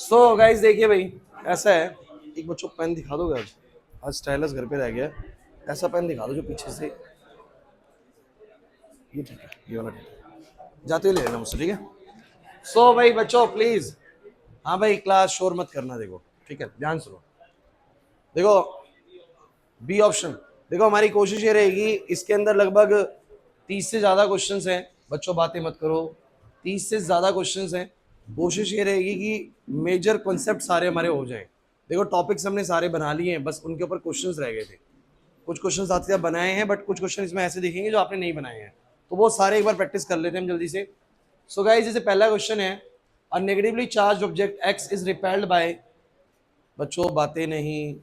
So guys देखिए भाई, ऐसा है, एक बच्चों को पेन दिखा दोगे? आज आज स्टाइलस घर पे रह गया है। ऐसा पेन दिखा दो जो पीछे से, ये ठीक है, ये वाला ठीक है, जाते हुए ले लेना मुझसे, ठीक है? सो भाई बच्चों प्लीज, हाँ भाई क्लास शोर मत करना, देखो ठीक है, ध्यान सुनो। देखो बी ऑप्शन, देखो हमारी कोशिश ये रहेगी, इसके अंदर लगभग 30 से ज़्यादा क्वेश्चंस हैं। बच्चों बातें मत करो, 30 से ज़्यादा क्वेश्चंस हैं। कोशिश ये रहेगी कि मेजर कॉन्सेप्ट सारे हमारे हो जाएं। देखो टॉपिक्स हमने सारे बना लिए हैं, बस उनके ऊपर क्वेश्चंस रह गए थे। कुछ क्वेश्चंस आपसे बनाए हैं, बट कुछ क्वेश्चन इसमें ऐसे दिखेंगे जो आपने नहीं बनाए हैं, तो वो सारे एक बार प्रैक्टिस कर लेते हैं हम जल्दी से। सो गाइस जैसे पहला क्वेश्चन है, अ negatively charge object x is repelled bye, बच्चों बातें नहीं,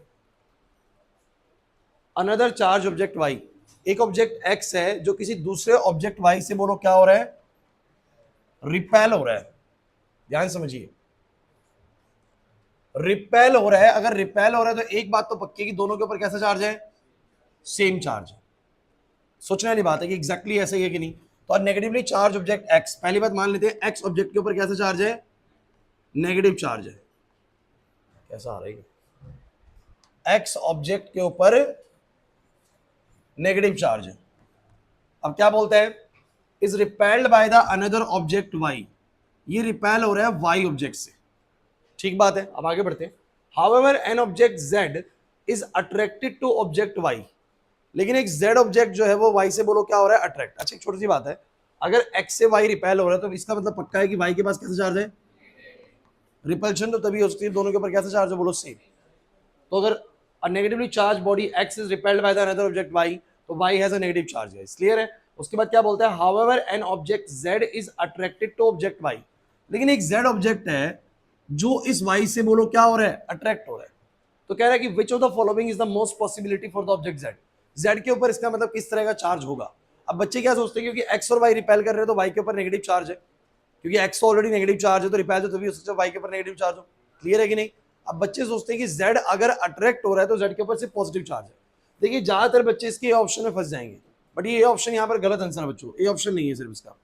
अनदर चार्ज ऑब्जेक्ट वाई। एक ऑब्जेक्ट एक्स है जो किसी दूसरे ऑब्जेक्ट वाई से, बोलो क्या हो रहा है? रिपेल हो रहा है। ध्यान समझिए, रिपेल हो रहा है। अगर रिपेल हो रहा है तो एक बात तो पक्की है कि दोनों के ऊपर कैसा चार्ज है? सेम चार्ज है। सोचने वाली बात है कि एग्जैक्टली ऐसा ही है कि नहीं। तो नेगेटिवली चार्ज ऑब्जेक्ट एक्स, पहली बात मान लेते हैं एक्स ऑब्जेक्ट के ऊपर कैसा चार्ज है? नेगेटिव चार्ज है। कैसा आ रहा है? एक्स ऑब्जेक्ट के ऊपर नेगेटिव चार्ज है। अब क्या बोलता है? Is repelled by the another object Y. ये रिपेल हो रहा है वाई ऑब्जेक्ट से। ठीक बात है, अब आगे बढ़ते हैं। However an object Z is attracted to object Y. लेकिन एक जेड ऑब्जेक्ट जो है वो वाई से, बोलो क्या हो रहा है? अट्रैक्ट। अच्छा एक छोटी सी बात है, अगर एक्स से वाई रिपेल हो रहा है तो इसका मतलब पक्का है कि वाई के पास कैसा चार्ज है? रिपल्शन। तो तभी हो सकती है दोनों के ऊपर कैसा चार्ज है? बोलो सेम। तो अगर a negatively charge body X is repelled by the another object Y, तो Y has a negative charge है। क्लियर है? उसके बाद क्या बोलता है? However an object Z is attracted to object Y. लेकिन एक जेड ऑब्जेक्ट है जो इस वाई से, बोलो क्या हो रहा है? अट्रैक्ट हो रहा है। तो कह रहा है कि which of the following is the most possibility for the object Z. Z के ऊपर इसका मतलब किस तरह का चार्ज होगा? अब बच्चे क्या सोचते हैं, क्योंकि एक्स और वाई रिपेल कर रहे हैं तो वाई के ऊपर नेगेटिव चार्ज है, क्योंकि एक्स ऑलरेडी नेगेटिव चार्ज है तो रिपेल तो तभी हो सकता है वाई के ऊपर नेगेटिव चार्ज हो। क्लियर है कि नहीं? अब बच्चे सोचते हैं कि जेड अगर अट्रैक्ट हो रहा है तो जेड के ऊपर सिर्फ पॉजिटिव चार्ज है। देखिए ज्यादातर बच्चे इसके ऑप्शन में फंस जाएंगे, बट ये ऑप्शन यहाँ पर गलत आंसर है बच्चों। ये ऑप्शन नहीं है सिर्फ इसका।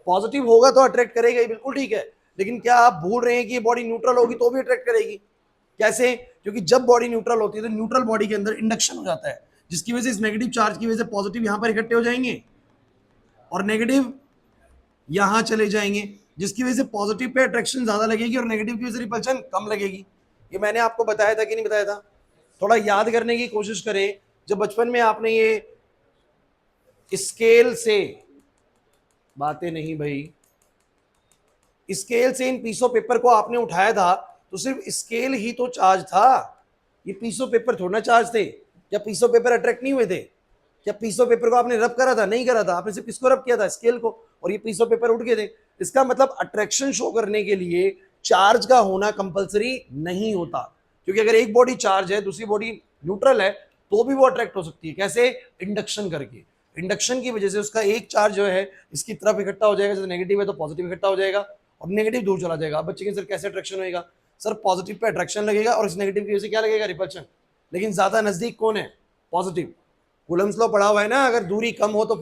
पॉजिटिव होगा तो अट्रैक्ट करेगा ही, बिल्कुल ठीक है। लेकिन क्या आप भूल रहे हैं कि ये बॉडी न्यूट्रल होगी तो भी अट्रैक्ट करेगी? कैसे? क्योंकि जब बॉडी न्यूट्रल होती है तो न्यूट्रल बॉडी के अंदर इंडक्शन हो जाता है, जिसकी वजह से इस नेगेटिव चार्ज की वजह से पॉजिटिव यहां पर इकट्ठे हो जाएंगे और नेगेटिव यहां चले जाएंगे, जिसकी वजह से पॉजिटिव पे अट्रैक्शन ज्यादा लगेगी और नेगेटिव की वजह से रिपल्शन कम लगेगी। ये मैंने आपको बताया था कि नहीं बताया था? थोड़ा याद करने की कोशिश करें। जब बचपन में आपने ये स्केल से, बातें नहीं भाई, स्केल से इन पीस ऑफ पेपर को आपने उठाया था तो सिर्फ स्केल ही तो चार्ज था। ये पीस ऑफ पेपर थोड़ा चार्ज थे। क्या पीस ऑफ पेपर अट्रैक्ट नहीं हुए थे? क्या पीस ऑफ पेपर को आपने रब करा था? नहीं करा था। आपने सिर्फ किसको रब किया था? स्केल को। और ये पीस ऑफ पेपर उठ गए थे। इसका मतलब अट्रैक्शन शो करने के लिए चार्ज का होना कंपलसरी नहीं होता, क्योंकि अगर एक बॉडी चार्ज है दूसरी बॉडी न्यूट्रल है तो भी वो अट्रैक्ट हो सकती है। कैसे? इंडक्शन करके। इंडक्शन की वजह से उसका एक चार्ज जो है इसकी तरफ इकट्ठा हो जाएगा, जैसे नेगेटिव है तो पॉजिटिव इकट्ठा हो जाएगा और नेगेटिव दूर चला जाएगा। बच्चे के सर कैसे अट्रैक्शन होगा? सर पॉजिटिव पे अट्रैक्शन लगेगा और इस नेगेटिव की वजह से क्या लगेगा? रिपल्शन। लेकिन ज्यादा नजदीक कौन है? पॉजिटिव। कूलम्स लॉ पढ़ा हुआ है ना, अगर दूरी कम हो तो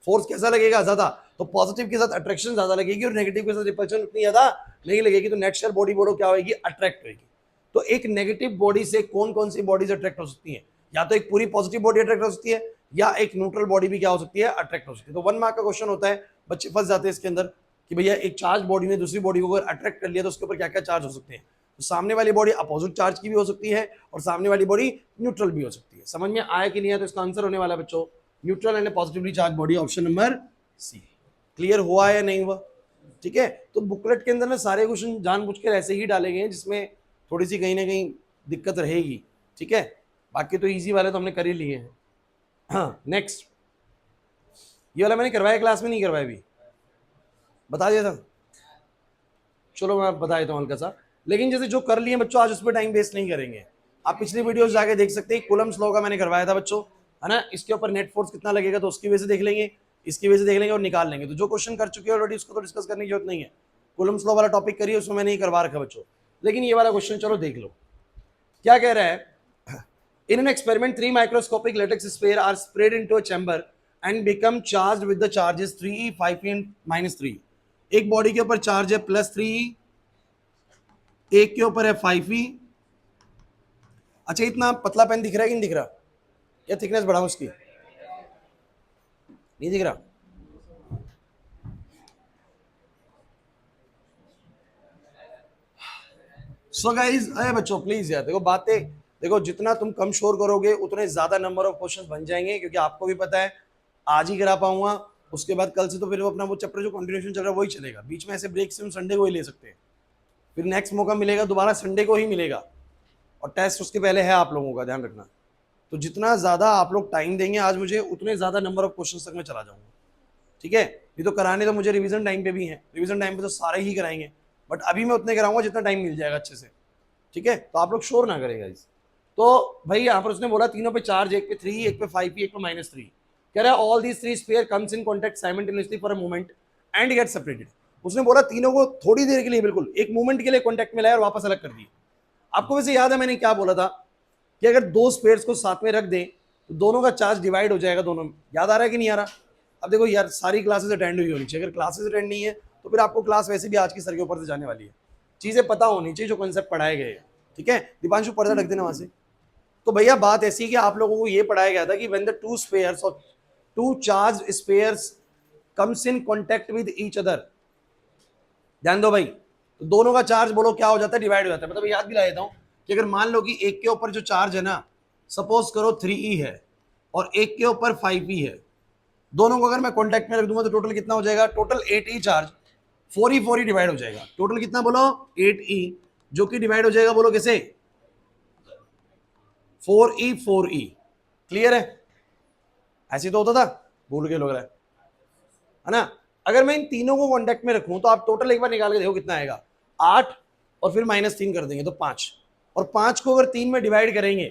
फोर्स कैसा लगेगा? ज्यादा। तो पॉजिटिव के साथ अट्रैक्शन ज्यादा लगेगी और नेगेटिव के साथ रिपल्शन उतनी ज्यादा नहीं लगेगी। तो नेट शेयर बॉडी बोलो क्या होगी? अट्रैक्ट होगी। तो एक नेगेटिव बॉडी से कौन कौन सी बॉडीज अट्रैक्ट हो सकती है? या तो एक पूरी पॉजिटिव बॉडी अट्रैक्ट हो सकती है या एक न्यूट्रल बॉडी भी क्या हो सकती है? अट्रैक्ट हो सकती है। तो 1 मार्क का क्वेश्चन होता है, बच्चे फंस जाते हैं इसके अंदर कि भैया एक चार्ज बॉडी ने दूसरी बॉडी को अगर अट्रैक्ट कर लिया तो उसके ऊपर क्या क्या चार्ज हो सकते हैं। तो सामने वाली बॉडी अपोजिट चार्ज की भी हो सकती है और सामने वाली बॉडी न्यूट्रल भी हो सकती है। समझ में आया कि नहीं आया? तो इसका आंसर होने वाला बच्चों neutral and positively charged body, option number C. Clear हुआ या नहीं हुआ? ठीक है। तो बुकलेट के अंदर ना सारे क्वेश्चन जानबूझकर ऐसे ही डाले गए हैं जिसमें थोड़ी सी कहीं ना कहीं दिक्कत रहेगी। ठीक है, बाकी तो इजी वाले तो हमने कर ही लिए हैं। हाँ नेक्स्ट, ये वाला मैंने करवाया क्लास में, नहीं करवाया अभी? बता दिया था? चलो मैं बता देता हूँ हल्का सा। लेकिन जैसे जो कर लिए बच्चों, आज उस पर टाइम वेस्ट नहीं करेंगे। आप पिछली वीडियोस जाके देख सकते हैं। कूलम्स लॉ का मैंने करवाया था बच्चों, है ना। इसके ऊपर नेट फोर्स कितना लगेगा तो उसकी वजह से देख लेंगे, इसकी वजह से देख लेंगे और निकाल लेंगे। तो जो क्वेश्चन कर चुके हैं ऑलरेडी उसको तो डिस्कस करने की जरूरत नहीं है। कूलम्स लॉ वाला टॉपिक करिए, उसमें मैंने ही करवा रखा बच्चों। लेकिन ये वाला क्वेश्चन चलो देख लो क्या कह रहा है। In an experiment, 3 microscopic latex spheres are sprayed into a chamber and become charged with the charges 3e, 5e and -3e. एक बॉडी के ऊपर चार्ज है +3e, एक के ऊपर है 5e। अच्छा इतना पतला पेन दिख रहा है कि नहीं दिख रहा, या थिकनेस बढ़ाऊं उसकी, नहीं दिख रहा। सो गाइस, अरे बच्चों प्लीज यार देखो बातें, देखो जितना तुम कम शोर करोगे उतने ज्यादा नंबर ऑफ क्वेश्चंस बन जाएंगे, क्योंकि आपको भी पता है आज ही करा पाऊंगा, उसके बाद कल से तो फिर वो अपना वो चैप्टर जो कंटिन्यूएशन चल रहा है वही चलेगा, बीच में ऐसे ब्रेक से हम संडे को ही ले सकते हैं, फिर नेक्स्ट मौका मिलेगा दोबारा संडे को ही मिलेगा, और टेस्ट उसके पहले है आप लोगों का, ध्यान रखना। तो जितना ज्यादा आप लोग टाइम देंगे आज मुझे, उतने ज्यादा नंबर ऑफ क्वेश्चन तक मैं चला जाऊंगा, ठीक है। ये तो कराने तो मुझे रिवीजन टाइम पे भी है, रिवीजन टाइम पे तो सारे ही कराएंगे, बट अभी मैं उतने कराऊंगा जितना टाइम मिल जाएगा अच्छे से, ठीक है। तो आप लोग शोर ना करेगा इस। तो भाई यहाँ पर उसने बोला तीनों पे चार्ज, एक पे 3, एक पे 5, एक पे -3, कह रहा है all these 3 sphere comes in contact simultaneously for a moment and get separated. उसने बोला तीनों को थोड़ी देर के लिए, बिल्कुल एक मोमेंट के लिए कांटेक्ट में लाया और वापस अलग कर दिए। आपको वैसे याद है मैंने क्या बोला था कि अगर दो स्पेयर्स को साथ में रख दें तो दोनों का चार्ज डिवाइड हो जाएगा दोनों में, याद आ रहा है कि नहीं आ रहा। अब देखो यार सारी क्लासेस अटेंड हुई होनी चाहिए, अगर क्लासेस अटेंड नहीं है तो फिर आपको क्लास वैसे भी आज की सर के ऊपर से जाने वाली है, चीजें पता होनी चाहिए जो कॉन्सेप्ट पढ़ाए गए हैं, ठीक है। दीपांशु पर्दा रख देना वहां से। तो भैया बात ऐसी है कि आप लोगों को ये पढ़ाया गया था कि व्हेन द टू स्पेयर्स और two charge spheres comes in contact with each other, ध्यान दो भाई, तो दोनों का चार्ज बोलो क्या हो जाता है, डिवाइड हो जाता है। मतलब याद दिला देता हूं कि अगर मान लो कि एक के ऊपर जो चार्ज है ना, सपोज करो 3e है और एक के ऊपर 5e है, दोनों को अगर मैं कांटेक्ट में रख दूंगा तो टोटल कितना हो जाएगा, total 8e charge, 4e divide हो जाएगा, टोटल कितना बोलो 8e, जो कि डिवाइड हो जाएगा बोलो कैसे, 4e। क्लियर है, ऐसे तो होता था, भूल के लग रहा है ना। अगर मैं इन तीनों को कांटेक्ट में रखूं तो आप टोटल एक बार निकाल के देखो कितना आएगा, 8 और फिर -3 कर देंगे तो 5, और 5 को अगर 3 में डिवाइड करेंगे,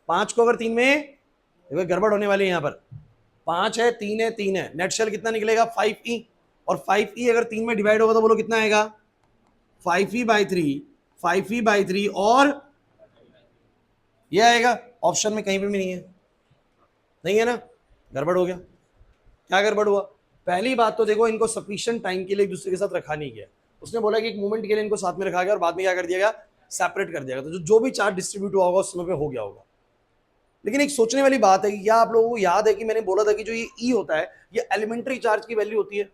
5 को अगर 3 में, देखो गड़बड़ होने वाली है यहाँ पर, 5 है 3 है 3 है, नेट शेल कितना निकलेगा 5e, और 5e अगर 3 में डिवाइड होगा तो बोलो कितना आएगा 5e/3, 5e/3, और ये आएगा, ऑप्शन में कहीं पे भी नहीं है, नहीं है ना, गड़बड़ हो गया। क्या गड़बड़ हुआ, पहली बात तो देखो इनको सफिशिएंट टाइम के लिए एक दूसरे के साथ रखा नहीं गया, उसने बोला कि एक मोमेंट के लिए इनको साथ में रखा गया और बाद में क्या कर दिया गया, सेपरेट कर दिया गया, तो जो भी चार्ज डिस्ट्रीब्यूट हुआ होगा उस समय पे हो गया होगा। लेकिन एक सोचने वाली बात है कि क्या आप लोगों को याद है कि मैंने बोला था कि जो ये ई होता है ये एलिमेंट्री चार्ज की वैल्यू होती है,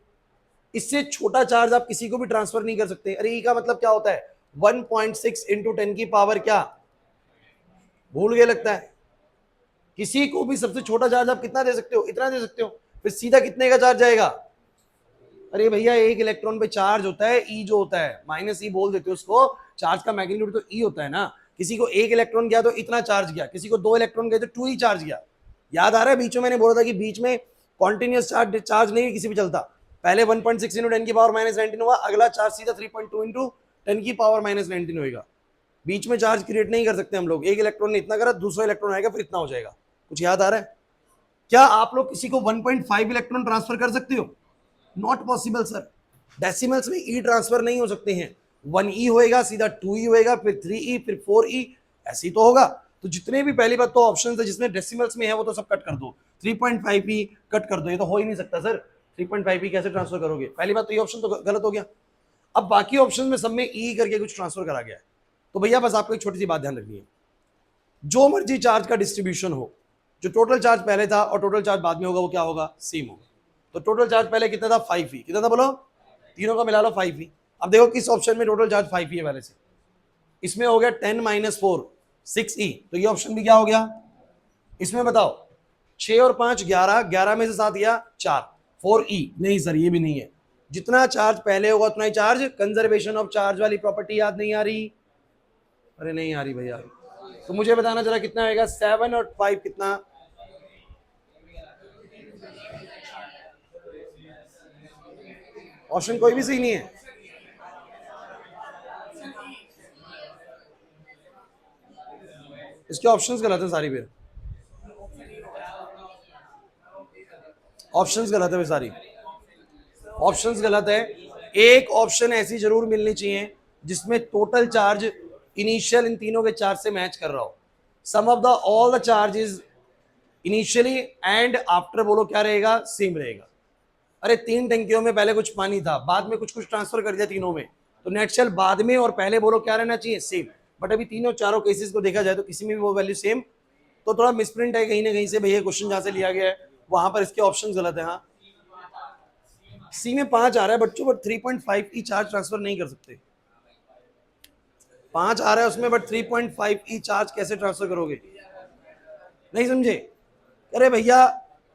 इससे छोटा चार्ज आप किसी को भी ट्रांसफर नहीं कर सकते। अरे ई का मतलब क्या होता है, 1.6 इंटू 10 की पावर क्या, भूल गए लगता है। किसी को भी सबसे छोटा चार्ज आप कितना दे सकते हो, इतना दे सकते हो, फिर सीधा कितने का चार्ज जाएगा, अरे भैया एक इलेक्ट्रॉन पे चार्ज होता है ई जो होता है, -e बोल देते हो उसको, चार्ज का मैग्नीट्यूड तो ई होता है ना। किसी को एक इलेक्ट्रॉन गया तो इतना चार्ज गया, किसी को 2 इलेक्ट्रॉन गए तो 2 चार्ज गया। याद आ रहा है बीच में मैंने बोला था कि बीच में कॉन्टिन्यूस चार्ज नहीं किसी भी चलता, पहले 1.6 इंटू 10 की पावर -19 हुआ, अगला चार्ज सीधा 3.2 इंटू 10 की पावर -19 होगा। बीच में चार्ज क्रिएट नहीं कर सकते हम लोग, एक इलेक्ट्रॉन ने इतना करा दूसरा इलेक्ट्रॉन आएगा फिर इतना हो जाएगा। कुछ याद आ रहा है, क्या आप लोग किसी को 1.5 इलेक्ट्रॉन ट्रांसफर कर सकते हो, नॉट पॉसिबल सर, डेसिमल्स में ई ट्रांसफर नहीं हो सकते हैं, 1e होएगा सीधा 2e होएगा फिर 3e फिर 4e, ऐसे ही तो होगा। तो जितने भी पहली बात तो ऑप्शन है जिसमें डेसिमल्स में है वो तो सब कट कर दो, 3.5e कट कर दो, ये तो हो ही नहीं सकता सर, 3.5e कैसे ट्रांसफर करोगे, पहली बात तो ये ऑप्शन तो गलत हो गया। अब बाकी ऑप्शन में सब में ई करके कुछ ट्रांसफर करा गया है, तो भैया बस आपको एक छोटी सी बात ध्यान रखनी है, जो मर्जी चार्ज का डिस्ट्रीब्यूशन हो, जो टोटल चार्ज पहले था और टोटल चार्ज बाद में होगा वो क्या होगा, सेम होगा। तो टोटल चार्ज पहले कितना था 5e, कितना था बोलो, तीनों का मिला लो 5e। अब देखो किस ऑप्शन में टोटल चार्ज 5e है पहले से, इसमें हो गया 10 - 4 6e, तो ये ऑप्शन भी क्या हो गया, इसमें बताओ 6 और 5 11, 11 में से 7 गया 4, 4e, नहीं सर ये भी नहीं है, जितना चार्ज पहले होगा उतना ही चार्ज, कंजर्वेशन ऑफ चार्ज वाली प्रॉपर्टी याद नहीं आ रही, अरे नहीं आ रही भैया, तो मुझे बताना जरा कितना आएगा, 7 और 5 कितना, ऑप्शन कोई भी सही नहीं है, इसके ऑप्शंस गलत है सारी, फिर ऑप्शंस गलत है सारी, ऑप्शंस गलत है। एक ऑप्शन ऐसी जरूर मिलनी चाहिए जिसमें टोटल चार्ज इनिशियल इन तीनों के चार्ज से मैच कर रहा हो, sum of the all the charges initially and after बोलो क्या रहेगा, सेम रहेगा। अरे 3 टंकियों में पहले कुछ पानी था बाद में कुछ कुछ ट्रांसफर कर दिया तीनों में, तो नेट शेल बाद में और पहले बोलो क्या रहना चाहिए, सेम। बट अभी तीनों चारों केसेस को देखा जाए तो किसी में भी वो वैल्यू सेम, तो थोड़ा मिसप्रिंट है कहीं ना कहीं से भैया, क्वेश्चन जहां से लिया गया है वहां पर इसके ऑप्शन गलत है। हाँ, सी में 5 आ रहा है बच्चों, बट 3.5 ई चार्ज ट्रांसफर नहीं कर सकते। 5 आ रहा है उसमें, बट 3.5 ई चार्ज कैसे ट्रांसफर करोगे, नहीं समझे? अरे भैया,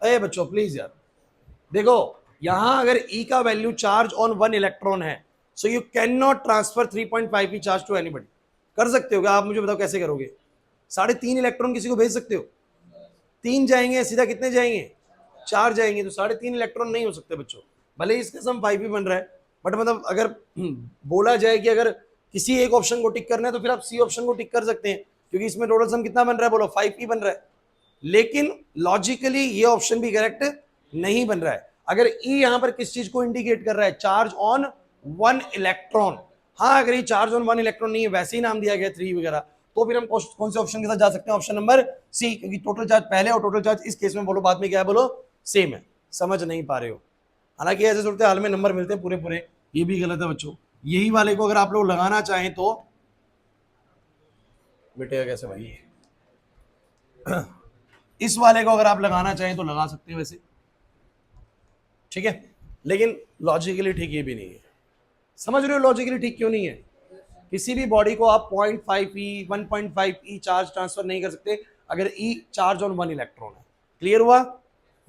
अरे बच्चों प्लीज यार, देखो यहां अगर ई का वैल्यू चार्ज ऑन 1 इलेक्ट्रॉन है, so you can not transfer 3.5 e charge to anybody. कर सकते हो क्या आप, मुझे बताओ कैसे करोगे? 3.5 इलेक्ट्रॉन किसी को भेज सकते हो? 3 जाएंगे सीधा, कितने जाएंगे? 4 जाएंगे, तो 3.5 इलेक्ट्रॉन नहीं हो सकते बच्चों। भले ही इसका सम 5 ही बन रहा है, बट मतलब अगर बोला जाए कि अगर किसी एक ऑप्शन को टिक करना है तो फिर आप सी ऑप्शन को टिक कर सकते हैं, क्योंकि इसमें टोटल सम कितना बन रहा है बोलो, 5 ही बन रहा है। लेकिन लॉजिकली ये ऑप्शन भी करेक्ट नहीं बन रहा है। अगर ई यहां पर किस चीज को इंडिकेट कर रहा है, चार्ज ऑन 1 इलेक्ट्रॉन। हाँ, अगर ये चार्ज ऑन 1 इलेक्ट्रॉन नहीं है, वैसे ही नाम दिया गया 3 वगैरह, तो फिर हम कौन से ऑप्शन के साथ जा सकते हैं? ऑप्शन नंबर सी, क्योंकि टोटल चार्ज पहले और टोटल चार्ज इस केस में बोलो बाद में क्या है बोलो, सेम है। समझ नहीं पा रहे हो? हालांकि ऐसे सूरत हाल में नंबर मिलते हैं पूरे पूरे, ये भी गलत है बच्चों। यही वाले को अगर आप लोग लगाना चाहें तो बेटे कैसे भाई, इस वाले को अगर आप लगाना चाहें तो लगा सकते हैं वैसे, ठीक है, लेकिन लॉजिकली ठीक ये भी नहीं है। समझ रहे हो लॉजिकली ठीक क्यों नहीं है? किसी भी बॉडी को आप 0.5 ई 1.5 ई चार्ज ट्रांसफर नहीं कर सकते अगर ई चार्ज ऑन 1 इलेक्ट्रॉन है। क्लियर हुआ?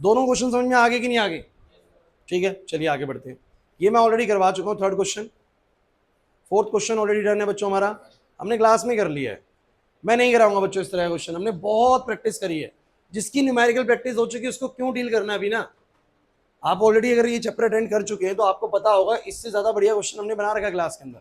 दोनों क्वेश्चन समझ में आगे कि नहीं आगे? ठीक है, चलिए आगे बढ़ते हैं। ये मैं ऑलरेडी करवा चुका हूँ, 3rd question. 4th question already done है बच्चों, हमारा हमने क्लास में कर लिया है। मैं नहीं कराऊंगा बच्चों इस तरह का क्वेश्चन, हमने बहुत प्रैक्टिस करी है। जिसकी न्यूमेरिकल प्रैक्टिस हो चुकी है उसको क्यों डील करना है अभी ना? आप ऑलरेडी अगर ये चैप्टर अटेंड कर चुके हैं तो आपको पता होगा इससे ज्यादा बढ़िया क्वेश्चन हमने बना रखा क्लास के अंदर,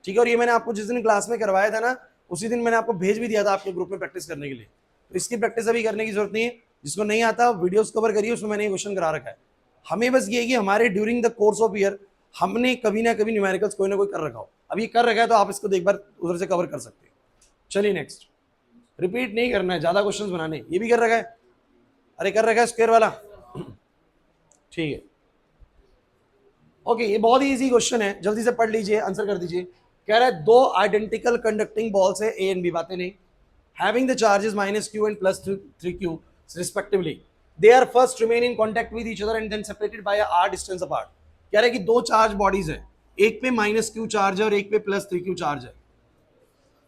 ठीक है। और ये मैंने आपको जिस दिन क्लास में करवाया था ना, उसी दिन मैंने आपको भेज भी दिया था आपके ग्रुप में प्रैक्टिस करने के लिए। तो इसकी प्रैक्टिस अभी करने की जरूरत नहीं है। जिसको नहीं आता वीडियोस कवर करिए, उसमें मैंने ये क्वेश्चन करा रखा है। हमें बस ये है कि हमारे during the course of year हमने कभी ना कभी न्यूमेरिकल्स कोई ना कोई कर रखा हो। अब ये कर रखा है तो आप इसको एक बार उधर से कवर कर सकते हैं। चलिए नेक्स्ट, रिपीट नहीं करना है, ज्यादा क्वेश्चन बनाने। ये भी कर रखा है, अरे कर रखा है स्क्वायर वाला, ठीक है। ओके, ये बहुत ही इजी क्वेश्चन है, जल्दी से पढ़ लीजिए, आंसर कर दीजिए। कह रहा है 2 आइडेंटिकल कंडक्टिंग बॉल्स है ए एंड बी, बातें नहीं, having the charges -q and +3q respectively, they are first remain in contact with each other and then separated by a r distance apart। कह रहा है कि 2 चार्ज बॉडीज है, एक पे -q चार्ज है और एक पे +3q चार्ज है।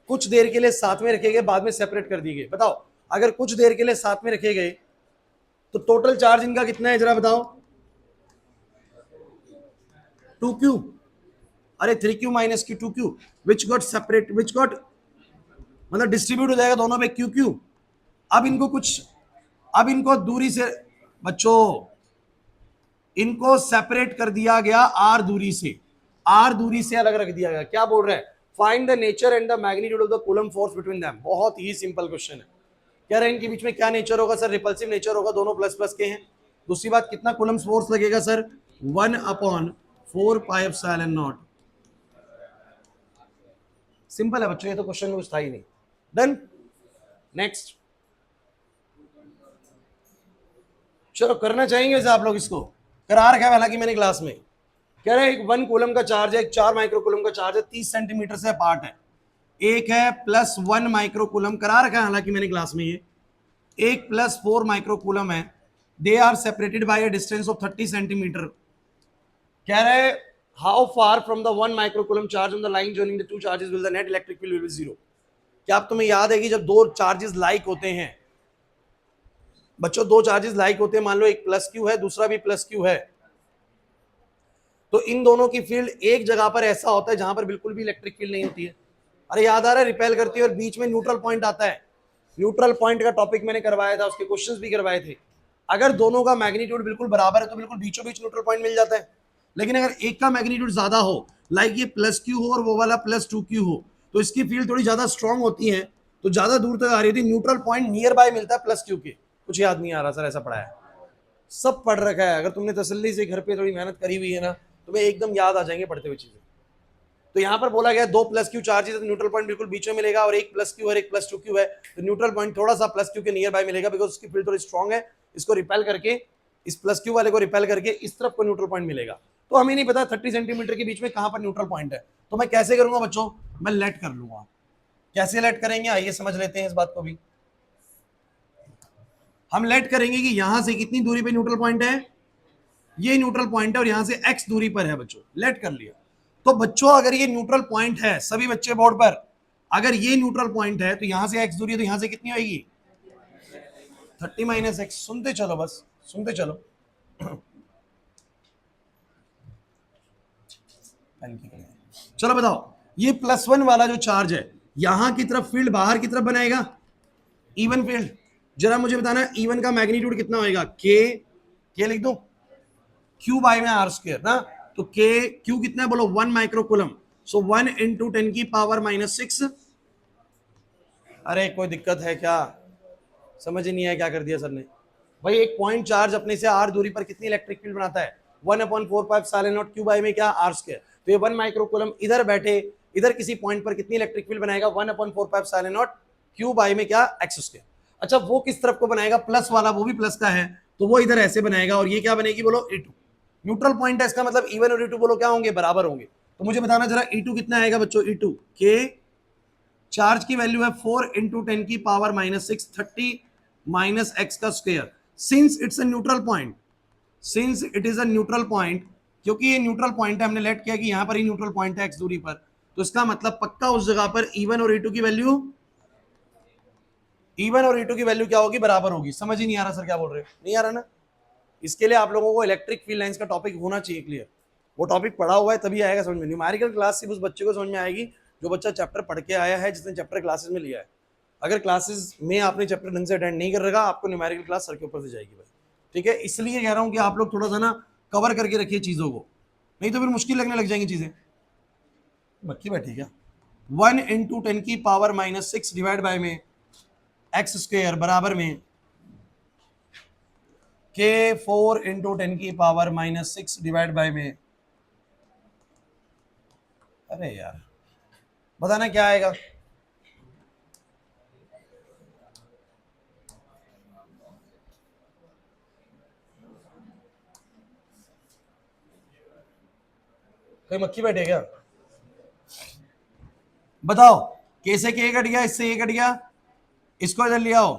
कुछ देर के लिए साथ में रखे गए, बाद में सेपरेट कर दिए गए। बताओ अगर कुछ देर के लिए साथ में रखे गए तो टोटल चार्ज इनका कितना है, जरा बताओ। 2q, अरे 3q - q 2q which got separate, which got मतलब डिस्ट्रीब्यूट हो जाएगा दोनों पे क्यू क्यू। अब इनको दूरी से बच्चों, इनको सेपरेट कर दिया गया आर दूरी से, आर दूरी से अलग रख दिया गया। क्या बोल रहा है? Find the nature and the magnitude of the coulomb force between them. बहुत ही सिंपल क्वेश्चन है। कह रहे हैं इनके बीच में क्या नेचर होगा सर? रिपल्सिव नेचर होगा, दोनों प्लस प्लस के हैं। दूसरी बात, कितना कूलम फोर्स लगेगा sir? 1/4 pi epsilon not. Simple है बच्चों, ये तो क्वेश्चन में कुछ था ही नहीं। Done, next. चलो करना चाहेंगे वैसे आप लोग, इसको करा रखा है हालांकि मैंने क्लास में। कह रहे हैं एक 1 कूलम का चार्ज है, एक 4 माइक्रो कूलम का चार्ज है, 30 सेंटीमीटर से अपार्ट है। एक है +1 माइक्रो कूलम, करा रखा है हालांकि मैंने क्लास में। ये एक +4 माइक्रो कूलम है, they are separated by a distance of 30 centimetre. कह रहे हैं how far from the 1 micro coulomb charge on the line joining the 2 charges will the net electric field will be 0। क्या आप तुम्हें याद है कि जब 2 चार्जेस लाइक होते हैं बच्चों, 2 चार्जेस लाइक होते हैं, मान लो एक +q है दूसरा भी +q है, तो इन दोनों की फील्ड एक जगह पर ऐसा होता है जहां पर बिल्कुल भी इलेक्ट्रिक फील्ड नहीं होती है। अरे याद आ रहा है, रिपेल करती है और बीच में न्यूट्रल पॉइंट आता है। न्यूट्रल पॉइंट का टॉपिक मैंने करवाया था, उसके क्वेश्चंस भी करवाए थे। अगर दोनों का मैग्नीट्यूड बिल्कुल बराबर है तो बिल्कुल बीचों बीच न्यूट्रल पॉइंट मिल जाता है। लेकिन अगर एक का मैग्नीट्यूड ज्यादा हो, लाइक ये +q हो और वो वाला +2q हो, तो इसकी फील्ड थोड़ी ज्यादा स्ट्रॉन्ग होती है, तो ज्यादा दूर तक आ रही थी। न्यूट्रल पॉइंट नियर बाय मिलता है +q के। कुछ याद नहीं आ रहा सर, ऐसा पढ़ा है, सब पढ़ रखा है। अगर तुमने तसल्ली से घर पे थोड़ी मेहनत करी हुई है ना, तुम्हें एकदम याद आ जाएंगे पढ़ते हुए चीजें। तो यहाँ पर बोला गया 2 +q चार्जेस, तो न्यूट्रल पॉइंट बिल्कुल बीच में मिलेगा, और एक +q और एक +2q है, तो न्यूट्रल पॉइंट थोड़ा सा +q के नियर बाय मिलेगा, बिकॉज उसकी फील्ड थोड़ी स्ट्रॉन्ग है। इसको रिपेल करके, इस +q वाले को रिपेल करके इस तरफ को न्यूट्रल पॉइंट मिलेगा। तो हमें नहीं पता 30 सेंटीमीटर के बीच में कहां पर न्यूट्रल पॉइंट है, तो मैं कैसे करूंगा बच्चों, मैं लेट कर लूंगा। कैसे लेट करेंगे आइए समझ लेते हैं इस बात को भी। हम लेट करेंगे कि यहां से कितनी दूरी पे न्यूट्रल पॉइंट है, ये न्यूट्रल पॉइंट है और यहां से x दूरी पर है बच्चों, लेट कर लिया। तो बच्चों अगर ये न्यूट्रल पॉइंट है, सभी बच्चे बोर्ड पर, अगर ये न्यूट्रल पॉइंट है तो यहां से x दूरी है, तो यहां से कितनी होगी 30 माइनस एक्स। सुनते चलो, बस सुनते चलो। चलो बताओ, ये +1 वाला जो चार्ज है यहां की तरफ फील्ड बाहर की तरफ बनाएगा, इवन फील्ड। जरा मुझे बताना इवन का मैग्नीट्यूड कितना होएगा, के लिख दो, क्यू बाय में आर स्क्वायर ना, तो के क्यू कितना है बोलो 1 माइक्रोकूलम, सो 1 इंटू 10 की पावर -6। अरे कोई दिक्कत है क्या, समझ ही नहीं है क्या कर दिया सर ने। भाई एक पॉइंट चार्ज अपने से आर दूरी पर कितनी इलेक्ट्रिक फील्ड बनाता है, 1/4 साइन नॉट क्यू बाय में क्या आर स्क्वायर। तो ये 1 माइक्रोकूलम इधर बैठे इधर किसी पॉइंट पर कितनी इलेक्ट्रिक फील्ड बनाएगा, 1/4 साइन नॉट क्यू बाय में क्या एक्स स्क्वायर। अच्छा वो किस तरफ को बनाएगा, प्लस वाला, वो भी प्लस का है, तो वो इधर ऐसे बनाएगा और ये क्या बनेगी बोलो E2। न्यूट्रल पॉइंट है, इसका मतलब E1 और E2 बोलो क्या होंगे, बराबर होंगे। तो मुझे बताना जरा E2 कितना आएगा बच्चों, E2 के चार्ज की वैल्यू है 4 इंटू 10 की पावर -6, 30 माइनस एक्स का square. Since it's a neutral point, since it is a neutral point, क्योंकि ये न्यूट्रल पॉइंट है, हमने लेट किया कि यहां पर ही न्यूट्रल पॉइंट है एक्स दूरी पर, तो इसका मतलब पक्का उस जगह पर E1 और E2 की वैल्यू, E1 और E2 की वैल्यू क्या होगी, बराबर होगी। समझ ही नहीं आ रहा सर क्या बोल रहे हो, नहीं आ रहा ना। इसके लिए आप लोगों को इलेक्ट्रिक फील्ड लाइंस का टॉपिक होना चाहिए क्लियर, वो टॉपिक पढ़ा हुआ है तभी आएगा समझ में। न्यूमेरिकल क्लास सिर्फ उस बच्चे को समझ में आएगी जो बच्चा चैप्टर पढ़ के आया है, जिसने चैप्टर क्लासेस में लिया है। अगर क्लासेस में आपने चैप्टर ढंग से अटेंड नहीं कर रखा, आपको न्यूमेरिकल क्लास सर के ऊपर से जाएगी भाई, ठीक है। इसलिए कह रहा हूं कि आप लोग थोड़ा सा ना कवर करके रखिए चीजों को, नहीं तो फिर मुश्किल लगने लग जाएंगी चीजें। मक्खी बैठी क्या, 1 इंटू 10 की पावर -6 डिवाइड बाय में एक्स स्क्वायर बराबर में के 4 इंटू 10 की पावर -6 डिवाइड बाय में, अरे यार बताना क्या आएगा, कोई मक्खी बैठे क्या, बताओ। कैसे के कट गया, इससे ये कट गया, इसको इधर ले आओ,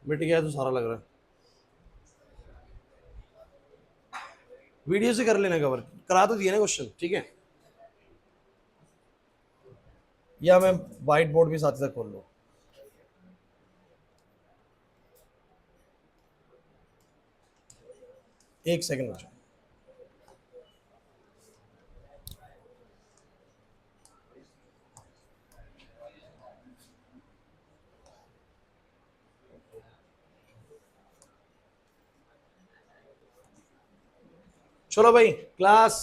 मिट गया तो सारा लग रहा है। वीडियो से कर लेना कवर, करा तो दिया ना क्वेश्चन, ठीक है। या मैं व्हाइट बोर्ड भी साथ साथ खोल लूँ, एक सेकंड बचा। चलो भाई क्लास,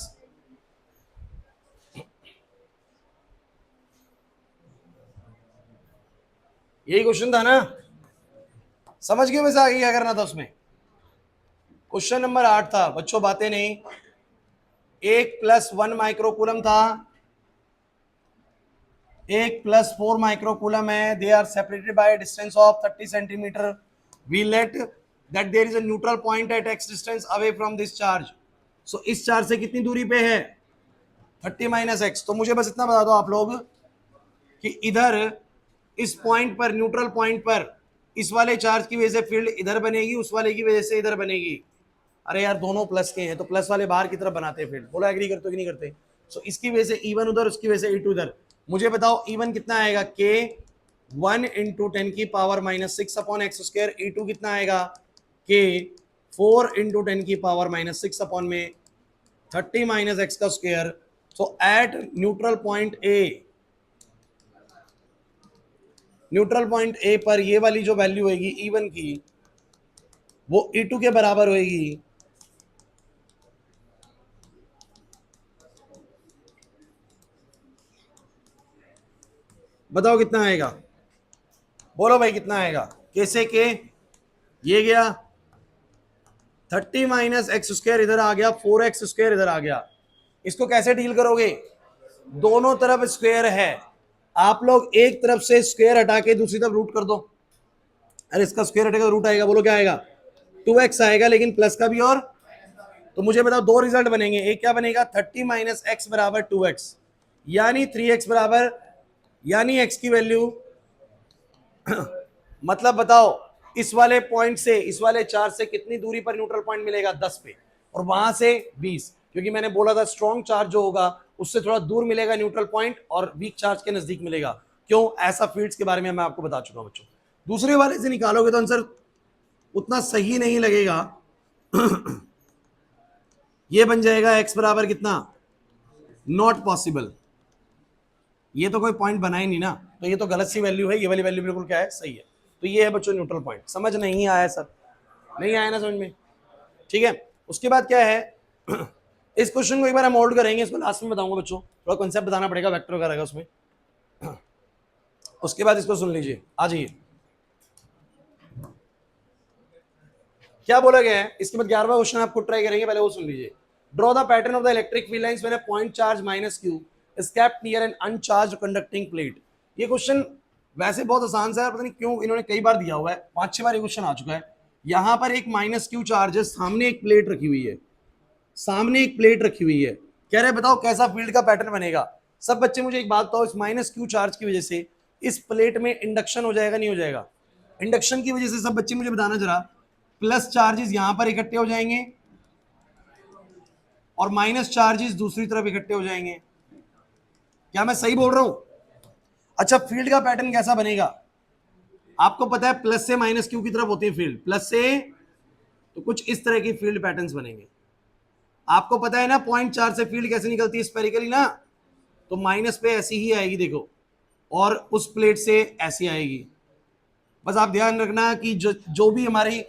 यही क्वेश्चन था ना, समझ गए वैसे आगे क्या करना था उसमें। क्वेश्चन नंबर 8 था बच्चों, बातें नहीं। 1 + 1 माइक्रोकूलम था, 1 + 4 माइक्रोकूलम है, they are separated by distance of 30 centimetre. We let that there is a neutral point at X distance away from this charge. So इस चार्ज से कितनी दूरी पे है 30 माइनस एक्स। तो मुझे बस इतना बता दो आप लोग कि इधर इस पॉइंट पर, न्यूट्रल पॉइंट पर, इस वाले चार्ज की वजह से फील्ड इधर बनेगी, उस वाले की वजह से इधर बनेगी। अरे यार दोनों प्लस के हैं तो प्लस वाले बाहर की तरफ बनाते हैं फील्ड, बोलो एग्री करते हो कि नहीं करते। सो इसकी वजह से E1 उधर, उसकी वजह से E2 उधर। मुझे बताओ E1 कितना आएगा, के 1 इंटू 10 की power -6 upon x square. E2 कितना आएगा, के 4 इंटू 10 की पावर -6 अपॉन में 30 माइनस एक्स का square. So at neutral point A, neutral point A पर ये वाली जो वैल्यू होगी E1 की, वो E2 के बराबर होगी। बताओ कितना आएगा, बोलो भाई कितना आएगा। कैसे के ये गया 30 माइनस एक्स स्क्वायर इधर आ गया, 4x स्क्वायर इधर आ गया, इसको कैसे डील करोगे? दोनों तरफ स्क्वायर है, आप लोग एक तरफ से स्क्वायर हटा के दूसरी तरफ रूट कर दो। अरे इसका स्क्वायर हटेगा रूट आएगा, बोलो क्या आएगा? 2x आएगा, लेकिन प्लस का भी और। तो मुझे बताओ दो रिजल्ट बनेंगे, एक क्या बनेगा? 30 माइनस एक्स बराबर 2x, यानी 3x बराबर, यानी x की वैल्यू मतलब बताओ इस वाले पॉइंट से इस वाले चार्ज से कितनी दूरी पर न्यूट्रल पॉइंट मिलेगा? 10 पे, और वहां से 20, क्योंकि मैंने बोला था स्ट्रॉन्ग चार्ज जो होगा उससे थोड़ा दूर मिलेगा न्यूट्रल पॉइंट और वीक चार्ज के नजदीक मिलेगा। क्यों? ऐसा फील्ड्स के बारे में मैं आपको बता चुका हूं बच्चों। दूसरे वाले से निकालोगे तो आंसर उतना सही नहीं लगेगा। ये बन जाएगा x बराबर कितना? Not possible. ये तो कोई पॉइंट बना ही नहीं ना, तो ये तो गलत सी वैल्यू है, ये वाली वैल्यू बिल्कुल क्या है? सही है। तो ये है बच्चों न्यूट्रल पॉइंट। समझ नहीं आया सर? नहीं आया ना समझ में? ठीक है। उसके बाद क्या है? इस क्वेश्चन को एक बार हम होल्ड करेंगे, इसको लास्ट में बताऊंगा बच्चों, थोड़ा कॉन्सेप्ट बताना पड़ेगा वेक्टर वगैरह का उसमें। उसके बाद इसको सुन लीजिए, आ जाइए क्या बोला गया है। इसके बाद 11वां क्वेश्चन आपको ट्राई करेंगे, पहले वो सुन लीजिए। Draw the pattern of the electric field lines when a point charge minus q is kept near an uncharged conducting plate। ये क्वेश्चन वैसे बहुत आसान सा है, पता नहीं क्यों इन्होंने कई बार दिया हुआ है, 5-6 बार ये क्वेश्चन आ चुका है। यहां पर एक माइनस क्यू चार्ज है, सामने एक प्लेट रखी हुई है, सामने एक प्लेट रखी हुई है। कह रहे बताओ कैसा फील्ड का पैटर्न बनेगा। सब बच्चे मुझे एक बात बताओ, इस माइनस क्यू चार्ज की वजह से इस प्लेट में इंडक्शन हो जाएगा नहीं हो जाएगा? इंडक्शन की वजह से सब बच्चे मुझे बताना जरा, प्लस चार्जेस यहां पर इकट्ठे हो जाएंगे और माइनस चार्जेस दूसरी तरफ इकट्ठे हो जाएंगे। क्या मैं सही बोल रहा हूं? अच्छा, फील्ड का पैटर्न कैसा बनेगा? आपको पता है प्लस से माइनस क्यू की तरफ होती है फील्ड, प्लस से, तो कुछ इस तरह की फील्ड पैटर्न्स बनेंगे। आपको पता है ना पॉइंट चार्ज से फील्ड कैसे निकलती है? स्पेरिकली ना, तो माइनस पे ऐसी ही आएगी देखो, और उस प्लेट से ऐसी आएगी। बस आप ध्यान रखना कि जो भी हमारी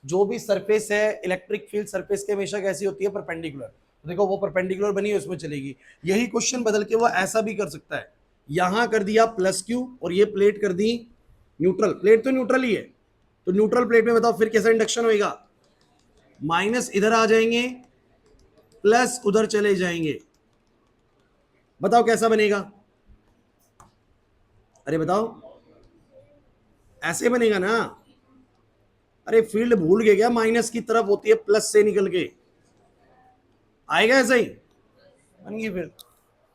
जो भी सरफेस है इलेक्ट्रिक फील्ड सरफेस की हमेशा कैसी होती है? परपेंडिकुलर। तो देखो वो परपेंडिकुलर बनी है उसमें चलेगी। यही क्वेश्चन बदल के वो ऐसा भी कर सकता है, यहां कर दिया प्लस क्यू और ये प्लेट कर दी न्यूट्रल। प्लेट तो न्यूट्रल ही है, तो न्यूट्रल प्लेट में बताओ फिर कैसा इंडक्शन होएगा? माइनस इधर आ जाएंगे, प्लस उधर चले जाएंगे। बताओ कैसा बनेगा? अरे बताओ, ऐसे बनेगा ना? अरे फील्ड भूल गए क्या? माइनस की तरफ होती है प्लस से निकल के, आएगा ऐसा ही बन गई फिर।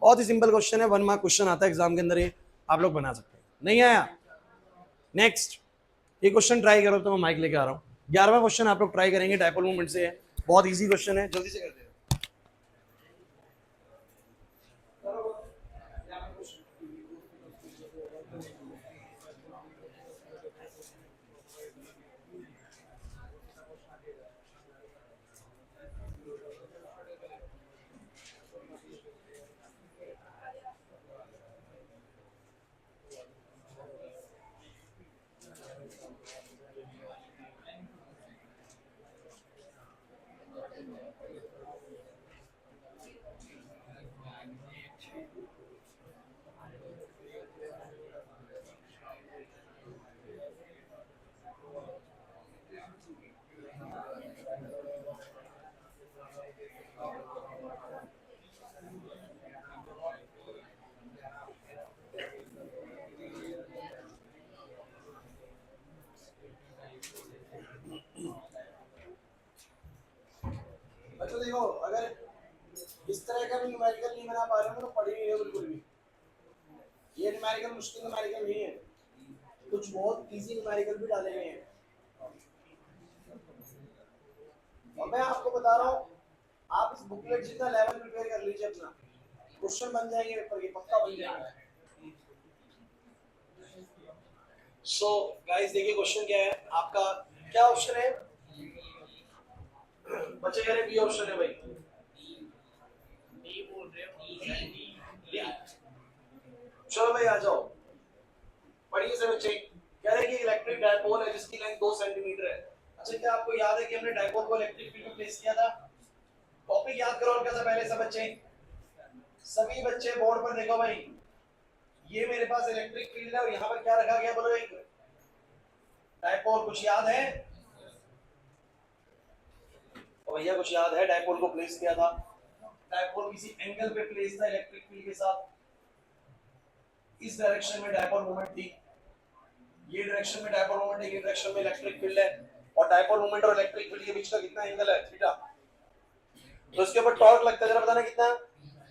बहुत ही सिंपल क्वेश्चन है, 1 मार्क क्वेश्चन आता है एग्जाम के अंदर, ये आप लोग बना सकते हैं। नहीं आया? नेक्स्ट ये क्वेश्चन ट्राई करो, तो मैं माइक लेके आ रहा हूँ। 11वां क्वेश्चन आप लोग ट्राई करेंगे, डायपोल मूवमेंट से है, बहुत इजी क्वेश्चन है, जल्दी से कर दे। बच्चों देखो, अगर इस तरह का भी न्यूमेरिकल नहीं बना पा रहे हो तो पढ़ ही नहीं रहे बिल्कुल भी। ये न्यूमेरिकल मुश्किल न्यूमेरिकल नहीं है, कुछ बहुत इजी न्यूमेरिकल भी डाले गए हैं। और मैं आपको बता रहा हूँ, आप इस बुकलेट जितना लेवल प्रिपेयर कर लीजिए अपना, क्वेश्चन बन जाएंगे पेपर के, पक्का बन जाएगा। सो गाइस देखिए क्वेश्चन क्या है आपका, क्या ऑप्शन है? बच्चे कह रहे बी ऑप्शन है भाई, डी बोल रहे हो? चलो भाई आ जाओ, पढ़िए से बच्चे। कह रहे कि इलेक्ट्रिक डायपोल है जिसकी लेंथ 2 सेंटीमीटर है। अच्छा, क्या आपको याद है कि हमने डायपोल को इलेक्ट्रिक फील्ड में प्लेस किया था? टॉपिक याद करो और क्या था पहले सब बच्चे, सभी बच्चे बोर्ड पर देखो भाई, ये मेरे पास इलेक्ट्रिक फील्ड है और यहाँ पर क्या रखा गया बोलो? एक डायपोल। कुछ याद है? और भैया कुछ याद है? डायपोल को प्लेस किया था, डायपोल किसी एंगल पे प्लेस था इलेक्ट्रिक फील्ड के साथ, इस डायरेक्शन में डायपोल मोमेंट थी, ये डायरेक्शन में डायपोल मोमेंट है, ये डायरेक्शन में इलेक्ट्रिक फील्ड है, और डायपोल मोमेंट और इलेक्ट्रिक फील्ड के बीच का कितना एंगल है, थीटा। तो इसके ऊपर टॉर्क लगता है, जरा बताना कितना,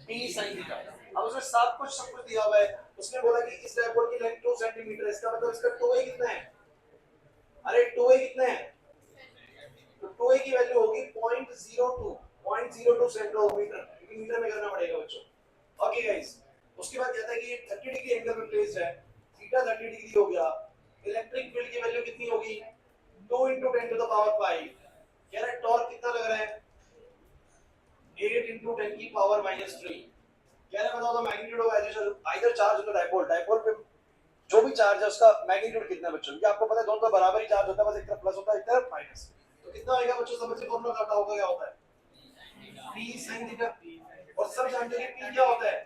p sin थीटा। अब उसमें सब कुछ दिया हुआ है, उसने बोला कि इस डायपोल की लेंथ 2 सेंटीमीटर है, इसका मतलब इसका 2a कितना है, अरे 2a कितना है, तो 2a की वैल्यू होगी 0.02 सेंटीमीटर, क्योंकि मीटर में करना पड़ेगा बच्चों। ओके गाइस, उसके बाद कहता है कि ये 30 डिग्री एंगल में प्लेस्ड है, थीटा 30 डिग्री हो गया, इलेक्ट्रिक फील्ड की वैल्यू कितनी होगी, 2 × 10⁻⁵। कह रहा है टॉर्क कितना लग रहा है, 8 × 10⁻³ कह रहा है, बताओ the magnitude of either charge on the dipole, dipole पे जो भी चार्ज है उसका मैग्नीट्यूड कितना है बच्चों, ये आपको पता है दोनों का बराबर ही चार्ज होता है, बस एक तरफ प्लस होता है एक तरफ माइनस। तो कितना आएगा बच्चों, सब बच्चे फॉर्मूला पता होगा क्या होता है, p sin थीटा, और सब जानते हैं p क्या होता है,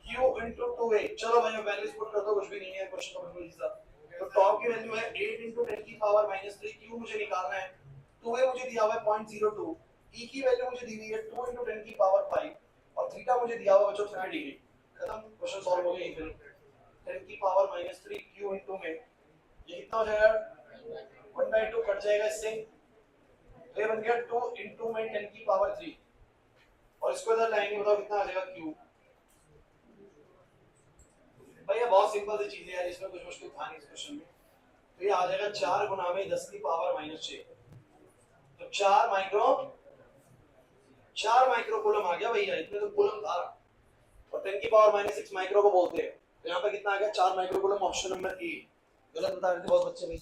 q × 2a। चलो भाई वैल्यूज पुट कर दो, कुछ भी नहीं है, क्वेश्चन का बिल्कुल सीधा। तो टॉप की वैल्यू है 8 × 10⁻³ q मुझे निकालना है, 2a मुझे दिया हुआ है 0.02, e की वैल्यू मुझे दी हुई है 2 × 10⁵, और थीटा मुझे दिया हुआ है बच्चों 30 डिग्री। खत्म, क्वेश्चन सॉल्व हो गया। फिर 10⁻³ q × में ये कितना हो जाएगा, 1/2 कट जाएगा इससे, तो ये बन गया 2 × में 10⁻³ और इसको इधर लाएंगे, बताओ कितना आ जाएगा q। भाई ये बहुत सिंपल सी चीज है यार, इसमें कुछ मुश्किल था नहीं इस क्वेश्चन में। तो ये आ जाएगा 4 × 10⁻⁻⁶, तो 4 माइक्रो कूलम आ गया भैया, इतने तो कूलम था, और 10⁻⁻6 माइक्रो को बोलते हैं। तो यहाँ पर कितना आ गया, 4 micro coulomb, option number A. गलत बता रहे थे बहुत बच्चे भाई,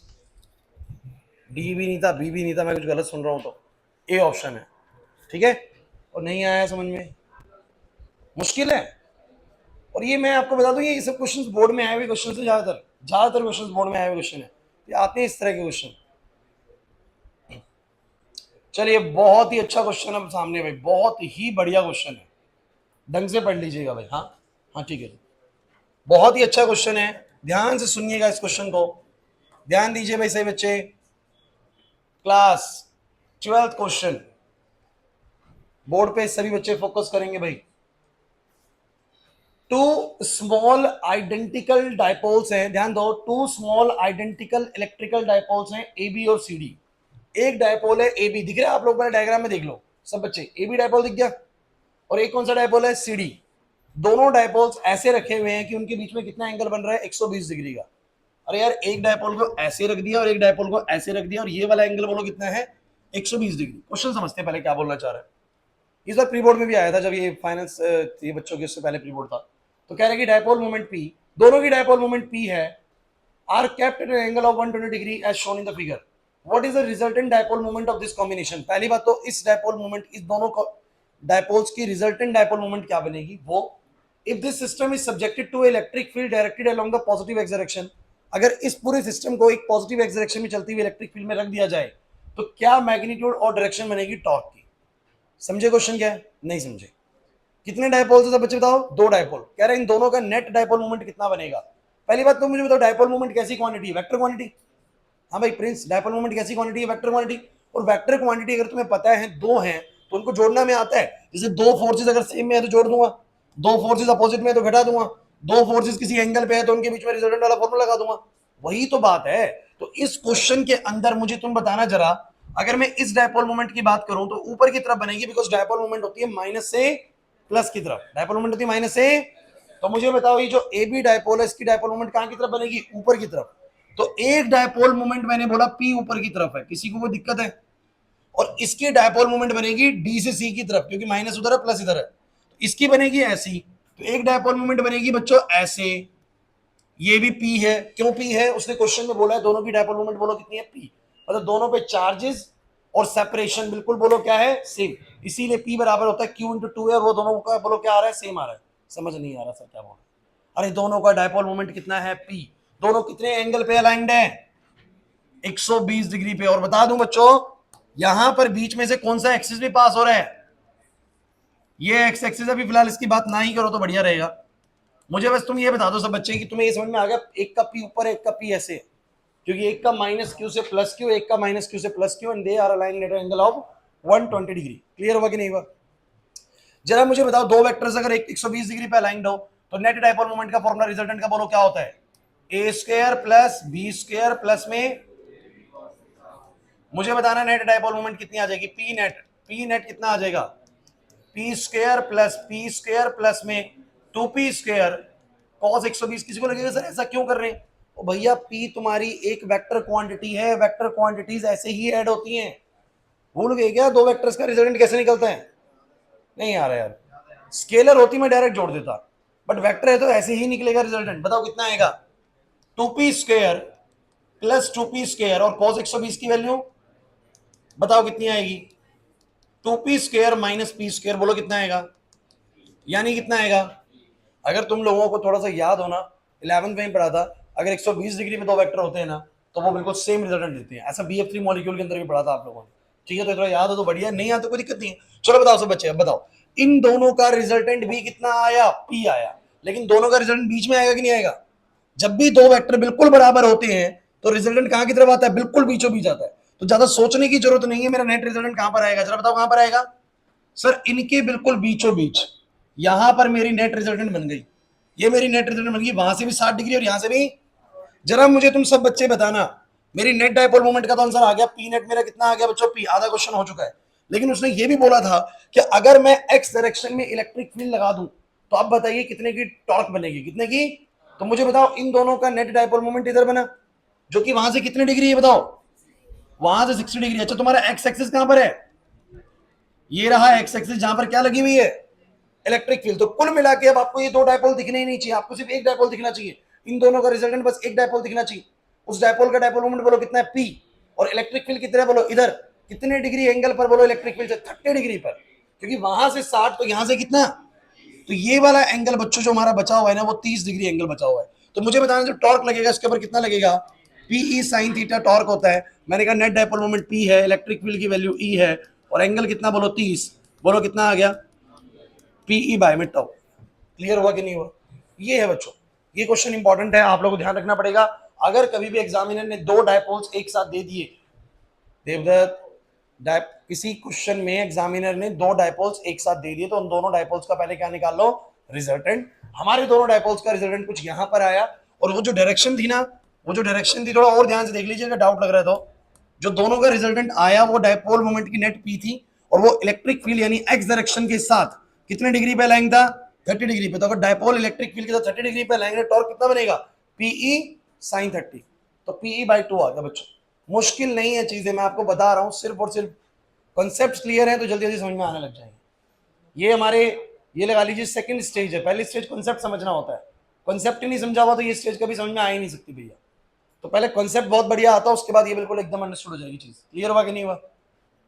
डी भी नहीं था, बी भी नहीं था, मैं कुछ गलत सुन रहा हूँ तो ए ऑप्शन है, ठीक है। और नहीं आया समझ में, मुश्किल है। और ये मैं आपको बता दूं, ये सब क्वेश्चंस बोर्ड में आए हुए क्वेश्चन से, ज्यादातर क्वेश्चंस बोर्ड में आए हुए क्वेश्चन है, ये आते हैं इस तरह के क्वेश्चन। चलिए बहुत ही अच्छा क्वेश्चन है सामने भाई, बहुत ही बढ़िया क्वेश्चन है, ढंग से पढ़ लीजिएगा भाई। हाँ हाँ ठीक है, बहुत ही अच्छा क्वेश्चन है, ध्यान से सुनिएगा इस क्वेश्चन को, ध्यान दीजिए भाई सही बच्चे। क्लास 12th क्वेश्चन, बोर्ड पे सभी बच्चे फोकस करेंगे भाई। टू स्मॉल आइडेंटिकल डायपोल्स हैं, ध्यान दो, two small identical electrical dipoles हैं ए बी और सी डी। एक डायपोल है ए बी, दिख रहा है आप लोग पहले डायग्राम में देख लो सब बच्चे, ए बी डायपोल दिख गया, और एक कौन सा डायपोल है, सी डी। दोनों डायपोल्स ऐसे रखे हुए हैं कि उनके बीच में कितना एंगल बन रहा है, 120 डिग्री का। अरे यार एक डायपोल को ऐसे रख दिया और एक डायपोल को ऐसे रख दिया, और ये वाला एंगल बोलो कितना है, 120 डिग्री। क्वेश्चन समझते हैं पहले क्या बोलना चाह रहा है। इस बार प्री बोर्ड में भी आया था, जब ये फाइनेंस ये बच्चों के, उससे पहले प्री बोर्ड था। तो कह रहे कि डायपोल मोमेंट P, दोनों की डायपोल मोमेंट P है, are kept at an angle of 120 degree as shown in the figure. What is the resultant dipole moment of this combination. पहली बात तो इस डायपोल मोमेंट, इस दोनों डायपोल्स की रिजल्टेंट डायपोल मोमेंट क्या बनेगी वो। If this system is subjected to electric field directed along the positive x direction, अगर इस पूरे सिस्टम को एक पॉजिटिव एक्स डायरेक्शन में चलती हुई इलेक्ट्रिक फील्ड में रख दिया जाए, तो क्या मैग्नीट्यूड और डायरेक्शन बनेगी टॉर्क की। समझे क्वेश्चन क्या है, नहीं समझे। कितने डायपोल्स है सब बच्चे बताओ, 2 डायपोल। कह रहे हैं इन दोनों का नेट डायपोल मोमेंट कितना बनेगा। पहली बात तो मुझे बताओ, डायपोल मोमेंट कैसी क्वांटिटी है, वेक्टर क्वांटिटी। हाँ भाई प्रिंस, डायपोल मोमेंट कैसी क्वांटिटी है, वेक्टर क्वांटिटी। और वेक्टर क्वांटिटी अगर तुम्हें पता है 2 हैं तो उनको जोड़ना में आता है। जैसे 2 फोर्सेज अगर सेम में है तो जोड़ दूंगा, 2 फोर्सेज अपोजिट में है तो घटा दूंगा, 2 फोर्सेज किसी एंगल पे है तो उनके बीच में रिजल्टेंट वाला फॉर्मूला लगा दूंगा। वही तो बात है। तो इस क्वेश्चन के अंदर मुझे तुम बताना जरा, अगर मैं इस डायपोल मोमेंट की बात करूं तो ऊपर की तरफ बनेगी, बिकॉज डायपोल मोमेंट होती है माइनस से प्लस की तरफ, डायपोल मोमेंट होती है माइनस से। तो मुझे बताओ ये जो ए बी डायपोल है, इसकी डायपोल मोमेंट कहां की तरफ बनेगी, ऊपर की तरफ। तो एक डायपोल मोमेंट मैंने बोला पी ऊपर की तरफ है, किसी को कोई दिक्कत है। और इसकी डायपोल मोमेंट बनेगी डी से सी की तरफ, क्योंकि माइनस उधर है प्लस इधर है। तो इसकी बनेगी ऐसी, तो एक डायपोल मोमेंट बनेगी बच्चों ऐसे, ये भी पी है। क्यों पी है, उसने क्वेश्चन में बोला है दोनों की डायपोल मोमेंट बोलो कितनी है, पी। मतलब दोनों पे चार्जेस और सेपरेशन बिल्कुल बोलो क्या है, सेम। इसीलिए पी बराबर होता है क्यू इंटू 2 है, वो दोनों का बोलो क्या आ रहा है, सेम आ रहा है। समझ नहीं आ रहा सर क्या बोल रहा है। अरे दोनों का डायपोल मोमेंट कितना है, पी। दोनों कितने एंगल पे अलाइंड है, 120 डिग्री पे। और बता दूं बच्चों, यहां पर बीच में से कौन सा एक्सिस भी पास हो रहा है, ये एक्स एक्सिस। अभी फिलहाल इसकी बात ना ही करो तो बढ़िया रहेगा। मुझे बस तुम ये बता दो सब बच्चे कि तुम्हें ये समझ में आ गया, एक का पी ऊपर है, एक का पी ऐसे, क्योंकि एक का माइनस क्यू से प्लस क्यू, एक का माइनस क्यू से plus Q, and they are aligned at angle of 120 degree. Clear हुआ कि नहीं हुआ। जरा मुझे बताओ, दो वेक्टर्स अगर 120 डिग्री पे अलाइंड हो तो नेट डायपोल मोमेंट का फॉर्मूला रिजल्टेंट का बोलो क्या होता है? A square plus B square plus में, मुझे बताना नेट डायपोल मोमेंट कितनी आ जाएगी? पी नेट कितना आ जाएगा? पी स्क्वायर प्लस में 2p स्क्वायर कॉस 120। किसी को लगेगा सर ऐसा क्यों कर रहे हैं? ओ भैया, पी तुम्हारी एक वेक्टर क्वांटिटी है, वेक्टर क्वांटिटीज ऐसे ही ऐड होती हैं। भूल गए क्या दो वेक्टर्स का रिजल्टेंट कैसे निकलता है? नहीं आ रहा यार, स्केलर होती मैं डायरेक्ट जोड़ देता, बट वेक्टर है तो ऐसे ही निकलेगा रिजल्टेंट। बताओ कितना आएगा? 2p square plus 2p square और cos 120 की वैल्यू बताओ कितनी आएगी? 2p square minus P square, बोलो कितना आएगा? यानी कितना आएगा? अगर तुम लोगों को थोड़ा सा याद हो ना, 11th में ही पढ़ा था, अगर 120 डिग्री में दो वेक्टर होते हैं ना तो वो बिल्कुल सेम रिजल्टेंट देते हैं। ऐसा BF3 मॉलिक्यूल के अंदर भी पढ़ा था आप लोगों ने, ठीक है? तो थोड़ा याद हो तो बढ़िया, नहीं आता तो कोई दिक्कत नहीं है। चलो बताओ सब बच्चे, अब बताओ इन दोनों का रिजल्टेंट भी कितना आया? P आया। लेकिन दोनों का रिजल्टेंट बीच में आएगा कि नहीं आएगा? जब भी दो वेक्टर बिल्कुल बराबर होते हैं तो रिजल्टेंट कहां की तरफ आता है? बिल्कुल बीचों बीच आता है। तो ज्यादा सोचने की जरूरत नहीं है, मेरा नेट रिजल्टेंट कहां पर आएगा? जरा बताओ कहां पर आएगा? सर इनके बिल्कुल बीचों बीच, यहां पर मेरी नेट रिजल्टेंट बन गई, ये मेरी नेट रिजल्टेंट बन गई, वहां से भी 60 डिग्री और यहां से भी। जरा मुझे तुम सब बच्चे बताना, मेरी नेट डायपोल मोमेंट का तो आंसर आ गया, पी नेट मेरा कितना आ गया बच्चों? पी। आधा क्वेश्चन हो चुका है। लेकिन उसने ये भी बोला था कि अगर मैं एक्स डायरेक्शन में इलेक्ट्रिक फील्ड लगा दूं तो आप बताइए कितने की टॉर्क बनेगी? कितने की? तो मुझे बताओ इन दोनों का नेट डायपोल मोमेंट इधर बना, जो कि वहां से कितने डिग्री है बताओ? वहां से 60 डिग्री। अच्छा तुम्हारा एक्स एक्सिस कहां पर है? ये रहा एक्स एक्सिस, जहां पर क्या लगी हुई है? Electric field. तो कुल मिला के अब आपको ये दो डायपोल दिखने ही नहीं चाहिए, आपको सिर्फ एक डायपोल दिखना चाहिए। इन दोनों का रिजल्टेंट बस एक डायपोल दिखना चाहिए। उस डायपोल का डायपोल मोमेंट बोलो कितना है? पी। और इलेक्ट्रिक फील्ड कितना है बोलो? इधर कितने डिग्री एंगल पर बोलो? इलेक्ट्रिक फील्ड से 30 डिग्री पर, क्योंकि वहां से 60 तो यहां से कितना? तो ये वाला एंगल बच्चों जो हमारा बचा हुआ है ना, वो 30 डिग्री एंगल बचा हुआ है। तो मुझे बताना जो टॉर्क लगेगा इसके ऊपर कितना लगेगा? पीई साइन थीटा टॉर्क होता है। मैंने कहा नेट डायपोल मोमेंट पी है, इलेक्ट्रिक फील्ड की वैल्यू ई है, और एंगल कितना बोलो? 30। बोलो कितना आ गया? पीई बाय में टाउ। क्लियर हुआ कि नहीं हुआ? ये है बच्चों, ये क्वेश्चन इंपॉर्टेंट है, आप लोगों को ध्यान रखना पड़ेगा। अगर कभी भी एग्जामिनर ने दो डायपोल्स एक साथ दे दिए, देवदत्त, किसी क्वेश्चन में एग्जामिनर ने दो डायपोल्स एक साथ दे दिए तो उन दोनों डायपोल्स का पहले क्या निकाल लो? रिजल्टेंट। हमारे दोनों डायपोल्स का रिजल्टेंट कुछ यहां पर आया, और वो जो डायरेक्शन थी ना, वो जो डायरेक्शन थी थोड़ा और ध्यान से देख लीजिए अगर डाउट लग रहा है तो। जो दोनों का रिजल्टेंट आया वो डायपोल मोमेंट की नेट पी थी, और वो इलेक्ट्रिक फील्ड यानी एक्स डायरेक्शन के साथ कितने डिग्री पे लाइन था? 30 डिग्री पे। तो अगर डायपोल इलेक्ट्रिक फील्ड के साथ 30 डिग्री पे लाइन, टॉर्क कितना बनेगा? PE sine 30। तो पीई बाई 2 आ गया बच्चों। मुश्किल नहीं है चीजें, मैं आपको बता रहा हूं, सिर्फ और सिर्फ कॉन्सेप्ट क्लियर है तो जल्दी जल्दी समझ में आने लग जाएंगे। ये हमारे, ये लगा लीजिए सेकंड स्टेज है। पहली स्टेज कॉन्सेप्ट समझना होता है, कॉन्सेप्ट ही नहीं समझा हुआ तो ये स्टेज कभी समझ में आ ही नहीं सकती भैया। तो पहले कॉन्सेप्ट बहुत बढ़िया आता है, उसके बाद ये बिल्कुल एकदम अंडरस्टूड हो जाएगी चीज। क्लियर हुआ कि नहीं हुआ?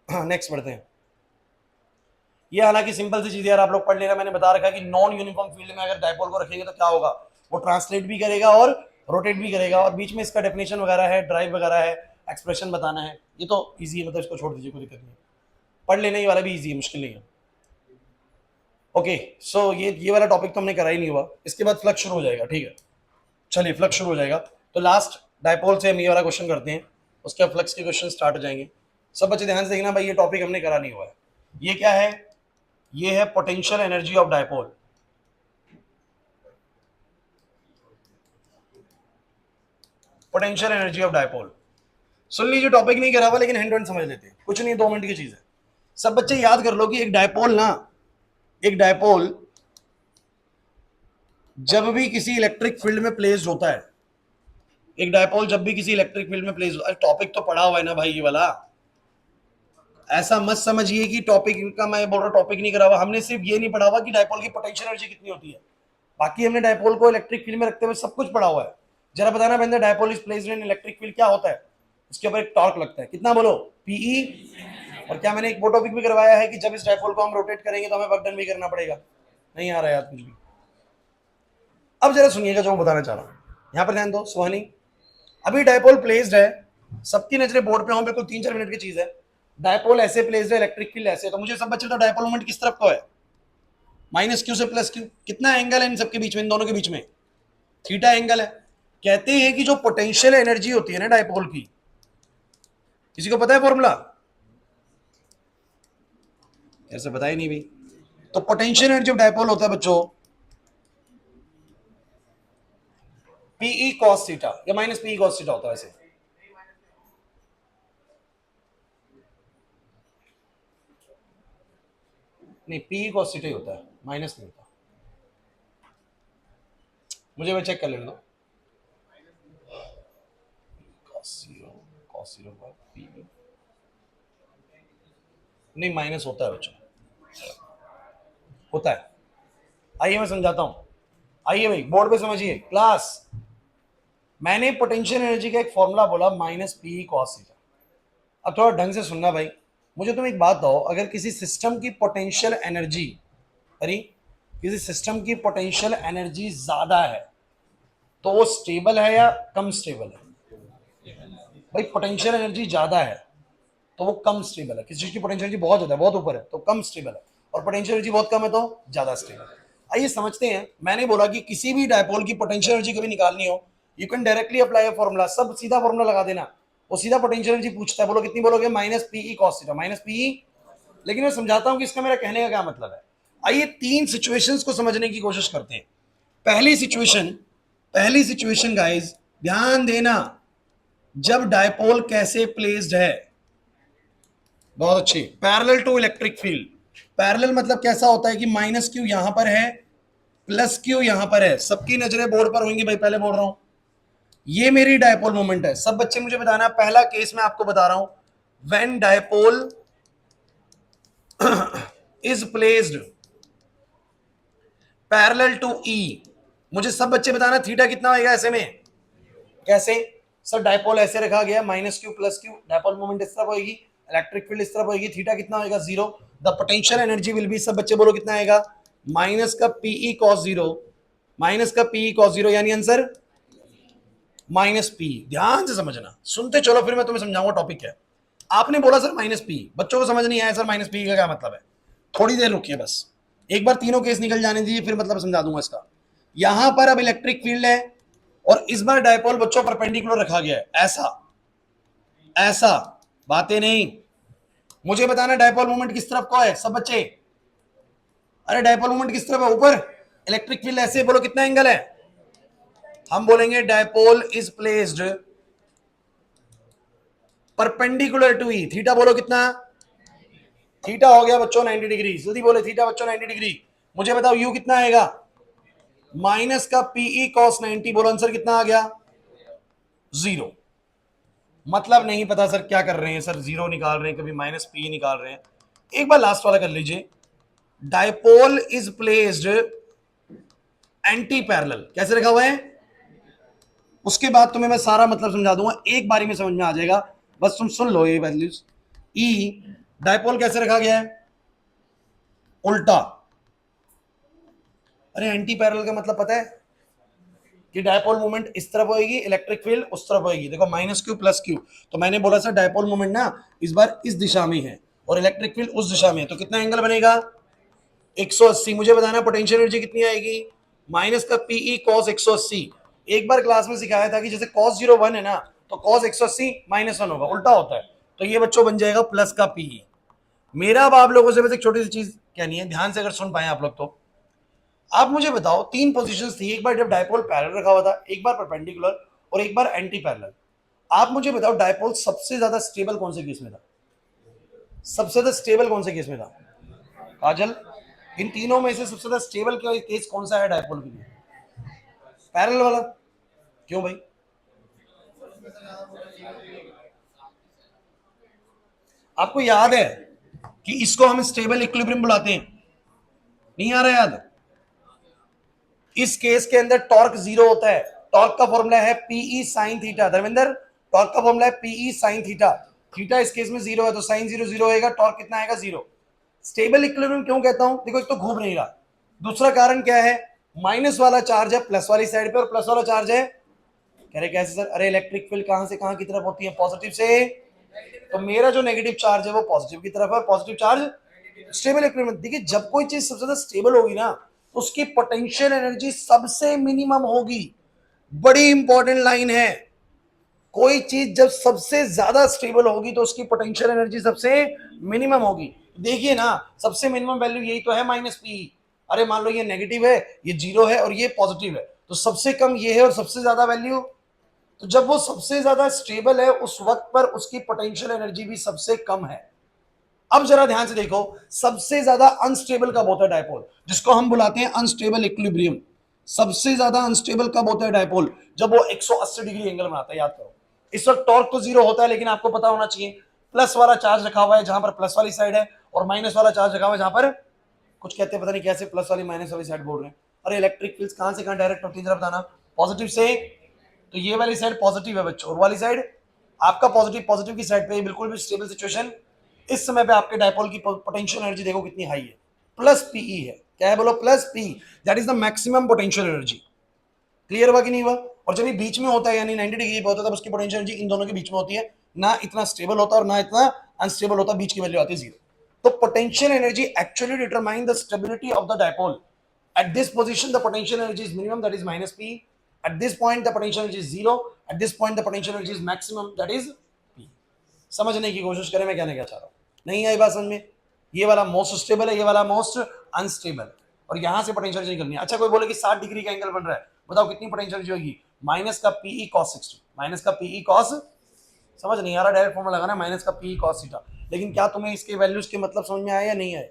नेक्स्ट बढ़ते हैं। ये हालांकि सिंपल सी चीज यार, आप लोग पढ़ लेना। मैंने बता रखा कि नॉन यूनिफॉर्म फील्ड में अगर डायपोल को रखेंगे तो क्या होगा? वो ट्रांसलेट भी करेगा और रोटेट भी करेगा, और बीच में इसका डेफिनेशन वगैरह है, ड्राइव वगैरह है, एक्सप्रेशन बताना है। ये तो ईजी है, मतलब इसको छोड़ दीजिए, कोई दिक्कत नहीं है, पढ़ लेने वाला भी ईजी है, मुश्किल नहीं है। ओके, सो ये वाला टॉपिक तो हमने करा ही नहीं हुआ, इसके बाद फ्लक्स शुरू हो जाएगा। ठीक है, चलिए फ्लक्स शुरू हो जाएगा। तो लास्ट डायपोल से हम ये वाला क्वेश्चन करते हैं, उसके बाद फ्लक्स के क्वेश्चन स्टार्ट हो जाएंगे। सब बच्चे ध्यान से देखना भाई, ये टॉपिक हमने करा नहीं हुआ है। ये क्या है? ये है potential energy of dipole. Potential energy of dipole सुन लीजिए, टॉपिक नहीं करा हुआ लेकिन हैंड समझ लेते हैं, कुछ नहीं, 2 मिनट की चीज है। सब बच्चे याद कर लो कि एक डायपोल ना, एक डायपोल जब भी किसी इलेक्ट्रिक फील्ड में प्लेस्ड होता है, एक डायपोल जब भी किसी इलेक्ट्रिक फील्ड में प्लेस, टॉपिक तो पढ़ा हुआ है ना भाई ये वाला। ऐसा मत समझिए कि टॉपिक का मैं बोल रहा हूँ टॉपिक नहीं करा हुआ, हमने सिर्फ ये नहीं पढ़ा हुआ कि डायपोल की पोटेंशियल एनर्जी कितनी होती है, बाकी हमने डायपोल को इलेक्ट्रिक फील्ड में रखते हुए सब कुछ पढ़ा हुआ है। जरा बताना बंदे, dipole is placed in electric field क्या होता है? उसके ऊपर एक टॉर्क लगता है, कितना बोलो? पीई। और क्या मैंने एक वो टॉपिक भी करवाया है कि जब इस डायपोल को हम रोटेट करेंगे तो हमें वर्क डन भी करना पड़ेगा? नहीं आ रहा है याद कुछ भी। अब जरा सुनिएगा जो मैं बताना चाह रहा हूँ, यहाँ पर ध्यान दो सुहानी। अभी डायपोल प्लेस्ड है, सबकी नजरें बोर्ड पे हों, बिल्कुल 3-4 मिनट की चीज है। डायपोल ऐसे प्लेस्ड है, इलेक्ट्रिक फील्ड ऐसे, तो मुझे सब बच्चे तो डायपोल मोमेंट किस तरफ को है? माइनस क्यू से प्लस क्यू। कितना एंगल है इन सबके बीच में, इन दोनों के बीच में? थीटा एंगल है। कहते हैं कि जो पोटेंशियल एनर्जी होती है ना डायपोल की, किसी को पता है फॉर्मूला? ऐसे पता ही नहीं भाई, तो पोटेंशियल एनर्जी ऑफ डायपोल होता है बच्चों पीई कॉस थीटा या माइनस पीई कॉस थीटा होता है वैसे। नहीं, पीई कॉस थीटा ही होता है, माइनस नहीं होता। मुझे वो चेक कर लेने दो। cos 0 का पीई नहीं, माइनस होता है बच्चों, होता है। आइए मैं समझाता हूं, आइए भाई बोर्ड पे समझिए क्लास। मैंने पोटेंशियल एनर्जी का एक फॉर्मूला बोला माइनस पीई कॉस थीटा। अब थोड़ा ढंग से सुनना भाई, मुझे तुम एक बात बताओ, अगर किसी सिस्टम की पोटेंशियल एनर्जी, अरे किसी सिस्टम की पोटेंशियल एनर्जी ज्यादा है तो वो स्टेबल है या कम स्टेबल है? भाई पोटेंशियल एनर्जी ज्यादा है तो वो कम स्टेबल है। किसी चीज की पोटेंशियल एनर्जी बहुत ज्यादा है, बहुत ऊपर है, तो कम स्टेबल है, और पोटेंशियल एनर्जी बहुत कम है तो ज्यादा स्टेबल है। आइए समझते हैं। मैंने बोला कि किसी भी डायपोल की पोटेंशियल एनर्जी कभी निकालनी हो, you can directly apply a formula, सब सीधा फॉर्मूला लगा देना, वो सीधा पोटेंशियल एनर्जी पूछता है। बोलो कितनी बोलोगे? Minus PE cos theta, minus PE. लेकिन मैं समझाता हूं कि इसका मेरा कहने का क्या मतलब है। आइए तीन सिचुएशंस को समझने की कोशिश करते हैं। पहली सिचुएशन गाइस, ध्यान देना, जब डायपोल कैसे प्लेस्ड है। बहुत अच्छी, parallel to electric field. Parallel मतलब कैसा होता है कि माइनस क्यू यहां पर है, प्लस क्यू यहां पर है, सबकी नजरें बोर्ड पर होंगी भाई, पहले बोल रहा हूं ये मेरी डायपोल मोमेंट है। सब बच्चे मुझे बताना, पहला केस मैं आपको बता रहा हूं, when dipole is placed parallel to E. मुझे सब बच्चे बताना थीटा कितना होगा ऐसे में। कैसे सर? डायपोल ऐसे रखा गया, minus Q plus Q, dipole moment इस तरफ होगी, इलेक्ट्रिक फील्ड इस तरफ होगी, थीटा कितना होगा? Zero. The potential energy will be, सब बच्चे बोलो कितना आएगा? माइनस का पीई कॉस जीरो, माइनस का पीई कॉस जीरो, यानी आंसर माइनस पी। ध्यान से समझना, सुनते चलो फिर मैं तुम्हें समझाऊंगा टॉपिक क्या है। आपने बोला सर माइनस पी, बच्चों को समझ नहीं आया सर माइनस पी का क्या मतलब है। थोड़ी देर रुकिए बस, एक बार तीनों केस निकल जाने दीजिए, फिर मतलब समझा दूंगा इसका। यहां पर अब इलेक्ट्रिक फील्ड है और इस बार डायपोल बच्चों परपेंडिकुलर रखा गया है, ऐसा ऐसा, बातें नहीं। मुझे बताना डायपोल मोमेंट किस तरफ का है सब बच्चे। अरे डायपोल मोमेंट किस तरफ है? ऊपर। इलेक्ट्रिक फील्ड ऐसे, बोलो कितना एंगल है? हम बोलेंगे dipole is placed perpendicular to E. Theta बोलो कितना? थीटा हो गया बच्चों 90 डिग्री। जल्दी बोले थीटा बच्चों 90 डिग्री। मुझे बताओ यू कितना आएगा? माइनस का पीई कॉस 90। बोलो आंसर कितना आ गया? जीरो। मतलब नहीं पता सर क्या कर रहे हैं सर, जीरो निकाल रहे हैं, कभी माइनस पी निकाल रहे हैं। एक बार लास्ट वाला कर लीजिए, dipole is placed anti parallel, कैसे रखा हुआ है? उसके बाद तुम्हें मैं सारा मतलब समझा दूंगा, एक बारी में समझ में आ जाएगा, बस तुम सुन लो ये वैल्यूज। ई डायपोल कैसे रखा गया है? उल्टा। अरे एंटी पैरेलल का मतलब पता है कि डायपोल मोमेंट इस तरफ होगी, इलेक्ट्रिक फील्ड उस तरफ होगी। देखो माइनस क्यू प्लस क्यू, तो मैंने बोला सर डायपोल मोमेंट ना इस बार इस दिशा में है और इलेक्ट्रिक फील्ड उस दिशा में है, तो कितना एंगल बनेगा? 180। मुझे बताना पोटेंशियल एनर्जी कितनी आएगी? माइनस का पीई कॉस 180। एक बार क्लास में सिखाया था कि जैसे कॉस 01 है ना, तो कॉस 180 -1 होगा, उल्टा होता है। तो ये बच्चों बन जाएगा प्लस का पीई। मेरा अब आप लोगों से बस एक छोटी सी चीज कहनी है, ध्यान से अगर सुन पाए आप लोग तो। आप मुझे बताओ, तीन पोजीशंस थी, एक बार जब डायपोल पैरेलल रखा हुआ था, एक बार परपेंडिकुलर और एक बार एंटी पैरेलल। आप मुझे बताओ डायपोल सबसे ज्यादा स्टेबल कौन से केस में था? सबसे ज्यादा स्टेबल कौन से केस में था काजल? इन तीनों में से सबसे ज्यादा स्टेबल केस कौन सा है डायपोल के लिए? पैरेलल वाला। क्यों भाई? आपको याद है कि इसको हम स्टेबल इक्विलिब्रियम बुलाते हैं? नहीं आ रहा याद? इस केस के अंदर टॉर्क जीरो होता है। टॉर्क का फॉर्मूला है PE sine theta. Dharmendra, torque का फॉर्मूला है पीई साइन थीटा। थीटा इस केस में जीरो है तो साइन जीरो जीरो होएगा, टॉर्क कितना आएगा? जीरो। स्टेबल इक्विलिब्रियम क्यों कहता हूं? देखो एक तो घूम नहीं रहा, दूसरा कारण क्या है? माइनस वाला चार्ज है प्लस वाली साइड पे और प्लस वाला चार्ज है, कह रहे कैसे सर? अरे इलेक्ट्रिक फील्ड कहां से कहां की तरफ होती है? पॉजिटिव से। तो मेरा जो नेगेटिव चार्ज है वो पॉजिटिव की तरफ है, पॉजिटिव चार्ज स्टेबल इक्विलिब्रियम। देखिए जब कोई चीज सबसे ज्यादा स्टेबल होगी ना तो उसकी पोटेंशियल एनर्जी सबसे मिनिमम होगी। बड़ी इंपॉर्टेंट लाइन है, कोई चीज जब सबसे ज्यादा स्टेबल होगी तो उसकी पोटेंशियल एनर्जी सबसे मिनिमम होगी। देखिए ना, सबसे मिनिमम वैल्यू यही तो है माइनस पी। अरे मान लो ये नेगेटिव है, ये जीरो है और ये पॉजिटिव है, तो सबसे कम ये है और सबसे ज्यादा वैल्यू। तो जब वो सबसे ज्यादा स्टेबल है उस वक्त पर उसकी पोटेंशियल एनर्जी भी सबसे कम है। अब जरा ध्यान से देखो, सबसे ज्यादा अनस्टेबल कब होता है डायपोल, जिसको हम बुलाते हैं अनस्टेबल इक्विलिब्रियम। सबसे ज्यादा अनस्टेबल कब होता है डायपोल, जब वो 180 डिग्री एंगल बनाता है। याद करो, इस वक्त टॉर्क तो जीरो होता है, लेकिन आपको पता होना चाहिए प्लस वाला चार्ज रखा हुआ है जहां पर प्लस वाली साइड है, और माइनस वाला चार्ज रखा हुआ है जहां पर कुछ कहते हैं, पता नहीं कैसे प्लस वाली माइनस वाली साइड बोल रहे हैं। अरे इलेक्ट्रिक फील्ड कहां से कहां डायरेक्ट होती है, जरा बताना। पॉजिटिव से, तो ये वाली साइड पॉजिटिव है बच्चों, और वाली साइड आपका पॉजिटिव, पॉजिटिव की साइड पे बिल्कुल भी स्टेबल सिचुएशन। इस समय पे आपके डायपोल की पोटेंशियल एनर्जी देखो कितनी हाई है, प्लस पीई है। क्या है बोलो, plus P, that is the maximum potential energy. Clear हुआ कि नहीं हुआ? और जब ये बीच में होता है यानी 90 डिग्री पे होता है, तब उसकी पोटेंशियल एनर्जी इन दोनों के बीच में होती है, ना इतना स्टेबल होता है और ना इतना अनस्टेबल होता, बीच की वैल्यू आती है जीरो। तो potential energy actually determine the stability of the dipole. At this position, the potential energy is minimum, that is minus P. At this point, the potential energy is zero. At this point, the potential energy is maximum, that is P. समझने की कोशिश करें मैं कहने क्या चाह रहा हूं। नहीं आई बात समझ में? ये वाला मोस्ट स्टेबल है, ये वाला मोस्ट अनस्टेबल, और यहां से पोटेंशियल एनर्जी करनी है। अच्छा, कोई बोले कि 60 डिग्री का एंगल बन रहा है, बताओ कितनी पोटेंशियल एनर्जी होगी? माइनस का पीई कॉस 60, माइनस का पीई कॉस, समझ नहीं आ रहा, डायरेक्ट फॉर्मूला लगाना, माइनस का पीई कॉस थीटा। लेकिन क्या तुम्हें इसके वैल्यूज के मतलब समझ में आया या नहीं आया?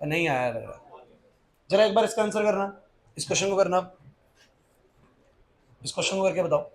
नहीं आया लग रहा। जरा एक बार इसका आंसर करना, इस क्वेश्चन को करना, इस क्वेश्चन को करके बताओ।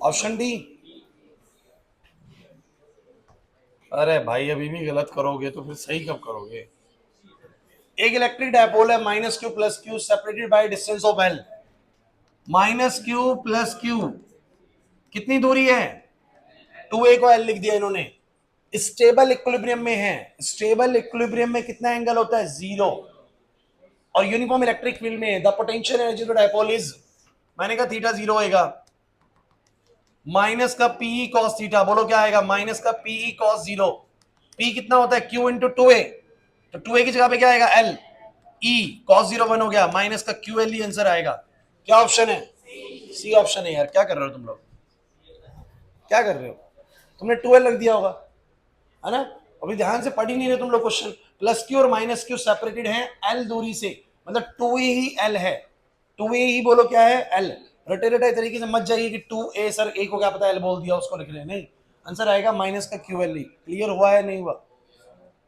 Option D. अरे भाई अभी भी गलत करोगे तो फिर सही कब करोगे? एक इलेक्ट्रिक डायपोल है, minus Q plus Q separated by distance of L. Minus Q plus Q कितनी दूरी है? 2a को एल लिख दिया इन्होंने। स्टेबल इक्विलिब्रियम में है, स्टेबल इक्विलिब्रियम में कितना एंगल होता है? जीरो। और यूनिफॉर्म इलेक्ट्रिक फील्ड में the potential energy of dipole is, मैंने कहा थीटा जीरो होएगा, माइनस का पीई कॉस थीटा। बोलो क्या आएगा? माइनस का पीई कॉस जीरो। पी कितना होता है? क्यू इंटू टू ए, तो टू ए की जगह पे क्या आएगा? L. E cos zero one हो गया, माइनस का क्यू एल ही आंसर आएगा। क्या ऑप्शन है? सी ऑप्शन है। यार क्या कर रहे हो तुम लोग, क्या कर रहे हो? तुमने ट्वेल्व रख दिया होगा, है ना? अभी ध्यान से पढ़ ही नहीं रहे तुम लोग क्वेश्चन। प्लस क्यू और माइनस क्यू सेपरेटेड है एल दूरी से, मतलब टू ए ही एल है। टू ए ही बोलो क्या है? एल। रटे रटे तरीके से मत जाइए कि टू ए, सर ए को क्या पता एल बोल दिया उसको लिख रहे हैं, नहीं। आंसर आएगा माइनस का क्यू एल ही। क्लियर हुआ है नहीं हुआ?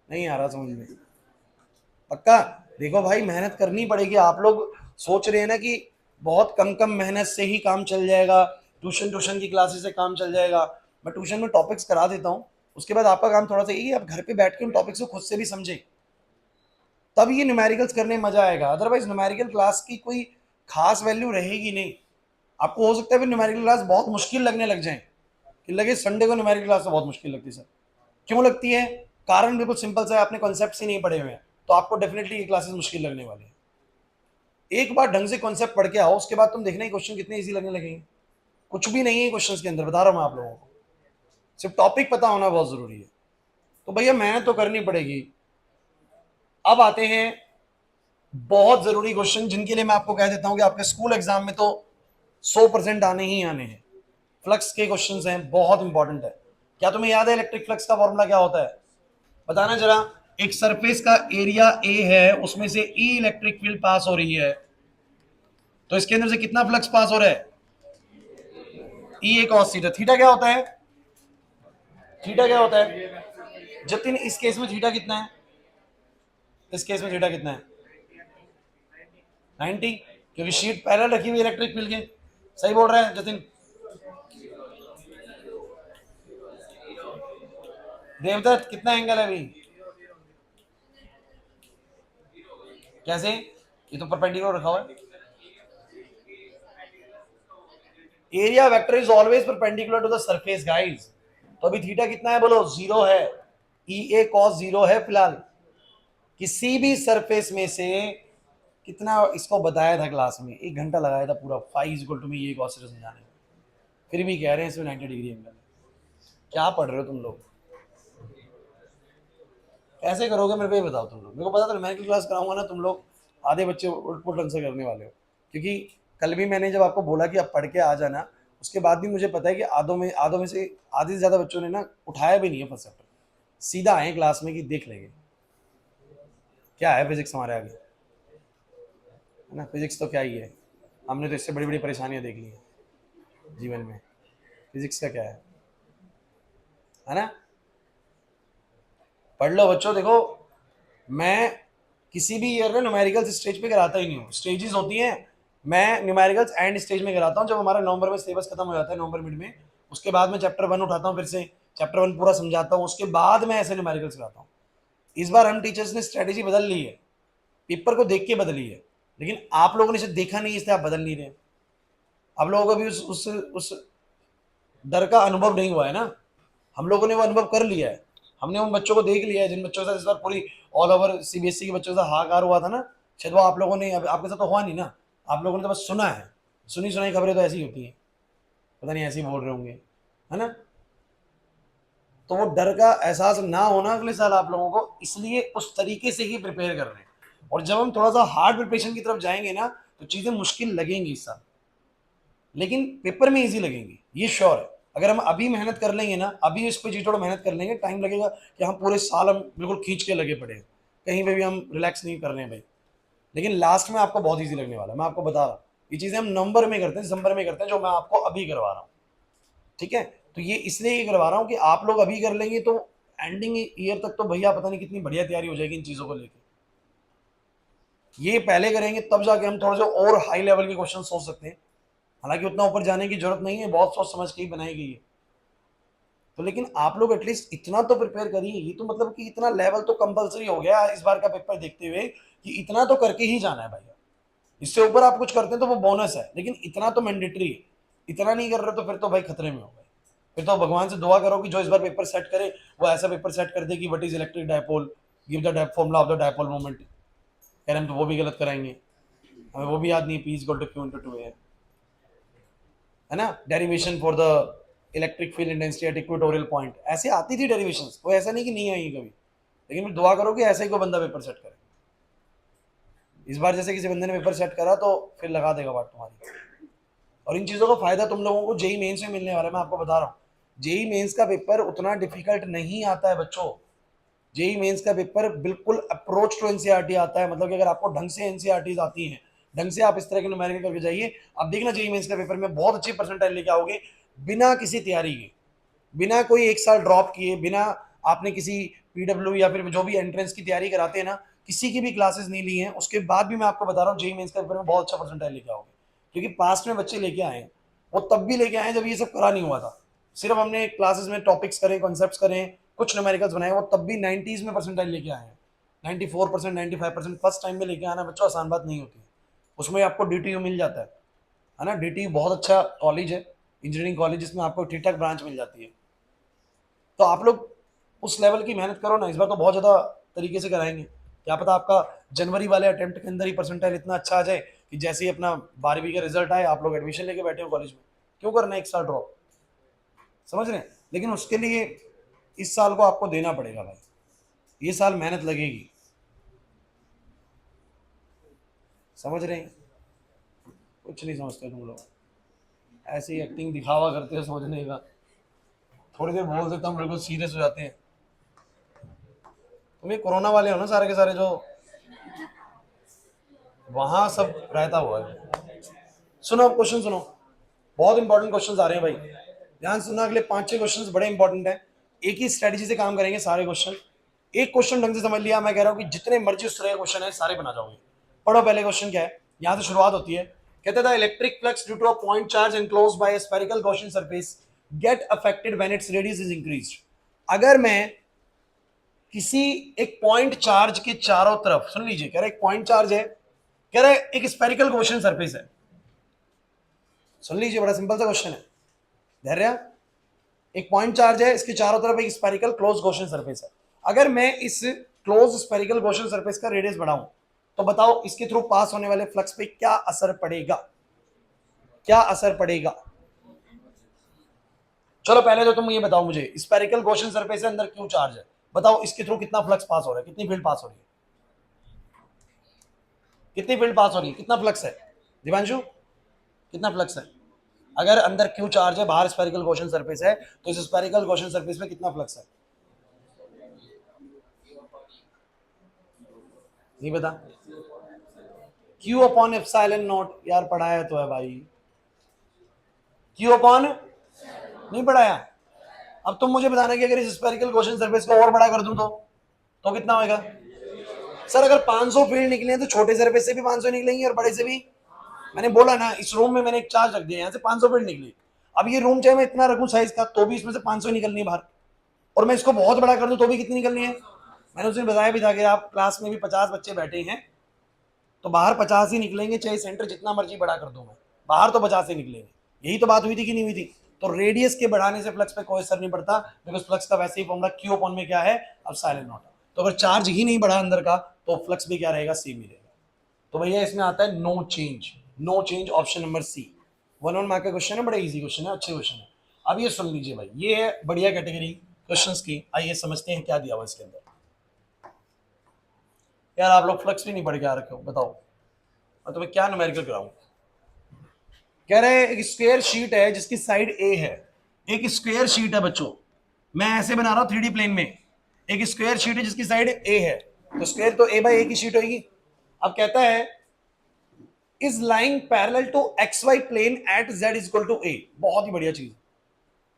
नहीं आ रहा समझ में? पक्का? देखो भाई मेहनत करनी पड़ेगी। आप लोग सोच रहे हैं ना कि बहुत कम कम मेहनत से ही काम चल जाएगा, ट्यूशन ट्यूशन की क्लासेस से काम चल जाएगा। मैं ट्यूशन में टॉपिक्स करा देता हूँ, उसके बाद आपका काम थोड़ा सा ये आप घर पे बैठ के उन टॉपिक्स को खुद से भी समझे, तब ये न्यूमेरिकल्स करने में मजा आएगा। अदरवाइज न्यूमेरिकल क्लास की कोई खास वैल्यू रहेगी नहीं। आपको हो सकता है फिर न्यूमेरिकल क्लास बहुत मुश्किल लगने लग जाए, कि लगे संडे को न्यूमेरिकल क्लास तो बहुत मुश्किल लगती है सर। क्यों लगती है? कारण बिल्कुल सिंपल सा है, आपने कॉन्सेप्ट ही नहीं पढ़े हुए हैं, तो आपको डेफिनेटली ये क्लासेस मुश्किल लगने वाले हैं। एक बार ढंग से कॉन्सेप्ट पढ़ के आओ, उसके बाद तुम देखना ही क्वेश्चन कितने इजी लगने लगेंगे। कुछ भी नहीं है क्वेश्चंस के अंदर, बता रहा हूं मैं आप लोगों को, सिर्फ टॉपिक पता होना बहुत जरूरी है। तो भैया मेहनत तो करनी पड़ेगी। अब आते हैं बहुत जरूरी क्वेश्चन, जिनके लिए मैं आपको कह देता हूं कि आपके स्कूल एग्जाम में तो 100% आने ही आने हैं। फ्लक्स के क्वेश्चंस हैं, बहुत इंपॉर्टेंट है। क्या तुम्हें याद है इलेक्ट्रिक फ्लक्स का फॉर्मूला क्या होता है? बताना जरा। एक सरफेस का एरिया ए है, उसमें से ई इलेक्ट्रिक फील्ड पास हो रही है, तो इसके अंदर से कितना फ्लक्स पास हो रहा है? ई ए कॉस थीटा। थीटा क्या होता है? थीटा क्या होता है जतिन? इस केस में थीटा कितना है? इस केस में थीटा कितना है? 90, क्योंकि शीट पैरेलल रखी हुई इलेक्ट्रिक फील्ड के। सही बोल रहा है जतिन? देवदत्त कितना एंगल है अभी? कैसे? ये तो परपेंडिकुलर रखा हुआ है। Area vector is always perpendicular to the surface guys. तो अभी थीटा कितना है बोलो, 0 है। ई ए कॉस 0 है फिलहाल। किसी भी सरफेस में से कितना इसको बताया था क्लास में, 1 घंटा लगाया था पूरा फाई इज इक्वल टू मी ये कॉस समझाने में, फिर भी कह रहे हैं इसमें 90 डिग्री एंगल है। क्या पढ़ रहे हो तुम लोग, कैसे करोगे मेरे को ये बताओ तुम लोग। मेरे को पता था मैं क्लास कराऊंगा ना, तुम लोग आधे बच्चे उल्ट ढंग से करने वाले हो, क्योंकि कल भी मैंने जब आपको बोला कि आप पढ़ के आ जाना, उसके बाद भी मुझे पता है कि आधों में से आधे से ज़्यादा बच्चों ने ना उठाया भी नहीं है फर्स्ट चैप्टर, सीधा आए क्लास में कि देख लेंगे क्या है फिजिक्स हमारे आगे, है ना। फिजिक्स तो क्या ही है, हमने तो इससे बड़ी बड़ी परेशानियां देख ली हैं जीवन में, फिजिक्स का क्या है ना। पढ़ लो बच्चों। देखो मैं किसी भी ईयर में न्यूमेरिकल्स स्टेज पे कराता ही नहीं हूँ, स्टेजेस होती हैं। मैं न्यूमेरिकल्स एंड स्टेज में कराता हूँ, जब हमारा नवंबर में सिलेबस खत्म हो जाता है, नवंबर मिड में, उसके बाद मैं चैप्टर 1 उठाता हूँ, फिर से चैप्टर 1 पूरा समझाता हूँ, उसके बाद मैं ऐसे न्यूमेरिकल्स कराता हूँ। इस बार हम टीचर्स ने स्ट्रेटेजी बदल ली है, पेपर को देख के बदली है, लेकिन आप लोगों ने इसे देखा नहीं, इसलिए आप बदल नहीं रहे। आप लोगों को भी उस डर का अनुभव नहीं हुआ है ना, हम लोगों ने वो अनुभव कर लिया है। हमने उन बच्चों को देख लिया है जिन बच्चों के साथ इस बार पूरी ऑल ओवर सीबीएसई के बच्चों के साथ हाहाकार हुआ था ना, शायद वो आप लोगों ने, आपके साथ तो हुआ नहीं ना, आप लोगों ने तो बस सुना है। सुनी सुनाई खबरें तो ऐसी होती हैं, पता नहीं ऐसे ही बोल रहे होंगे, है ना। तो वो डर का एहसास ना होना अगले साल आप लोगों को, इसलिए उस तरीके से ही प्रिपेयर कर रहे हैं। और जब हम थोड़ा सा हार्ड प्रिपरेशन की तरफ जाएंगे ना, तो चीजें मुश्किल लगेंगी इस साल, लेकिन पेपर में इजी लगेंगी, ये श्योर है। अगर हम अभी मेहनत कर लेंगे ना, अभी इस पे जी थोड़ा मेहनत कर लेंगे, टाइम लगेगा कि हम पूरे साल हम बिल्कुल खींच के लगे पड़े हैं, कहीं पे भी हम रिलैक्स नहीं कर रहे हैं भाई, लेकिन लास्ट में आपको बहुत ईजी लगने वाला है, मैं आपको बता रहा हूँ। ये चीज़ें हम नवंबर में करते हैं, दिसंबर में करते हैं, जो मैं आपको अभी करवा रहा हूँ, ठीक है। तो ये इसलिए ये करवा रहा हूँ कि आप लोग अभी कर लेंगे तो एंडिंग ईयर तक तो भैया पता नहीं कितनी बढ़िया तैयारी हो जाएगी इन चीज़ों को लेकर। ये पहले करेंगे तब जाके हम थोड़ा सा और हाई लेवल के क्वेश्चन सोच सकते हैं, हालांकि उतना ऊपर जाने की जरूरत नहीं है, बहुत सोच समझ के ही बनाई गई है। तो लेकिन आप लोग एटलीस्ट इतना तो प्रिपेयर करिए, ये तो मतलब कि इतना लेवल तो कंपलसरी हो गया इस बार का पेपर देखते हुए कि इतना तो करके ही जाना है भैया। इससे ऊपर आप कुछ करते हैं तो वो बोनस है, लेकिन इतना तो मैंडेटरी है। इतना नहीं कर रहे तो फिर तो भाई खतरे में हो गए। फिर तो भगवान से दुआ करो कि जो इस बार पेपर सेट करे वो ऐसा पेपर सेट कर दे कि what is electric dipole, give the formula of the dipole moment. कह रहे हम तो वो भी गलत कराएंगे, हमें वो भी याद नहीं, P is equal to Q into 2a, है ना। Derivation for the electric field intensity at equatorial point, ऐसे आती थी डेरिवेशन, वो ऐसा नहीं कि नहीं आई कभी, लेकिन फिर दुआ करो कि ऐसे ही कोई बंदा पेपर सेट करे। इस बार जैसे किसी बंदे ने पेपर सेट करा तो फिर लगा देगा बात तुम्हारी। और इन चीज़ों का फायदा तुम लोगों को जेई मेंस में मिलने वाला है, मैं आपको बता रहा हूँ। जेई मेंस का पेपर उतना डिफिकल्ट नहीं आता है बच्चों, जेई मेंस का पेपर बिल्कुल अप्रोच टू एनसीईआरटी आता है, मतलब कि अगर आपको ढंग से एनसीईआरटी आती हैं, ढंग से आप इस तरह के न्यूमेरिकल करके जाइए, आप देखना जेई मेंस का पेपर में बहुत अच्छी परसेंटाइल लेके आओगे, बिना किसी तैयारी के, बिना कोई एक साल ड्रॉप किए, बिना आपने किसी पीडब्ल्यू या फिर जो भी एंट्रेंस की तैयारी कराते हैं ना, किसी की भी क्लासेस नहीं ली हैं, उसके बाद भी मैं आपको बता रहा हूँ जेई मेंस का पेपर में बहुत अच्छा परसेंटाइल लेके आओगे। क्योंकि पास्ट में बच्चे लेके आए हैं, वो तब भी लेके आए जब ये सब करा नहीं हुआ था, सिर्फ हमने क्लासेस में टॉपिक्स करें, कॉन्सेप्ट्स करें, कुछ न्यूमेरिकल्स बनाए, वो तब भी 90s में परसेंटाइल लेके आए हैं। 94%, 95% फर्स्ट टाइम में लेके आना बच्चों आसान बात नहीं होती है। उसमें आपको डीटीयू मिल जाता है ना। डीटीयू बहुत अच्छा कॉलेज है, इंजीनियरिंग कॉलेज, जिसमें आपको ठीक ठाक ब्रांच मिल जाती है। तो आप लोग उस लेवल की मेहनत करो ना, इस बार तो बहुत ज़्यादा तरीके से कराएंगे। क्या पता आपका जनवरी वाले अटेम्प्ट के अंदर ही परसेंटाइल इतना अच्छा आ जाए कि जैसे ही अपना 12वीं का रिजल्ट आए आप लोग एडमिशन लेके बैठे हो कॉलेज में। क्यों करना एक साल ड्रॉप, समझ रहे हैं। लेकिन उसके लिए इस साल को आपको देना पड़ेगा भाई, ये साल मेहनत लगेगी, समझ रहे हैं। कुछ नहीं समझते तुम लोग, ऐसे ही एक्टिंग दिखावा करते हो समझने का, थोड़ी देर बोल देता हम बिल्कुल सीरियस हो जाते हैं। तुम ये कोरोना वाले हो ना सारे के सारे, जो वहां सब रहता हुआ है। सुनो अब क्वेश्चन सुनो, बहुत इंपॉर्टेंट क्वेश्चन आ रहे हैं भाई, ध्यान सुनना। अगले 5-6 क्वेश्चन बड़े इंपॉर्टेंट है, एक ही स्ट्रेटेजी से काम करेंगे सारे क्वेश्चन। एक क्वेश्चन ढंग से समझ लिया, मैं कह रहा हूँ कि जितने मर्जी उस तरह के क्वेश्चन है सारे बना जाओगे। पढ़ो पहले क्वेश्चन क्या है, यहाँ से शुरुआत होती है। कहते था electric flux due to a point charge enclosed by a spherical Gaussian surface get affected when its radius is increased. अगर मैं किसी एक पॉइंट चार्ज के चारों तरफ, सुन लीजिए, कह रहा है एक पॉइंट चार्ज है, कह रहा है एक स्फेरिकल गॉसियन सरफेस है, सुन लीजिए, बड़ा सिंपल सा क्वेश्चन है, धैर्य। एक पॉइंट चार्ज है, इसके चारों तरफ एक स्फेरिकल क्लोज गॉसियन सरफेस है। अगर मैं इस क्लोज स्फेरिकल गॉसियन सरफेस का रेडियस बढ़ाऊं तो बताओ इसके थ्रू पास होने वाले फ्लक्स पे क्या असर पड़ेगा, क्या असर पड़ेगा? चलो पहले तो तुम ये बताओ मुझे, स्फेरिकल गॉसियन सरफेस के अंदर क्यों चार्ज है, बताओ इसके थ्रू कितना फ्लक्स पास हो रहा है, कितनी फील्ड पास हो रही है, कितनी फील्ड पास हो रही है, कितना फ्लक्स है दिवांशु, कितना फ्लक्स है? अगर अंदर क्यू चार्ज है, बाहर स्फेरिकल गॉसियन सरफेस है, तो इस स्फेरिकल गॉसियन सरफेस में कितना फ्लक्स है? नहीं पता? क्यू अपॉन एप्सिलॉन नॉट, यार पढ़ाया तो है भाई, क्यू अपॉन, नहीं पढ़ाया? अब तुम मुझे बताना कि अगर इस स्फेरिकल गॉसियन सरफेस को और बड़ा कर दूं तो कितना होगा? सर अगर 500 फील्ड निकले तो छोटे सरफेस से भी 500 निकलेंगे और बड़े से भी। मैंने बोला ना, इस रूम में मैंने एक चार्ज रख दिया, यहाँ से 500 फील्ड निकली। अब ये रूम चाहे मैं इतना रखूं साइज का तो भी इसमें से 500 निकलनी है बाहर, और मैं इसको बहुत बड़ा कर दूं तो भी कितनी निकलनी है? मैंने उसने बताया भी था कि आप क्लास में भी 50 बच्चे बैठे हैं तो बाहर 50 ही निकलेंगे, चाहे सेंटर जितना मर्जी बड़ा कर दूं मैं, बाहर तो 50 ही निकलेंगे। यही तो बात हुई थी कि नहीं हुई थी? तो रेडियस के बढ़ाने से फ्लक्स पे कोई असर नहीं पड़ता, बिकॉज फ्लक्स का वैसे ही फॉर्मूला क्यू अपॉन में क्या है, एप्सिलॉन नॉट। तो अगर चार्ज ही नहीं बढ़ा अंदर का तो फ्लक्स भी क्या रहेगा, सेम ही रहेगा। तो भैया इसमें आता है no change, no change, option number C. 1 mark का क्वेश्चन है, बड़ा इजी क्वेश्चन है, अच्छे क्वेश्चन है। अब ये सुन लीजिए भाई, ये है बढ़िया कैटेगरी क्वेश्चंस की। आइए समझते हैं क्या दिया हुआ इसके अंदर। यार आप लोग फ्लक्स भी नहीं पढ़ के आ रखे हो, बताओ मैं तुम्हें क्या न्यूमेरिकल कराऊं? कह रहे हैं एक स्क्वायर शीट है जिसकी साइड ए है, एक स्क्वायर शीट है बच्चों, मैं ऐसे बना रहा हूं 3D प्लेन में, एक स्क्वायर शीट है जिसकी साइड ए है, तो स्क्वायर तो ए बाई ए की शीट होगी। अब कहता है is lying parallel to X Y plane at Z is equal to A. बहुत ही बढ़िया चीज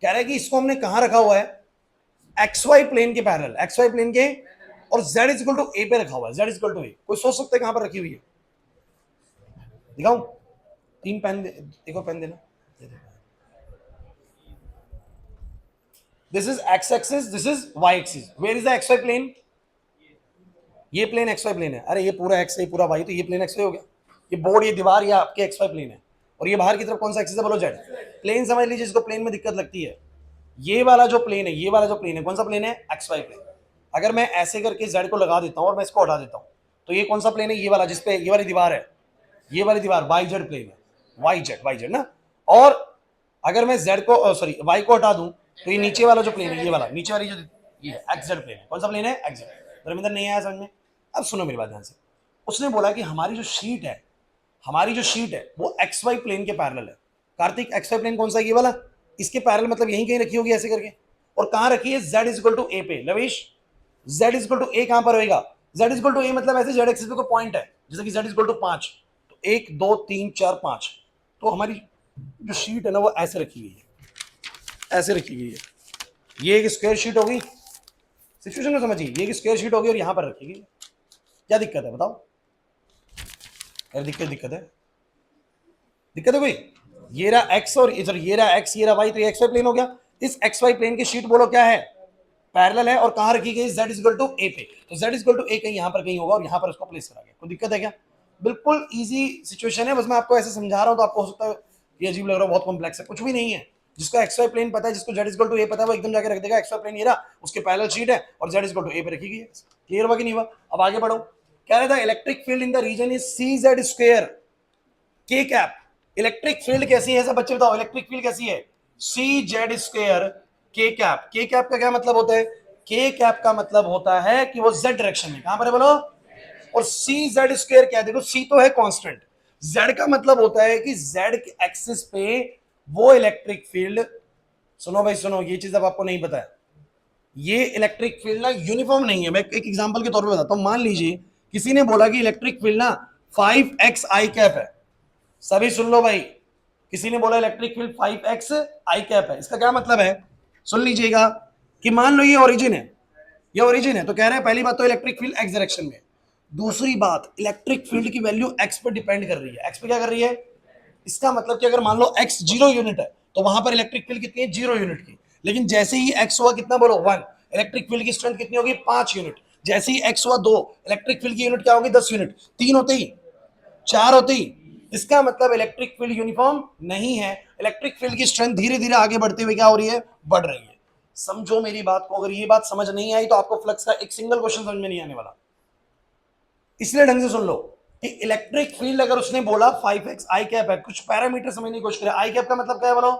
कह रहा है कि इसको हमने कहां रखा हुआ है, एक्स वाई प्लेन के पैरेलल, एक्स वाई प्लेन के, और Z is equal to A पे रखा हुआ है, जेड इज इक्वल टू ए। कोई सोच सकता है कहां पर रखी हुई है? दिखाऊं? 3 पेन देखो, पेन देना। This is X axis, this is Y axis. Where is the X Y plane? ये प्लेन एक्स वाई प्लेन है। अरे ये पूरा एक्स, ये पूरा वाई, तो ये प्लेन एक्स वाई हो गया। ये बोर्ड, ये दीवार, ये आपके एक्स वाई प्लेन है, और ये बाहर की तरफ कौन सा एक्सिस है, बोलो जेड। प्लेन समझ लीजिए, जिसको प्लेन में दिक्कत लगती है, ये वाला जो प्लेन है, ये वाला जो प्लेन है, कौन सा प्लेन है, एक्स वाई प्लेन। अगर मैं ऐसे करके जेड को लगा देता हूं और मैं इसको हटा देता हूं तो ये कौन सा प्लेन है, ये वाला जिसपे ये वाली दीवार है, ये वाली दीवार वाई जेड प्लेन है, वाई जेड ना। और अगर मैं जेड को, सॉरी वाई को हटा दूं तो ये नीचे वाला जो प्लेन है, ये वाला नीचे वाली जो ये एक्स जेड प्लेन है, कौन सा प्लेन है, एक्स जेड। धर्मेंद्र नहीं आया समझ में? अब सुनो मेरी बात ध्यान से। उसने बोला कि हमारी जो शीट है, हमारी जो शीट है वो एक्स वाई प्लेन के पैरेलल है। कार्तिक एक्स वाई प्लेन कौन सा है, ये वाला, इसके पैरेलल मतलब यहीं कहीं रखी होगी ऐसे करके, और कहां रखी है, Z is equal to A पे। लवेश जेड इज इक्वल टू ए कहां पर होएगा, जेड इज इक्वल टू ए मतलब ऐसे जेड एक्सिस पे कोई पॉइंट है, जैसे कि जेड इज इक्वल टू 5, तो 1 2 3 4 5। तो हमारी जो शीट है ना वो ऐसे रखी गई है, ऐसे रखी गई है। ये एक स्क्वायर शीट होगी, सिचुएशन को समझिए, ये एक स्क्वायर शीट होगी और यहां पर रखी गई। क्या दिक्कत है बताओ यार? दिक्कत है, दिक्कत है कोई? ये रहा एक्स और इधर ये रहा एक्स, ये रहा वाई, तो ये एक्स वाई प्लेन हो गया। इस एक्स वाई प्लेन की शीट बोलो क्या है, पैरेलल है, और कहां रखी गई, z is equal to A पे। तो z इज इक्वल टू ए कहीं यहां पर कहीं होगा और यहां पर उसको प्लेस करा गया। कोई दिक्कत है क्या? बिल्कुल इजी सिचुएशन है, बस मैं आपको ऐसे समझा रहा हूं तो आपको हो सकता है ये अजीब लग रहा है, बहुत कॉम्प्लेक्स है, कुछ भी नहीं है। जिसको एक्स वाई प्लेन पता है, जिसको z इज इक्वल टू ए पता है, वो एकदम जाके रख देगा एक्स वाई प्लेन ये रहा, उसके पैरेलल शीट है और z is equal to A पे रखी गई है। क्लियर हुआ कि नहीं हुआ? अब आगे बढ़ो। कह रहा था electric field in the region is C Z square K cap. Electric field कैसी है सब बच्चे बताओ, इलेक्ट्रिक फील्ड कैसी है, C Z square K cap. K cap का क्या मतलब होता है, के कैप का मतलब होता है कि वो जेड डायरेक्शन में, कहां पर है बोलो, और सी जेड स्क्वायर क्या है, देखो सी तो है कांस्टेंट, जेड का मतलब होता है कि जेड के एक्सिस पे वो इलेक्ट्रिक फील्ड, सुनो भाई सुनो, ये चीज अब आपको नहीं पता है, ये इलेक्ट्रिक फील्ड ना यूनिफॉर्म नहीं है। मैं एक एग्जांपल के तौर पे बताता हूं। मान लीजिए किसी ने बोला कि इलेक्ट्रिक फील्ड ना 5x आई कैप है, सभी सुन लो भाई, किसी ने बोला इलेक्ट्रिक फील्ड 5x आई कैप है, इसका क्या मतलब है, सुन लीजिएगा, कि मान लो ये ओरिजिन है, ये ओरिजिन है, तो कह रहे हैं पहली बात तो इलेक्ट्रिक फील्ड एक्स डायरेक्शन में, दूसरी बात इलेक्ट्रिक फील्ड की वैल्यू एक्स पर डिपेंड कर रही है। एक्स पे क्या कर रही है, इसका मतलब कि अगर मान लो एक्स 0 यूनिट है तो वहां पर इलेक्ट्रिक फील्ड कितनी है, 0 यूनिट की। लेकिन जैसे ही एक्स हुआ कितना बोलो 1, इलेक्ट्रिक फील्ड की स्ट्रेंथ कितनी होगी, 5 यूनिट। जैसे ही एक्स हुआ 2, इलेक्ट्रिक फील्ड की यूनिट क्या होगी, 10 यूनिट। 3 होते ही, 4 होते ही, इसका मतलब इलेक्ट्रिक फील्ड यूनिफॉर्म नहीं है। इलेक्ट्रिक फील्ड की स्ट्रेंथ धीरे धीरे आगे बढ़ते हुए क्या हो रही है, बढ़ रही है। समझो मेरी बात को, अगर ये बात समझ नहीं आई तो आपको फ्लक्स का एक सिंगल क्वेश्चन समझ में नहीं आने वाला। इसलिए ढंग से सुन लो कि इलेक्ट्रिक फील्ड अगर उसने बोला 5x आई कैप है, कुछ पैरामीटर समझने की कोशिश करें। आई कैप का मतलब क्या है बोलो,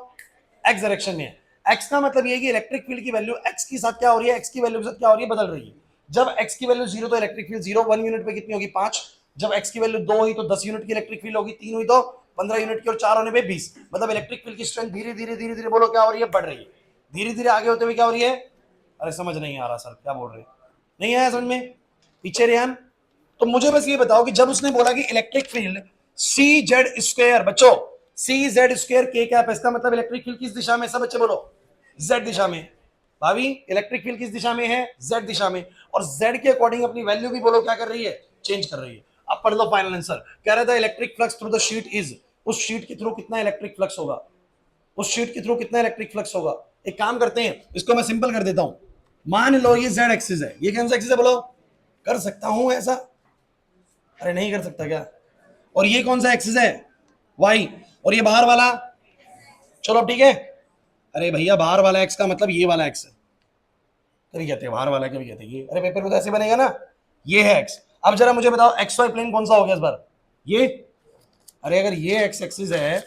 एक्स डायरेक्शन में है। एक्स का मतलब ये है कि इलेक्ट्रिक फील्ड की वैल्यू एक्स के साथ क्या हो रही है, एक्स की वैल्यू के साथ क्या हो रही है, बदल रही है। जब एक्स की वैल्यू 0 तो इलेक्ट्रिक फील्ड 0, 1 यूनिट पे कितनी होगी 5। जब एक्स की वैल्यू 2 हुई तो 10 यूनिट की इलेक्ट्रिक फील्ड होगी, 3 हुई तो 15 यूनिट की, और 4 होने पे 20। मतलब इलेक्ट्रिक फील्ड की स्ट्रेंथ धीरे धीरे धीरे धीरे बोलो क्या हो रही है, बढ़ रही है। धीरे धीरे आगे होते हुए क्या हो रही है, अरे समझ नहीं आ रहा सर क्या बोल रहे, नहीं आया समझ में, पीछे रेहान। तो मुझे बस ये बताओ कि जब उसने बोला कि इलेक्ट्रिक फील्ड सी जेड स्क्वायर, बच्चों सी जेड स्क्वायर के कैप, इसका मतलब इलेक्ट्रिक फील्ड किस दिशा में, सब बच्चे बोलो जेड दिशा में। भाभी इलेक्ट्रिक फील्ड किस दिशा में है, जेड दिशा में। और जेड के अकॉर्डिंग अपनी वैल्यू भी बोलो क्या कर रही है, चेंज कर रही है। अब पढ़ लो फाइनल आंसर। कह रहा था electric flux through the sheet is, उस शीट के थ्रू कितना इलेक्ट्रिक फ्लक्स होगा, उस शीट के थ्रू कितना इलेक्ट्रिक फ्लक्स होगा। एक काम करते हैं, इसको मैं सिंपल कर देता हूं। मान लो ये जेड एक्सिस है, ये कौन सा एक्सिस है बोलो, कर सकता हूं ऐसा, अरे नहीं कर सकता क्या। और ये कौन सा एक्सिस है, वाई। और ये बाहर वाला, चलो ठीक है। अरे भैया बाहर वाला एक्स का मतलब ये वाला एक्स है, कभी कहते हैं बाहर वाला, कभी कहते हैं ये, अरे पेपर में तो ऐसे बनेगा ना, ये है एक्स। अब जरा मुझे बताओ एक्स वाई प्लेन कौन सा हो गया इस बार, ये। अरे अगर ये एक्स एक्सिस है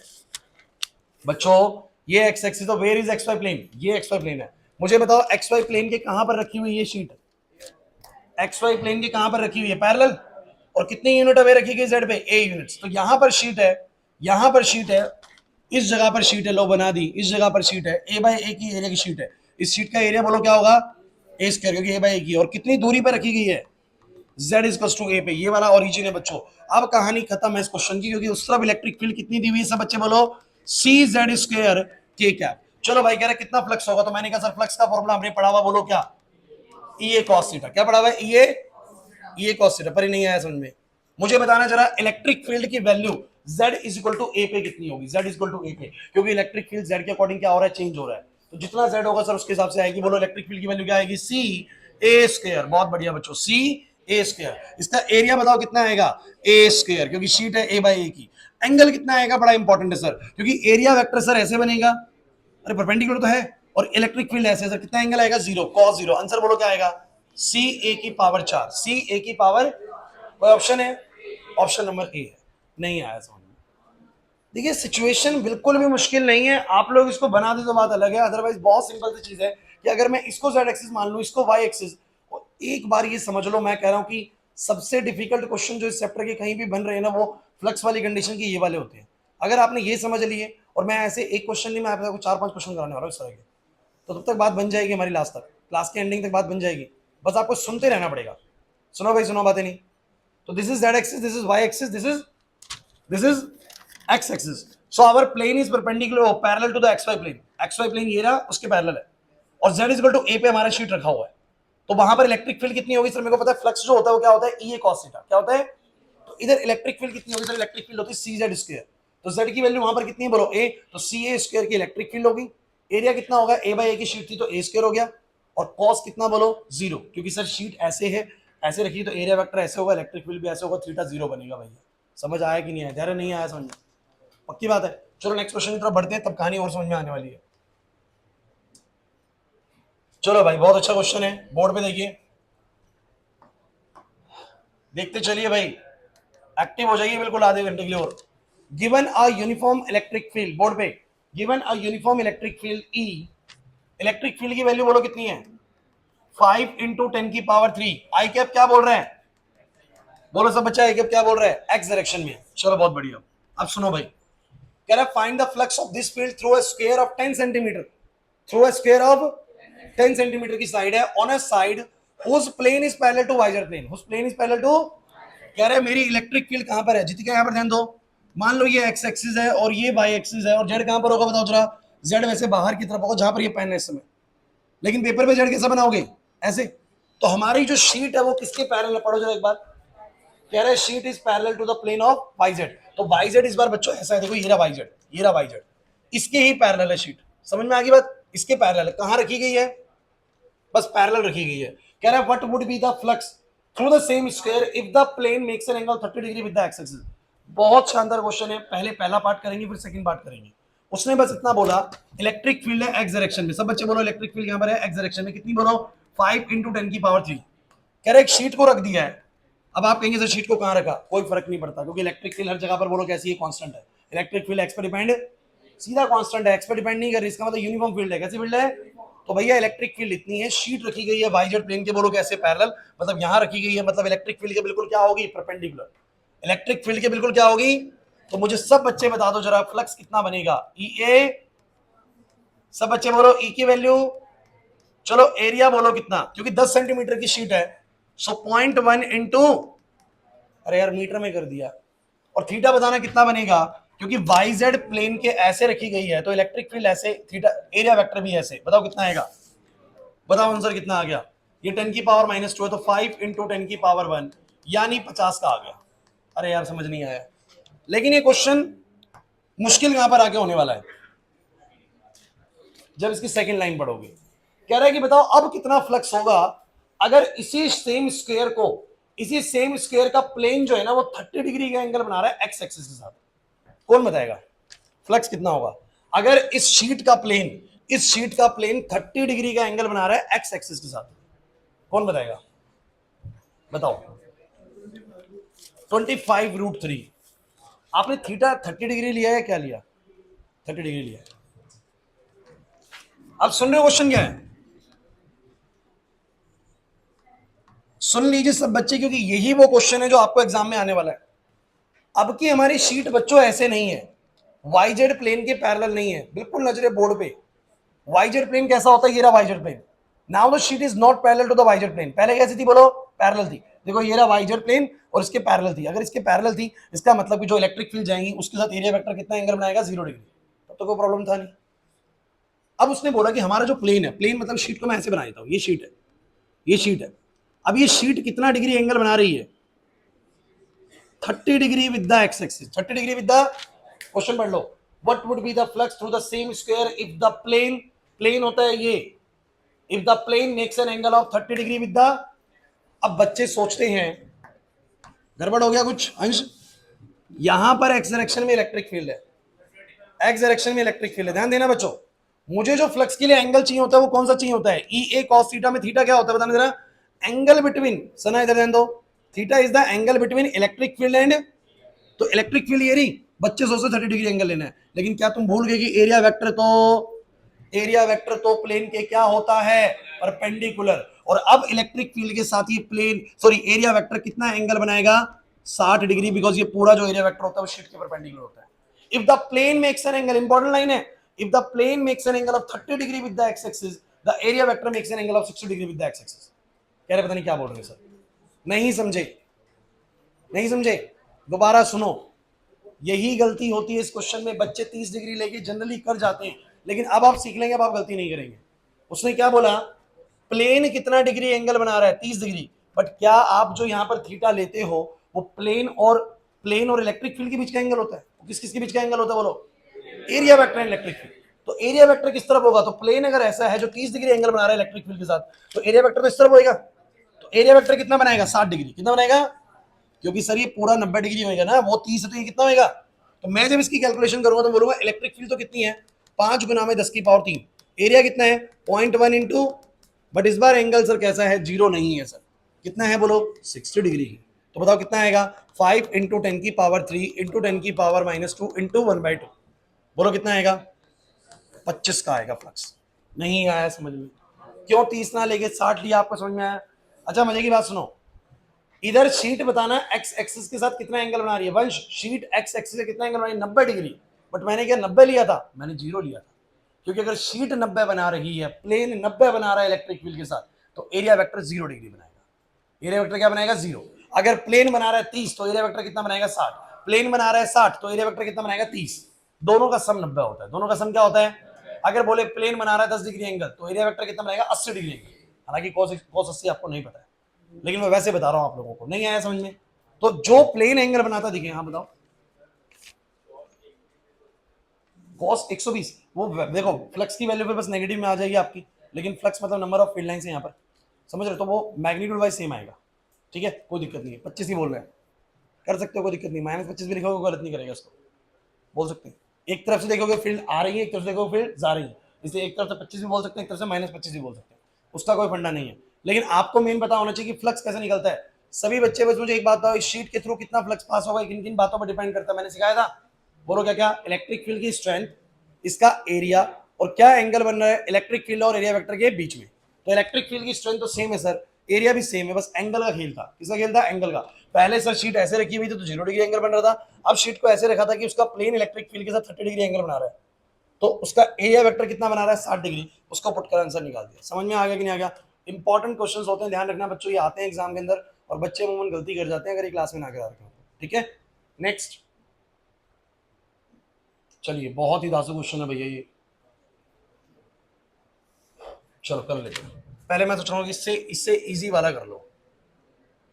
बच्चों, ये एक्स एक्सिस, तो where is X Y plane, ये एक्स वाई प्लेन है। मुझे बताओ एक्स वाई प्लेन के कहां पर रखी हुई ये शीट, एक्स वाई प्लेन के कहां पर रखी हुई है, पैरेलल। और कितनी यूनिट अवे रखी गई जेड पे, ए यूनिट्स। तो यहां पर शीट है, यहां पर शीट है, इस जगह पर शीट है, लो बना दी, इस जगह पर शीट है, ए बाय ए की एरिया की शीट है। इस शीट का एरिया बोलो क्या होगा, ए स्क्वायर, क्योंकि ए बाय ए की। और कितनी दूरी पर रखी गई है, z इज टू ए पे, ये वाला ओरिजिन है बच्चों। अब कहानी खत्म है इस क्वेश्चन की, क्योंकि उस तरफ इलेक्ट्रिक फील्ड कितनी दी हुई है, सब बच्चे बोलो सी जेड स्क्वायर के कैप। चलो भाई कह रहे कितना फ्लक्स होगा, तो मैंने कहा सर फ्लक्स का फॉर्मूला हमने पढ़ा हुआ, बोलो क्या, ई ए कॉस थीटा। क्या पढ़ा हुआ है, ये कॉस थीटा, पर ही नहीं आया समझ में। मुझे बताना जरा इलेक्ट्रिक फील्ड की value z is equal to A पे कितनी होगी, z is equal to A पे, क्योंकि इलेक्ट्रिक फील्ड z के अकॉर्डिंग क्या हो रहा है, चेंज हो रहा है। तो जितना z होगा सर उसके हिसाब से आएगी, बोलो इलेक्ट्रिक फील्ड की वैल्यू क्या आएगी, सी ए स्क्वायर। बहुत बढ़िया बच्चों, सी ए स्क्वायर। इसका एरिया बताओ कितना आएगा, ए स्क्वायर, क्योंकि शीट है ए बाई ए की। एंगल कितना आएगा, बड़ा इंपॉर्टेंट है सर, क्योंकि एरिया वेक्टर सर ऐसे बनेगा, अरे परपेंडिकुलर तो है, और इलेक्ट्रिक फील्ड ऐसे सर, कितना एंगल आएगा, जीरो, कॉस जीरो। आंसर बोलो क्या आएगा, सी ए की पावर 4, सी ए की पावर। कोई ऑप्शन है, ऑप्शन नंबर ए है। नहीं आया समझ में। देखिए सिचुएशन बिल्कुल भी मुश्किल नहीं है, आप लोग इसको बना दे तो बात अलग है, अदरवाइज बहुत सिंपल सी चीज है कि अगर मैं इसको जेड एक्सिस मान लूं, इसको वाई एक्सिस। एक बार ये समझ लो, मैं कह रहा हूं कि सबसे डिफिकल्ट क्वेश्चन जो इस चैप्टर के कहीं भी बन रहे हैं ना, वो फ्लक्स वाली कंडीशन के ये वाले होते हैं। अगर आपने ये समझ लिए, और मैं ऐसे एक क्वेश्चन नहीं, मैं आपको 4-5 क्वेश्चन कराने वाला हूं इस तरह के, तो तब तक बात बन जाएगी हमारी, लास्ट तक, क्लास के एंडिंग तक बात बन जाएगी। बस आपको सुनते रहना पड़ेगा। सुनो भाई सुनो, बातें नहीं। तो this is Z axis, this is Y axis, this is x axis. So our plane is perpendicular or parallel to the xy plane. xy plane ये रहा, उसके पैरेलल है, और z इक्वल टू a पे हमारा शीट रखा हुआ है। तो वहां पर इलेक्ट्रिक फील्ड कितनी होगी सर, मेरे को पता है, फ्लक्स जो होता है वो क्या होता है, e a cos थीटा। क्या होता है, तो इधर इलेक्ट्रिक फील्ड कितनी होगी सर, इलेक्ट्रिक फील्ड होती है सी जेड स्क्वायर। तो z की वैल्यू वहां पर कितनी है बोलो, a, तो सी ए स्क्वायर की इलेक्ट्रिक फील्ड होगी। एरिया कितना होगा, a बाई ए की शीट थी तो a स्क्वायर हो गया, और cos कितना बोलो, जीरो, क्योंकि सर शीट ऐसे है, ऐसे रखी तो एरिया वेक्टर ऐसे होगा, इलेक्ट्रिक फील्ड भी ऐसे होगा, थीटा जीरो बनेगा भैया। समझ आया कि नहीं आया, ध्यान नहीं आया समझ में, पक्की बात है। चलो नेक्स्ट क्वेश्चन की तरफ बढ़ते हैं, तब कहानी और समझ में आने वाली है। चलो भाई बहुत अच्छा क्वेश्चन है, बोर्ड पे देखिए, देखते चलिए भाई, एक्टिव हो जाइए बिल्कुल आधे घंटे के लिए और। Given a uniform electric field, board पे, given a uniform electric field E, electric field की वैल्यू बोलो कितनी है, 5 इंटू 10 की पावर 3। आई कैप क्या बोल रहे हैं, बोलो सब बच्चा, आई कैप क्या बोल रहे हैं, एक्स डायरेक्शन में। चलो बहुत बढ़िया। अब सुनो भाई, कह रहा है find the flux of this field through a square of 10 centimetre, through a square of 10 centimetre की साइड है, on a side whose plane is parallel to Y Z plane, whose plane is parallel to. कह रहा है मेरी electric field कहां पर है, जितने यहां पर ध्यान दो, मान लो ये एक्स एक्सिस है और ये वाई एक्सिस है, और जेड कहां पर होगा बताओ जरा, जेड वैसे बाहर की तरफ होगा जहां पर ये पेन है इस समय, लेकिन पेपर पे जेड कैसा बनाओगे, ऐसे। तो हमारी जो शीट है वो किसके पैरेलल, पढ़ो जरा एक बार। कह रहा है sheet is parallel to the plane of Y Z. तो वाईजेड इस बार बच्चों ऐसा है, देखो ये रहा वाईजेड, ये रहा वाईजेड, इसके ही पैरेलल है शीट। समझ में आ गई बात, इसके पैरेलल है, कहां रखी गई है, बस पैरेलल रखी गई है। कह रहा है what would be the flux through the same square if the plane makes an angle 30 degree with the X axis. बहुत शानदार क्वेश्चन है, पहले पहला पार्ट करेंगे फिर सेकंड पार्ट करेंगे। उसने बस इतना बोला इलेक्ट्रिक फील्ड है एक्स डायरेक्शन में, सब बच्चे बोलो इलेक्ट्रिक फील्ड यहां पर है एक्स डायरेक्शन में, कितनी बोलो 5 इंटू 10⁻³ कह रहे एक शीट को रख दिया है। अब आप कहेंगे सर शीट को कहां रखा, कोई फर्क नहीं पड़ता क्योंकि इलेक्ट्रिक फील्ड हर जगह पर बोलो कैसी है, कांस्टेंट है। इलेक्ट्रिक फील्ड एक्स पर डिपेंड, सीधा कांस्टेंट है, एक्स पर डिपेंड नहीं कर रही, इसका मतलब यूनिफॉर्म फील्ड है। कैसी फील्ड है, तो भैया इलेक्ट्रिक फील्ड इतनी है, शीट रखी गई है वाई जेड प्लेन के, बोलो कैसे पैरेलल, मतलब यहां रखी गई है, मतलब इलेक्ट्रिक फील्ड के बिल्कुल क्या होगी, परपेंडिकुलर। इलेक्ट्रिक फील्ड के बिल्कुल क्या होगी, तो मुझे सब बच्चे बता दो जरा फ्लक्स कितना बनेगा, ई ए, सब बच्चे बोलो ई की वैल्यू, चलो एरिया बोलो कितना, क्योंकि 10 सेंटीमीटर की शीट है, सो 0.1 इंटू, अरे यार मीटर में कर दिया, और थीटा बताना कितना बनेगा, क्योंकि वाई जेड प्लेन के ऐसे रखी गई है तो इलेक्ट्रिक फील्ड ऐसे, थीटा एरिया वेक्टर भी ऐसे, बताओ कितना आएगा, बताओ आंसर कितना आ गया, ये 10⁻⁻² है तो 5 इंटू 10⁻1 यानी 50 का आ गया। अरे यार समझ नहीं आया, लेकिन ये क्वेश्चन मुश्किल यहां पर आके होने वाला है जब इसकी सेकंड लाइन पढ़ोगे। कह रहा है कि बताओ अब कितना फ्लक्स होगा अगर इसी सेम स्क्वायर को, इसी सेम स्क्वायर का प्लेन जो है ना वो 30 डिग्री का एंगल बना रहा है एक्स एक्सिस के साथ, कौन बताएगा फ्लक्स कितना होगा अगर इस शीट का प्लेन, इस शीट का प्लेन 30 डिग्री का एंगल बना रहा है एक्स एक्सिस के साथ, कौन बताएगा, बताओ। 25√3, आपने थीटा 30 डिग्री लिया है, क्या लिया 30 डिग्री लिया। अब सुन रहे हो क्वेश्चन क्या है, सुन लीजिए सब बच्चे, क्योंकि यही वो क्वेश्चन है जो आपको एग्जाम में आने वाला है। अब की हमारी शीट बच्चों ऐसे नहीं है, वाई जेड प्लेन के पैरेलल नहीं है, बिल्कुल नजरे बोर्ड पे। वाई जेड प्लेन कैसा होता है, ये रहा Y Z plane, now the sheet is not parallel to the Y Z plane. पहले कैसी थी बोलो, पैरेलल थी, देखो ये रहा वाई जेड प्लेन और इसके पैरेलल थी, अगर इसके पैरेलल थी इसका मतलब कि जो इलेक्ट्रिक फील्ड जाएंगी उसके साथ एरिया वेक्टर कितना एंगल बनाएगा, 0 डिग्री, तब तो कोई प्रॉब्लम था नहीं। अब उसने बोला कि हमारा जो प्लेन है, प्लेन मतलब शीट को मैं ऐसे बना देता हूं, ये शीट है, ये शीट है, अब ये शीट कितना डिग्री एंगल बना रही है, 30 degree with the X axis, 30 degree with the, question पढ़ लो, what would be the flux through the same square if the plane, plane होता है ये, if the plane makes an angle of 30 degree with the, अब बच्चे सोचते हैं गड़बड़ हो गया कुछ अंश, यहां पर एक्स डायरेक्शन में इलेक्ट्रिक फील्ड है, एक्स डायरेक्शन में इलेक्ट्रिक फील्ड है, ध्यान देना बच्चों, मुझे जो फ्लक्स के लिए एंगल चाहिए होता है वो कौन सा चाहिए होता है, ई ए कॉस थीटा में थीटा क्या होता है बताना जरा, एंगल बिटवीन, सना इधर ध्यान दो, theta is the angle between electric field and, तो इलेक्ट्रिक फील्ड ये रही, बच्चे सोचते 30 डिग्री एंगल लेना है, लेकिन क्या तुम भूल गए कि एरिया वेक्टर तो, एरिया वेक्टर तो प्लेन के क्या होता है, परपेंडिकुलर, और अब इलेक्ट्रिक फील्ड के साथ ये प्लेन, सॉरी एरिया वेक्टर कितना एंगल बनाएगा, 60 डिग्री, बिकॉज ये पूरा जो एरिया वेक्टर होता है वो शीट के परपेंडिकुलर होता है। If the plane makes an angle, important line है, if the plane makes an angle of 30 degree with the X axis, the area vector makes an angle of 60 degree with the X axis. कह रहे पता नहीं क्या बोल रहे sir, नहीं समझे, नहीं समझे, दोबारा सुनो, यही गलती होती है इस क्वेश्चन में, बच्चे 30 डिग्री लेके जनरली कर जाते हैं, लेकिन अब आप सीख लेंगे, अब आप गलती नहीं करेंगे। उसने क्या बोला, प्लेन कितना डिग्री एंगल बना रहा है, 30 डिग्री, बट क्या आप जो यहां पर थीटा लेते हो वो प्लेन और इलेक्ट्रिक फील्ड के बीच का एंगल होता है, किस किस के बीच का एंगल होता है बोलो, एरिया वेक्टर इलेक्ट्रिक फील्ड, तो एरिया वेक्टर किस तरफ होगा, तो प्लेन अगर ऐसा है जो 30 डिग्री एंगल बना रहा है इलेक्ट्रिक फील्ड के साथ, तो एरिया वेक्टर तो इस तरफ होगा, तो एरिया वेक्टर कितना बनाएगा, 60 डिग्री, कितना बनाएगा, क्योंकि सर ये पूरा 90 डिग्री होगा ना, वो 30 है तो ये कितना होगा, तो मैं जब इसकी कैलकुलेशन करूंगा तो बोलूंगा इलेक्ट्रिक फील्ड तो कितनी है, 5 गुना में 10⁻3, एरिया कितना है 0.1 इंटू, बट इस बार एंगल सर कैसा है, 0 नहीं है सर, कितना है बोलो 60 डिग्री है, तो बताओ कितना आएगा, 5 इंटू 10⁻³ इंटू 10⁻² इंटू 1/2, बोलो कितना आएगा, 25 का आएगा फ्लक्स। नहीं आया समझ में, क्यों 30 ना लेके 60 लिया, आपको समझ में आया। अच्छा मजे की बात सुनो, इधर शीट बताना एक्स एक्सिस के साथ कितना एंगल बना रही है, वंश शीट एक्स एक्सिस से कितना एंगल बना रही है, 90 डिग्री, बट मैंने क्या 90 लिया था, मैंने 0 लिया था, क्योंकि अगर शीट 90 बना रही है, प्लेन 90 बना रहा है इलेक्ट्रिक फील्ड के साथ, तो एरिया वेक्टर 0 डिग्री बनाएगा, एरिया वेक्टर क्या बनाएगा 0, अगर प्लेन बना रहा है 30 तो एरिया वेक्टर कितना बनाएगा 60, प्लेन बना रहा है 60 तो एरिया वेक्टर कितना बनाएगा 30, दोनों का सम 90 होता है, दोनों का सम क्या होता है, अगर बोले प्लेन बना रहा है 10 डिग्री एंगल तो एरिया वेक्टर कितना बनाएगा 80 डिग्री एंगल, हालांकि cos 80 आपको नहीं पता है, लेकिन मैं वैसे बता रहा हूं आप लोगों को, नहीं आया समझ में, तो जो प्लेन एंगल बनाता दिखे, हाँ बताओ, cos 120, वो देखो फ्लक्स की वैल्यू पे बस नेगेटिव में आ जाएगी आपकी, लेकिन फ्लक्स मतलब नंबर ऑफ फील्ड लाइंस है यहाँ पर, समझ रहे, तो वो मैग्नीट्यूड वाइज सेम आएगा, ठीक है कोई दिक्कत नहीं है, 25 ही बोल रहे हैं। कर सकते हो, कोई दिक्कत नहीं, -25 भी लिखोगे गलत नहीं करेगा इसको, बोल सकते हैं। एक तरफ से देखोगे फील्ड आ रही है, एक तरफ से देखोगे फील्ड जा रही है, इसलिए एक तरफ से 25 भी बोल सकते हैं, एक तरफ से -25 भी बोल सकते हैं, उसका कोई फंडा नहीं है। लेकिन आपको मेन पता होना चाहिए कि फ्लक्स कैसे निकलता है। सभी बच्चे बस मुझे एक बात बताओ, इस शीट के थ्रू कितना फ्लक्स पास होगा, किन किन बातों पर डिपेंड करता है, मैंने सिखाया था, बोलो क्या क्या, इलेक्ट्रिक फील्ड की स्ट्रेंथ, इसका एरिया, और क्या एंगल बन रहा है इलेक्ट्रिक फील्ड और एरिया वेक्टर के बीच में। तो इलेक्ट्रिक फील्ड की स्ट्रेंथ तो सेम है सर, एरिया भी सेम है, बस एंगल का खेल था। किसका खेल था? एंगल का। पहले सर शीट ऐसे रखी हुई थी तो 0 डिग्री एंगल बन रहा था, अब शीट को ऐसे रखा था कि उसका प्लेन इलेक्ट्रिक फील्ड के साथ 30 डिग्री एंगल बना रहा है, तो उसका एरिया वेक्टर कितना बना रहा है? 60 डिग्री, उसको पुट कर आंसर निकाल दिया। समझ में आ गया कि नहीं आ गया? इंपॉर्टेंट क्वेश्चंस होते हैं, ध्यान रखना बच्चों, ये आते हैं एग्जाम के अंदर और बच्चे अमूमन गलती कर जाते हैं अगर ये क्लास में ना करा रखें। ठीक है, नेक्स्ट चलिए, बहुत ही दासू क्वेश्चन है भैया ये, चलो कर लेते हैं। पहले मैं सोच रहा हूँ कि इससे इससे इजी वाला कर लो,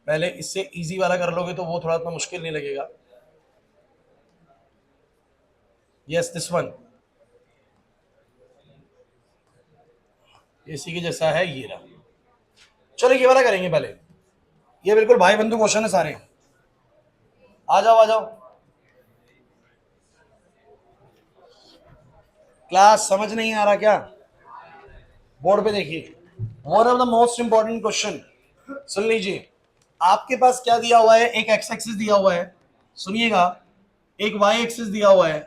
पहले इससे इजी वाला कर लोगे तो वो थोड़ा इतना मुश्किल नहीं लगेगा। यस, दिस वन, इसी के जैसा है, ये रहा। चलो ये वाला करेंगे पहले, ये बिल्कुल भाई बंधु क्वेश्चन है सारे, आ जाओ आ जाओ। क्लास समझ नहीं आ रहा क्या? बोर्ड पे देखिए, one of the most important question, सुन लीजिए। आपके पास क्या दिया हुआ है? एक एक्स एक्सिस दिया हुआ है, सुनिएगा, एक वाई एक्सिस दिया हुआ है,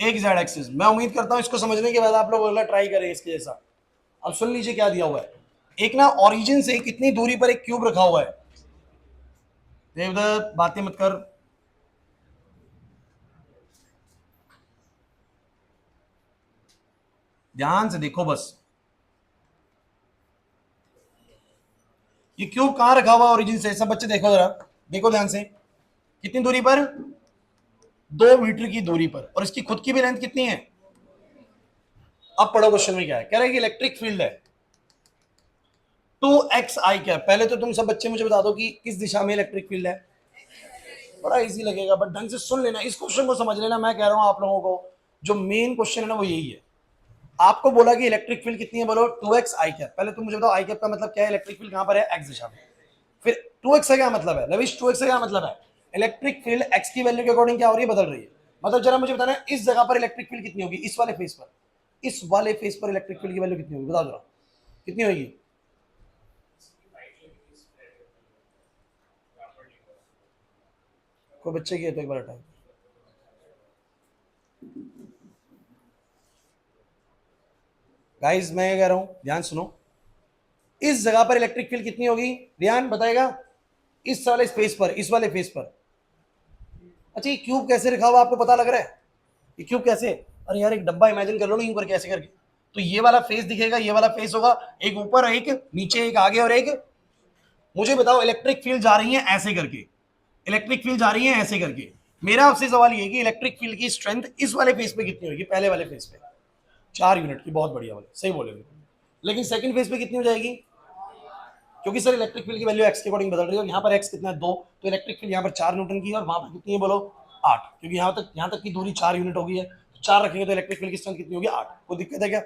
एक जेड एक्सिस। मैं उम्मीद करता हूं इसको समझने के बाद आप लोग अगला ट्राई करें इसके जैसा। अब सुन लीजिए क्या दिया हुआ है। एक ना ओरिजिन से कितनी दूरी पर एक क्यूब रखा हुआ है, देवदत्त बातें मत कर, ध्यान से देखो बस। ये क्यूब कहां रखा हुआ ओरिजिन से? सब बच्चे देखो जरा, देखो ध्यान से, कितनी दूरी पर? 2 मीटर की दूरी पर, और इसकी खुद की भी लेंथ कितनी है? अब पढ़ो क्वेश्चन में क्या है, कह रहा है कि इलेक्ट्रिक फील्ड है 2xi क्या। पहले तो तुम सब बच्चे मुझे बता दो कि किस दिशा में इलेक्ट्रिक फील्ड है। बड़ा इजी लगेगा, बट ढंग से सुन लेना, इस क्वेश्चन को समझ लेना। मैं कह रहा हूं आप लोगों को जो मेन क्वेश्चन है ना वो यही है। आपको बोला कि इलेक्ट्रिक फील्ड कितनी है, बोलो 2x i कैप। पहले तुम मुझे बताओ आई कैप का मतलब क्या है? इलेक्ट्रिक फील्ड कहां पर है? x दिशा में। फिर 2x का क्या मतलब है? लविश 2x का क्या मतलब है? इलेक्ट्रिक फील्ड x की वैल्यू के अकॉर्डिंग क्या हो रही है? बदल रही है। मतलब जरा मुझे बताना, इस जगह पर इलेक्ट्रिक फील्ड कितनी होगी? इस वाले फेस पर, इस वाले फेस पर इलेक्ट्रिक फील्ड की वैल्यू कितनी होगी? बताओ जरा, कितनी होगी? कोई बच्चे की है तो एक बार टाइम, गाइस मैं कह रहा हूं ध्यान सुनो, इस जगह पर इलेक्ट्रिक फील्ड कितनी होगी? ध्यान बताएगा, इस वाले स्पेस पर, इस वाले फेस पर। अच्छा ये क्यूब कैसे रखा हुआ आपको पता लग रहा है? ये क्यूब कैसे? अरे यार एक डब्बा इमेजिन कर लो ना यूं करके, ऐसे करके, तो ये वाला फेस दिखेगा, ये वाला फेस होगा, एक ऊपर एक नीचे, एक आगे और एक। मुझे बताओ इलेक्ट्रिक फील्ड जा रही है ऐसे करके, इलेक्ट्रिक फील्ड जा रही है ऐसे करके। मेरा आपसे सवाल ये कि इलेक्ट्रिक फील्ड की स्ट्रेंथ इस वाले फेस पे कितनी होगी? पहले वाले फेस पे 4 यूनिट की, बहुत बढ़िया वाले, सही बोले। लेकिन सेकंड फेस पे कितनी हो जाएगी? क्योंकि सर इलेक्ट्रिक फील्ड की वैल्यू एक्स के अकॉर्डिंग बदल रही है, और यहाँ पर एक्स कितना है? 2, तो इलेक्ट्रिक फील्ड यहाँ पर 4 न्यूटन की है, और वहां पर कितनी है बोलो? 8, क्योंकि यहाँ तक की दूरी 4 यूनिट होगी है, तो 4 रखेंगे तो इलेक्ट्रिक फील्ड की स्ट्रेंथ कितनी होगी? 8। कोई दिक्कत है क्या?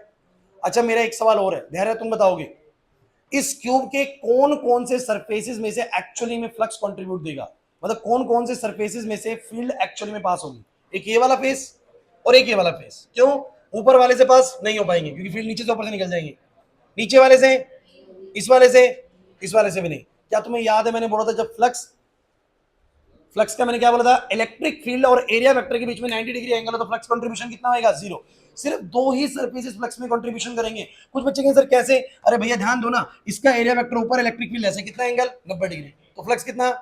अच्छा मेरा एक सवाल और है, धैर्य तुम बताओगे, इस क्यूब के कौन कौन से सरफेसेस में से एक्चुअली में फ्लक्स कंट्रीब्यूट देगा? मतलब कौन कौन से सरफेसेस में से फील्ड एक्चुअली में पास होगी? एक ये वाला फेस और एक ये वाला फेस। क्यों? ऊपर वाले से पास नहीं हो पाएंगे क्योंकि फील्ड नीचे से ऊपर से निकल जाएंगे, नीचे वाले से, इस वाले से, इस वाले से भी नहीं। क्या तुम्हें याद है मैंने बोला था जब फ्लक्स, फ्लक्स का मैंने क्या बोला था? इलेक्ट्रिक फील्ड और एरिया वेक्टर के बीच में 90 डिग्री एंगल है, तो फ्लक्स कंट्रीब्यूशन कितना होगा? 0। सिर्फ 2 ही सरफेसेस फ्लक्स में कंट्रीब्यूशन करेंगे। कुछ बच्चे कहेंगे सर कैसे? अरे भैया ध्यान दो ना, इसका एरिया वेक्टर ऊपर, इलेक्ट्रिक फील्ड ऐसे, कितना एंगल? 90 डिग्री, तो फ्लक्स कितना?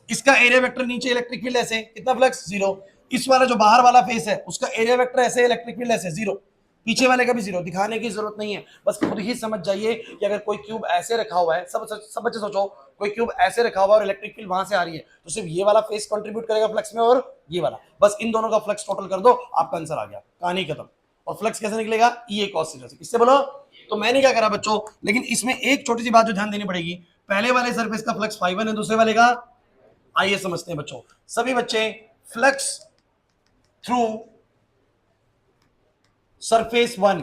इसका एरिया वेक्टर नीचे, इलेक्ट्रिक फील्ड ऐसे, कितना फ्लक्स? 0। इस वाला जो बाहर वाला फेस है उसका एरिया वेक्टर ऐसे, इलेक्ट्रिक फील्ड ऐसे, 0। पीछे वाले का भी 0। दिखाने की जरूरत नहीं है, बस खुद ही समझ जाइए कि अगर कोई क्यूब ऐसे रखा हुआ है, सब बच्चे सोचो, कोई क्यूब ऐसे रखा हुआ है और इलेक्ट्रिक फील्ड वहां से आ रही है, तो सिर्फ ये वाला फेस कंट्रीब्यूट करेगा फ्लक्स में, और ये वाला, बस इन दोनों का फ्लक्स टोटल कर दो, आपका आंसर आ गया, कहानी खत्म। और फ्लक्स कैसे निकलेगा? ये cos थीटा से। किससे बोलो? तो मैंने क्या करा बच्चों, लेकिन इसमें एक छोटी सी बात जो ध्यान देनी पड़ेगी, पहले वाले सरफेस का फ्लक्स φ1 है, दूसरे वाले का, आइए समझते हैं बच्चों। सभी बच्चे, फ्लक्स थ्रू सरफेस 1,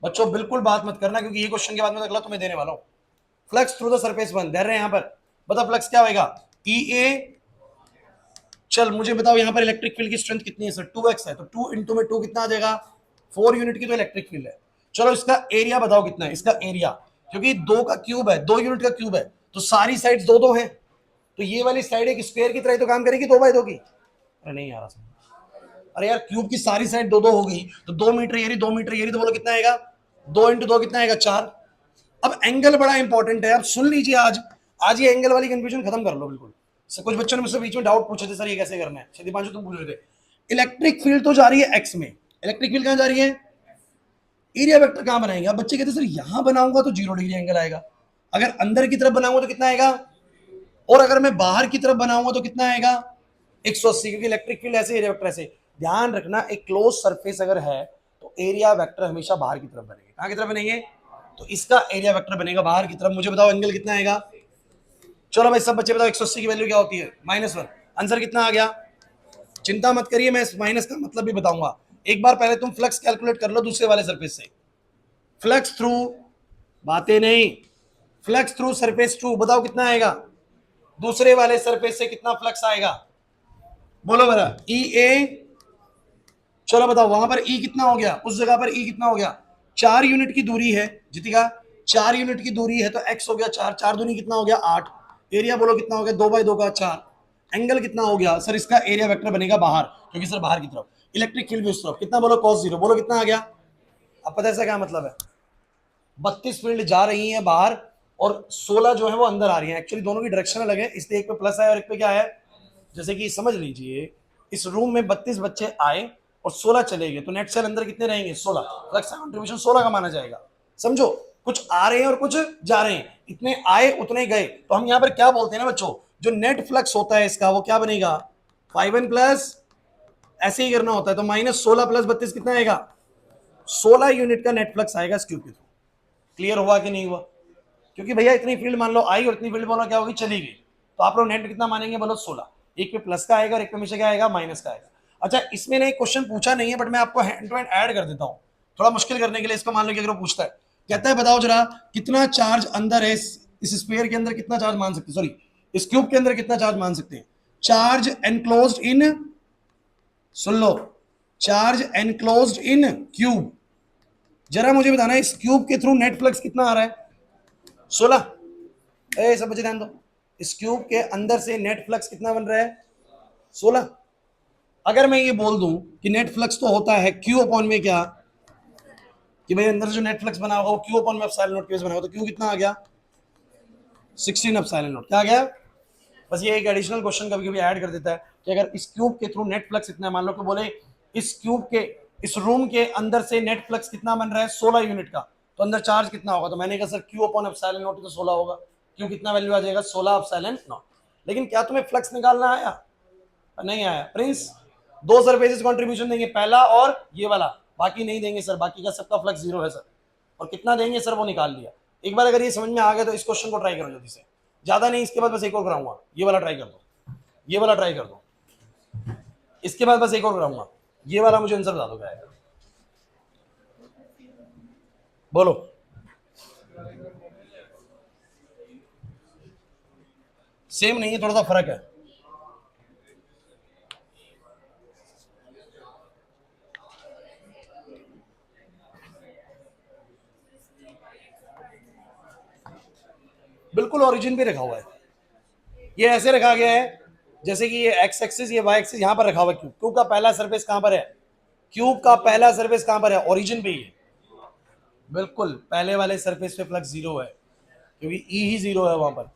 बच्चों बिल्कुल बात मत करना क्योंकि ये क्वेश्चन के बाद में अगला तुम्हें देने वाला हूं। फ्लक्स थ्रू द सरफेस 1, धैर्य यहां पर, बता फ्लक्स क्या होगा? ई ए चल मुझे बताओ यहाँ पर इलेक्ट्रिक फील्ड की स्ट्रेंथ कितनी है सर? 2x है, तो 2 इंटू में 2 कितना आ जाएगा? 4 यूनिट की तो इलेक्ट्रिक फील्ड है। चलो इसका एरिया बताओ कितना है? इसका एरिया, क्योंकि 2 का क्यूब है, 2 यूनिट का क्यूब है, तो सारी साइड 2 2 है, तो ये वाली साइड एक स्क्वायर की तरह तो काम करेगी 2 बाई 2 की। अरे नहीं आ रहा समझ। अरे यार क्यूब की सारी साइड 2 2 हो गई, तो 2 मीटर एरिया 2 मीटर एरिया, तो बोलो कितना आएगा? 2 इंटू 2 कितना आएगा? 4। अब एंगल बड़ा इंपॉर्टेंट है, अब सुन लीजिए, आज आज ये एंगल वाली कंफ्यूजन खत्म कर लो बिल्कुल। कुछ बच्चों ने मुझसे बीच में डाउट पूछे थे, सर ये कैसे करना है? दीपांशु तुम पूछ रहे थे। इलेक्ट्रिक फील्ड तो जा रही है एक्स में, इलेक्ट्रिक फील्ड कहां जा रही है? एरिया वेक्टर कहां बनाएंगे? अब बच्चे कहते हैं सर यहां बनाऊंगा तो 0 डिग्री एंगल आएगा, अगर अंदर की तरफ बनाऊंगा तो कितना आएगा, और अगर मैं बाहर की तरफ बनाऊंगा तो कितना आएगा? 180, क्योंकि इलेक्ट्रिक फील्ड ऐसे, एरिया वेक्टर ऐसे। ध्यान रखना, एक क्लोज सरफेस अगर है तो एरिया वेक्टर हमेशा बाहर की तरफ बनेंगे। कहां की तरफ बनेंगे? तो इसका एरिया वेक्टर बनेगा बाहर की तरफ। मुझे बताओ एंगल कितना आएगा? चलो भाई सब बच्चे बताओ 180 की वैल्यू क्या होती है? -1। आंसर कितना आ गया? चिंता मत करिए, मैं इस माइनस का मतलब भी बताऊंगा। एक बार पहले तुम फ्लक्स कैलकुलेट कर लो दूसरे वाले सरफेस से। फ्लक्स थ्रू, बातें नहीं, फ्लक्स थ्रू सरफेस 2 बताओ कितना आएगा? दूसरे वाले सरफेस से कितना फ्लक्स आएगा? बोलो बरा। ई ए, चलो बताओ वहां पर ई कितना हो गया, उस जगह पर ई कितना हो गया? 4 यूनिट की दूरी है जितिका, 4 यूनिट की दूरी है तो एक्स हो गया 4, 4 दूनी कितना हो गया? 8। एरिया बोलो कितना हो गया? 2 बाई 2 का 4। एंगल कितना हो गया सर? इसका एरिया वेक्टर बनेगा बाहर, क्योंकि सर बाहर की तरफ, इलेक्ट्रिक फील्ड भी उस तरफ, कितना बोलो? cos 0। बोलो कितना आ गया? अब पता है इसका क्या मतलब है? 32 फील्ड जा रही है बाहर और 16 जो है वो अंदर आ रही है। एक्चुअली दोनों की डायरेक्शन अलग है, इसलिए एक पे प्लस है और एक पे क्या है? जैसे कि समझ लीजिए इस रूम में 32 बच्चे आए और 16 चले गए, तो नेट सेल अंदर कितने रहेंगे? 16। फ्लक्स का कंट्रीब्यूशन 16 का माना जाएगा। समझो, कुछ आ रहे हैं और कुछ जा रहे हैं, इतने आए उतने गए, तो हम यहाँ पर क्या बोलते हैं ना बच्चों, जो नेट फ्लक्स होता है इसका वो क्या बनेगा? 5n प्लस, ऐसे ही करना होता है, तो -16 प्लस 32 कितना आएगा? 16 यूनिट का नेट फ्लक्स आएगा इस क्यूब के थ्रू। क्लियर हुआ कि नहीं हुआ? क्योंकि भैया इतनी फील्ड मान लो आई और इतनी फील्ड बोलो क्या होगी? चली गई, तो आप लोग नेट कितना मानेंगे? बोलो 16। एक पे प्लस का आएगा और एक पे हमेशा क्या आएगा? माइनस का आएगा। अच्छा इसमें ने एक क्वेश्चन पूछा नहीं है, बट मैं आपको हैंड टू हैंड ऐड कर देता हूँ थोड़ा मुश्किल करने के लिए। इसको मान लो कि अगर वो पूछता है, कहता है बताओ जरा कितना चार्ज अंदर है इस स्फीयर के अंदर, कितना चार्ज मान सकते हैं, सॉरी इस क्यूब के अंदर कितना चार्ज मान सकते हैं? चार्ज एनक्लोज्ड इन, सुन लो, चार्ज एनक्लोज्ड इन क्यूब। जरा मुझे बताना इस क्यूब के थ्रू नेट फ्लक्स कितना आ रहा है? 16। ए सब बच्चे ध्यान दो, इस क्यूब के अंदर से नेट फ्लक्स कितना बन रहा है? 16। अगर मैं ये बोल दूं कि नेट फ्लक्स तो होता है क्यू अपॉन में क्या, कि भाई अंदर जो नेट फ्लक्स बना होगा वो क्यू अपॉन में एप्सिलॉन नॉट क्यू बना होगा, तो क्यू कितना आ गया? 16 एप्सिलॉन नॉट। क्या आ गया? बस ये एक एडिशनल क्वेश्चन कभी कभी ऐड कर देता है कि अगर इस क्यूब के थ्रू नेट फ्लक्स इतना, मान लो कि बोले इस क्यूब के, इस रूम के अंदर से नेट फ्लक्स कितना बन रहा है? 16 यूनिट का, तो अंदर चार्ज कितना होगा? तो मैंने कहा sir Q upon epsilon not, तो 16 होगा। क्यू कितना वैल्यू आ जाएगा? 16 एप्सिलॉन नॉट। लेकिन क्या तुम्हें फ्लक्स निकालना आया? नहीं आया। प्रिंस, दो सरफेसेस कंट्रीब्यूशन देंगे, पहला और ये वाला, बाकी नहीं देंगे सर, बाकी का सबका फ्लक्स 0 है सर। और कितना देंगे सर वो निकाल लिया। एक बार अगर ये समझ में आ गया तो इस क्वेश्चन को ट्राई करो जल्दी से, ज्यादा नहीं, इसके बाद बस एक और कराऊंगा, ये वाला ट्राई कर दो, ये वाला ट्राई कर दो, इसके बाद बस एक और कराऊंगा, ये वाला मुझे आंसर बता दो क्या है? बोलो। सेम नहीं है, थोड़ा सा फर्क है। बिल्कुल ओरिजिन पे रखा हुआ है, ये ऐसे रखा गया है जैसे कि ये एक्स एक्सिस, ये वाई एक्सिस, यहां पर रखा हुआ है। क्यूब का पहला सरफेस कहां पर है? क्यूब का पहला सरफेस कहां पर है? ओरिजिन पे ही है। बिल्कुल पहले वाले सरफेस पे फ्लक्स 0 है, क्योंकि ई ही 0 है वहां पर।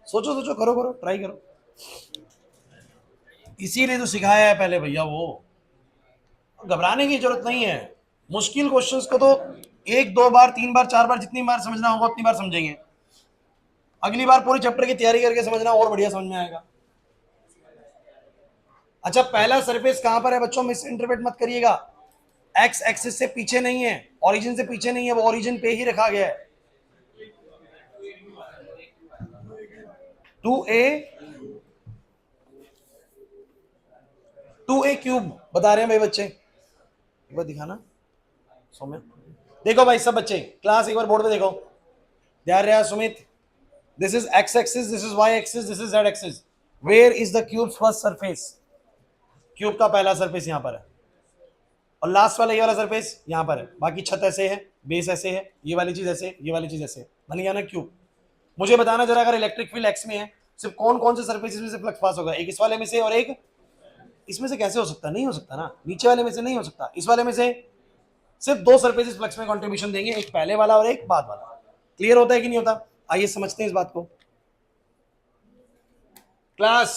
सोचो सोचो, करो करो, ट्राई करो, इसीलिए तो सिखाया है पहले भैया, वो घबराने की जरूरत नहीं है। मुश्किल क्वेश्चंस को तो 1 2 बार 3 बार 4 बार जितनी बार समझना होगा उतनी बार समझेंगे, अगली बार पूरी चैप्टर की तैयारी करके समझना और बढ़िया समझ में आएगा। अच्छा पहला सरफेस कहां पर है बच्चों? मिस इंटरप्रेट मत करिएगा, एक्स एक्सिस से पीछे नहीं है, ओरिजिन से पीछे नहीं है, वो ओरिजिन पे ही रखा गया है। 2a 2a क्यूब बता रहे हैं भाई बच्चे, एक बार दिखाना सौम्य। देखो भाई सब बच्चे क्लास एक बार बोर्ड पे देखो, ध्यान रहा Sumit, this is X axis, this is Y axis, this is Z axis. Where is the cube first surface, cube का पहला सरफेस यहां पर है और लास्ट वाला ये वाला सरफेस यहां पर है, बाकी छत ऐसे है, बेस ऐसे है, ये वाली चीज ऐसे, ये वाली चीज ऐसे, बन गया ना क्यूब। मुझे बताना जरा, अगर इलेक्ट्रिक फील्ड एक्स में है, सिर्फ कौन कौन से सरफेसेस में से फ्लक्स पास होगा, एक इस वाले में से और एक इसमें से। कैसे हो सकता, नहीं हो सकता ना, नीचे वाले में से नहीं हो सकता, इस वाले में से सिर्फ दो सरफेसेस फ्लक्स में कंट्रीब्यूशन देंगे, एक पहले वाला और एक बाद वाला। क्लियर होता है कि नहीं होता? आइए समझते हैं इस बात को। क्लास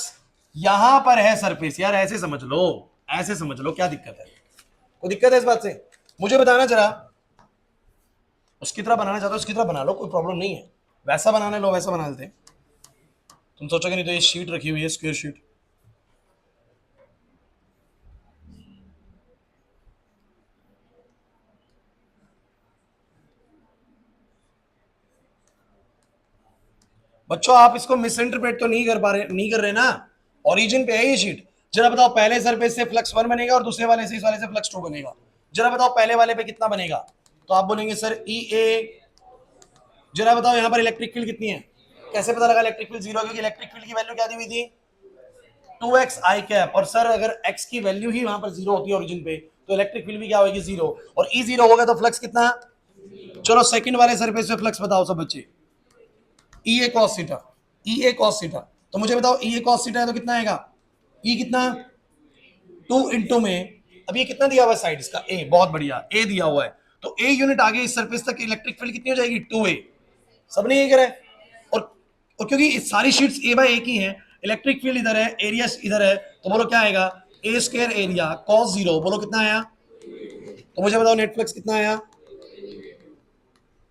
यहां पर है सरफेस, यार ऐसे समझ लो, ऐसे समझ लो, क्या दिक्कत है? कोई दिक्कत है इस बात से? मुझे बताना जरा, उसकी तरह बनाना चाहते हो उसकी तरह बना लो, कोई प्रॉब्लम नहीं है, वैसा बनाने लो वैसा बना लेते हैं। तुम सोचोगे नहीं तो ये शीट रखी हुई है, स्क्वायर शीट, बच्चों आप इसको मिस इंटरप्रेट तो नहीं कर पा रहे, नहीं कर रहे ना, ओरिजिन पे है ये शीट। जरा बताओ पहले सरफेस से फ्लक्स 1 बनेगा और दूसरे वाले से, इस वाले से फ्लक्स 2 बनेगा। जरा बताओ पहले वाले पे कितना बनेगा, तो आप बोलेंगे सर ई ए। जरा बताओ यहाँ पर इलेक्ट्रिक फील्ड कितनी है, कैसे पता लगा इलेक्ट्रिक फील्ड 0? क्योंकि इलेक्ट्रिक फील्ड की वैल्यू क्या दी हुई थी, 2x आई कैप। और सर अगर x की वैल्यू ही वहां पर 0 होती है ओरिजिन पे, तो इलेक्ट्रिक फील्ड भी क्या होगी, 0। और ई 0 होगा तो फ्लक्स कितना? चलो सेकंड वाले सरफेस पे फ्लक्स बताओ सब बच्चे, ई ए कॉस थीटा, ई ए कॉस थीटा। तो मुझे बताओ ई ए कॉस थीटा है तो कितना आएगा, ई कितना, 2 इंटू में, अब ये कितना दिया हुआ है साइड इसका, ए, बहुत बढ़िया, ए दिया हुआ है, तो ए यूनिट आगे इस सरफेस तक इलेक्ट्रिक फील्ड कितनी हो जाएगी, 2a। सबने ये करा है। और क्योंकि इस सारी शीट्स ए बाय ए की हैं, इलेक्ट्रिक फील्ड इधर है, एरिया इधर है, तो बोलो क्या आएगा, ए स्क्वायर एरिया कॉस 0, बोलो कितना आया? तो मुझे बताओ नेट फ्लक्स कितना आया,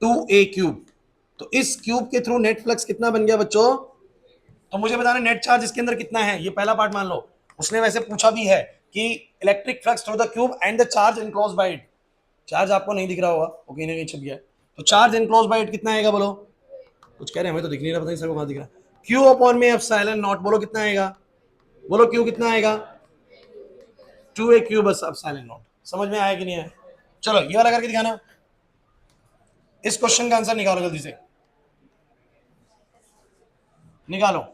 2a क्यूब। तो इस क्यूब के थ्रू नेट फ्लक्स कितना बन गया बच्चों? तो मुझे बताना नेट चार्ज इसके अंदर कितना है, ये पहला पार्ट मान लो। उसने वैसे पूछा भी है कि electric flux through the cube and the charge enclosed bye it. Charge आपको नहीं दिख रहा होगा, वो कहीं ना कहीं छप गया है, तो चार्ज एनक्लोज्ड बाय इट कितना आएगा बोलो? कुछ कह रहे हैं, हमें तो दिख नहीं रहा, पता नहीं सर को कहाँ दिख रहा है। क्यू अपॉन में एप्सिलॉन नॉट, बोलो कितना आएगा, बोलो क्यू कितना आएगा, 2a क्यूब एप्सिलॉन नॉट। समझ में आया कि नहीं आया? चलो ये वाला करके दिखाना, इस क्वेश्चन का आंसर निकालो जल्दी से, निकालो।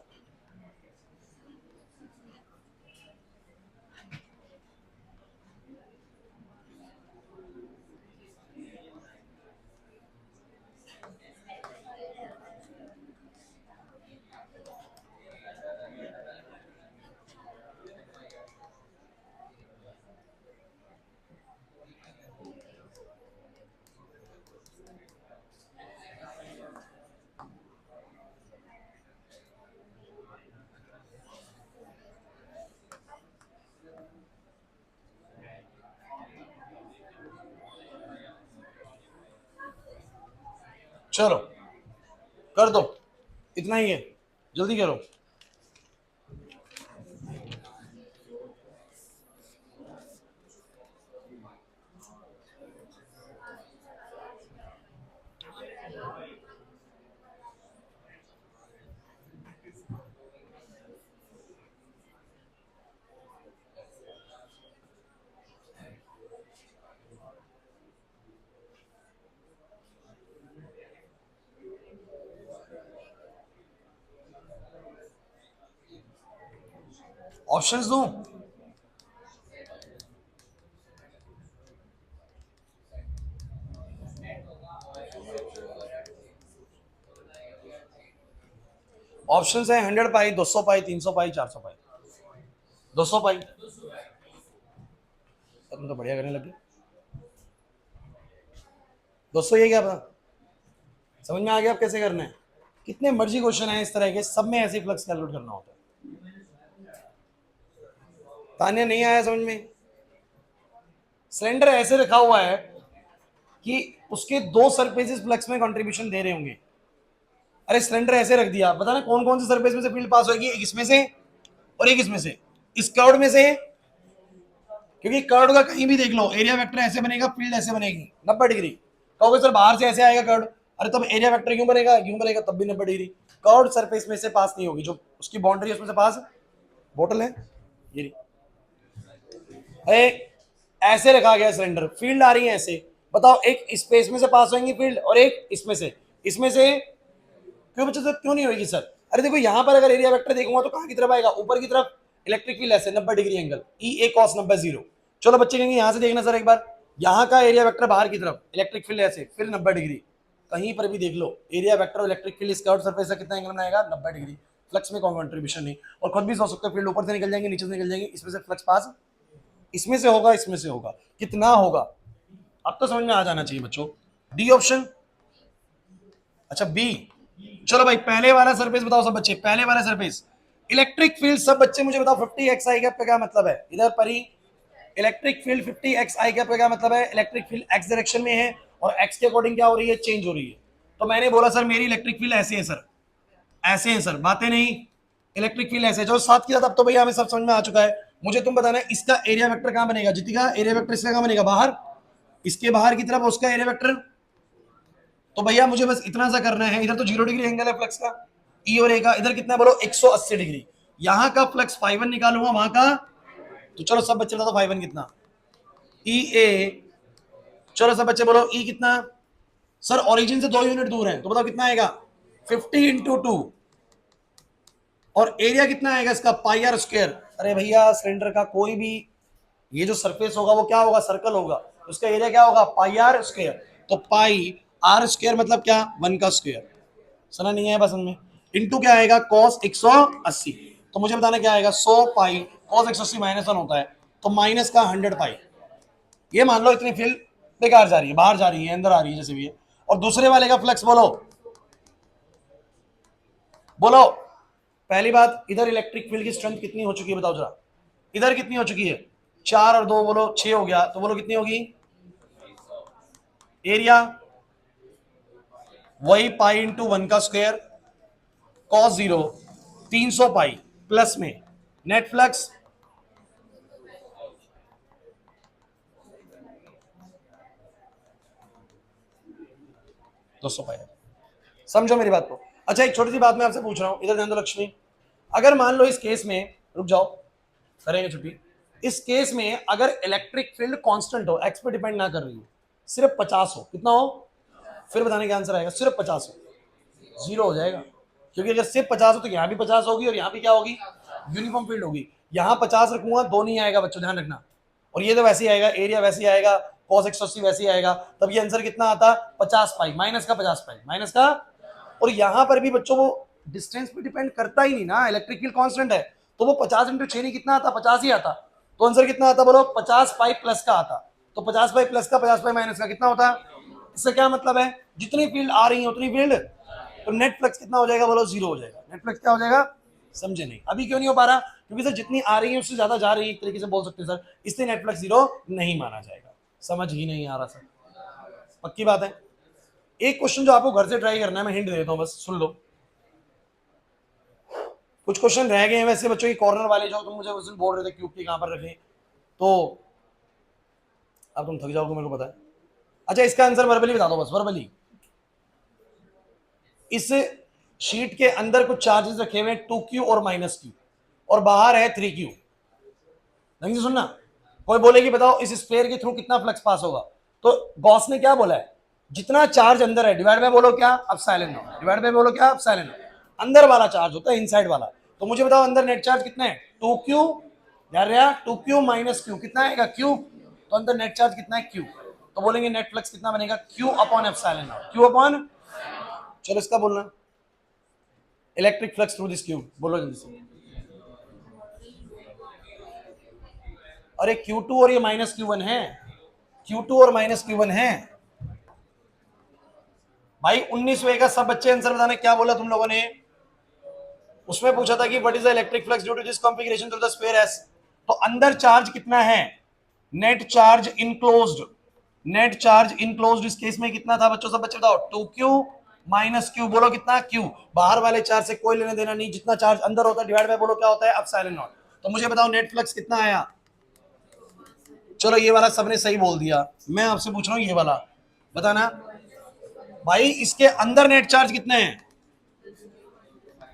चलो कर दो, इतना ही है, जल्दी करो। ऑप्शंस दो, ऑप्शंस है 100 पाई, 200 पाई, 300 पाई, 400 पाई। 200 पाई, तुम तो बढ़िया करने लगे। 200 ये क्या पता, समझ में आ गया अब कैसे करना है? कितने मर्जी क्वेश्चन है इस तरह के, सब में ऐसे फ्लक्स कैलकुलेट करना होता है। तान्या नहीं आया समझ में? सिलेंडर ऐसे रखा हुआ है कि उसके दो सरफेसेस फ्लक्स में कंट्रीब्यूशन दे रहे होंगे। अरे सिलेंडर ऐसे रख दिया, बताना कौन कौन से सरफेस में से फील्ड पास होगी, एक इसमें से और एक इसमें से, इस कर्व में से, क्योंकि कर्व का कहीं भी देख लो एरिया वेक्टर ऐसे बनेगा, फील्ड ऐसे बनेगी 90 डिग्री। कहोगे सर बाहर से ऐसे आएगा कर्व, अरे तब एरिया वेक्टर क्यों बनेगा, क्यों बनेगा तब भी 90 डिग्री। कर्व सरफेस में से पास नहीं होगी, जो उसकी बाउंड्री है उसमें से पास, बोतल है ये, अरे ऐसे रखा गया सिलेंडर, फील्ड आ रही है ऐसे, बताओ एक स्पेस में से पास होंगी फील्ड और एक इसमें से, इसमें से क्यों बच्चे सर क्यों नहीं होगी सर? अरे देखो यहाँ पर अगर एरिया वेक्टर देखूंगा तो कहाँ की तरफ आएगा, ऊपर की तरफ। इलेक्ट्रिक फील्ड ऐसे 90 डिग्री एंगल, ई ए कॉस 90 0। चलो बच्चे कहेंगे यहाँ से देखना सर एक बार, यहाँ का एरिया वेक्टर बाहर की तरफ, इलेक्ट्रिक फील्ड ऐसे, फिर 90 डिग्री। कहीं पर भी देख लो एरिया वेक्टर और इलेक्ट्रिक फील्ड स्क्वायर सरफेस से कितना एंगल बनाएगा, 90 डिग्री। फ्लक्स में कोई कंट्रीब्यूशन नहीं, और खुद भी सोच सकते हो फील्ड ऊपर से निकल जाएंगे, नीचे से निकल जाएंगे, इसमें से फ्लक्स पास इसमें से होगा, इसमें से होगा, कितना होगा अब तो समझ में आ जाना चाहिए बच्चों। D option. अच्छा बी। चलो भाई पहले वाला सरफेस बताओ सब बच्चे, पहले वाला सरफेस इलेक्ट्रिक फील्ड सब बच्चे मुझे बताओ 50 एक्स आई कैप का क्या मतलब है। इधर पर ही इलेक्ट्रिक फील्ड 50 एक्स आई कैप का क्या मतलब है, इलेक्ट्रिक फील्ड एक्स डायरेक्शन में है और एक्स के अकॉर्डिंग क्या हो रही है, चेंज हो रही है। तो मैंने बोला सर मेरी इलेक्ट्रिक फील्ड ऐसे है सर, ऐसे है सर, बातें नहीं, इलेक्ट्रिक फील्ड ऐसे जो साथ की साथ अब तो भैया हमें सब समझ में आ चुका है। मुझे तुम बताना है इसका एरिया वेक्टर कहां बनेगा, जितिका एरिया वेक्टर इसका कहां बनेगा, बाहर, इसके बाहर की तरफ उसका एरिया वेक्टर। तो भैया मुझे बस इतना सा करना है, इधर तो 0 डिग्री एंगल है फ्लक्स का, ई और ए का, इधर कितना बोलो 180 डिग्री। यहां का फ्लक्स φ1 निकालूंगा, वहां का, तो चलो सब बच्चे बताओ φ1 कितना, ई ए। चलो सब बच्चे बोलो ई कितना, सर ओरिजिन से 2 यूनिट दूर है, तो बताओ कितना आएगा, 50 इंटू 2। और एरिया कितना आएगा इसका, पाई आर स्क्वायर। अरे भैया सिलेंडर का कोई भी ये जो सरफेस होगा वो क्या होगा, सर्कल होगा, उसका एरिया क्या होगा, पाई आर स्क्वायर। तो पाई आर स्क्वायर मतलब क्या, 1 का स्क्वायर, सुना नहीं है पसंद में, इंटू क्या आएगा कॉस 180। तो मुझे बताना क्या आएगा, 100 पाई कॉस 180 -1 होता है, तो माइनस का 100 पाई। ये मान लो इतनी फील्ड बेकार जा रही है, बाहर जा रही है, अंदर आ रही है, जैसे भी है। और दूसरे वाले का फ्लक्स बोलो, बोलो पहली बात, इधर इलेक्ट्रिक फील्ड की स्ट्रेंथ कितनी हो चुकी है बताओ जरा, इधर कितनी हो चुकी है, 4 और 2 बोलो 6 हो गया, तो बोलो कितनी होगी, एरिया वही पाई इंटू 1 का स्क्वायर कॉस 0 300 पाई प्लस में नेट फ्लक्स 200 पाई। समझो मेरी बात को। अच्छा एक छोटी सी बात मैं आपसे पूछ रहा हूं, इधर ध्यान दो लक्ष्मी। अगर मान लो इस केस में, रुक जाओ करेंगे छुट्टी, इस केस में अगर इलेक्ट्रिक फील्ड कांस्टेंट हो, एक्स पे डिपेंड ना कर रही हो, सिर्फ 50 हो, कितना हो, फिर बताने का आंसर आएगा, सिर्फ 50 हो, 0 हो जाएगा। क्योंकि अगर सिर्फ 50 हो तो यहाँ भी 50 होगी और यहाँ भी क्या होगी, यूनिफॉर्म फील्ड होगी। यहाँ 50 रखूंगा 2 नहीं आएगा बच्चों, ध्यान रखना। और ये तो वैसे ही आएगा, एरिया वैसे ही आएगा, cos 180 वैसे ही आएगा, तब ये आंसर कितना आता, 50 पाई, माइनस का 50 पाई, माइनस का। और यहाँ पर भी बच्चों वो डिस्टेंस पे डिपेंड करता ही नहीं ना, इलेक्ट्रिक फील्ड कांस्टेंट है, तो वो 50 इंटू 6 नहीं कितना आता, 50 ही आता। तो आंसर कितना आता बोलो, 50 पाई प्लस का आता। तो 50 पाई प्लस का 50 पाई माइनस का कितना होता है। इससे क्या मतलब है, जितनी फील्ड आ रही है उतनी फील्ड, तो नेट फ्लक्स कितना हो जाएगा बोलो, 0 हो जाएगा। नेट फ्लक्स क्या हो जाएगा, समझे नहीं, अभी क्यों नहीं हो पा रहा, क्योंकि सर जितनी आ रही है उससे ज्यादा जा रही है, एक तरीके से बोल सकते हैं सर, इसलिए नेट फ्लक्स 0 नहीं माना जाएगा। समझ ही नहीं आ रहा सर, पक्की बात है। एक क्वेश्चन जो आपको घर से ट्राई करना है, मैं हिंट दे देता हूं, बस सुन लो। कुछ क्वेश्चन रह गए हैं वैसे बच्चों के, कॉर्नर वाले जो तुम मुझे उस दिन बोल रहे थे क्यूब के कहां पर रखे, तो अब तुम थक जाओगे मेरे को पता है। अच्छा इसका आंसर वर्बली बता दो, बस वर्बली। इस शीट के अंदर कुछ चार्जेस रखे हुए हैं 2q और -q, और बाहर है 3q। नहीं सुनना, कोई बोलेगी बताओ इस स्फीयर के थ्रू कितना फ्लक्स पास होगा, तो गॉस ने क्या बोला है, जितना चार्ज अंदर है डिवाइड बाय बोलो क्या, एप्सिलॉन नॉट, डिवाइड बाय बोलो क्या, एप्सिलॉन नॉट। अंदर वाला चार्ज होता है, इनसाइड वाला। तो मुझे बताओ अंदर नेट चार्ज कितना है, 2q, यार 2q -q कितना आएगा, q। तो अंदर नेट चार्ज कितना है, q। तो बोलेंगे नेट फ्लक्स कितना बनेगा, q upon epsilon not, q upon, चलो इसका बोलना, electric flux through this cube, बोलो जल्दी से। अरे Q2 और ये -Q1 है, Q2 और -Q1 है भाई। 19वें का सब बच्चे आंसर बताने, क्या बोला तुम लोगों ने, उसमें पूछा था कि what is the electric flux due to this configuration through the sphere S. तो अंदर चार्ज कितना है, net charge enclosed, net charge enclosed इस केस में कितना था बच्चों, सब बच्चे बताओ, 2q -q, बोलो कितना, q। बाहर वाले चार्ज से कोई लेने देना नहीं, जितना चार्ज अंदर होता है डिवाइड बाय बोलो क्या होता है, एप्सिलॉन नॉट। तो मुझे बताओ नेट फ्लक्स कितना आया। चलो ये वाला सबने सही बोल दिया, मैं आपसे पूछ रहा हूं ये वाला बताना भाई, इसके अंदर नेट चार्ज कितने हैं।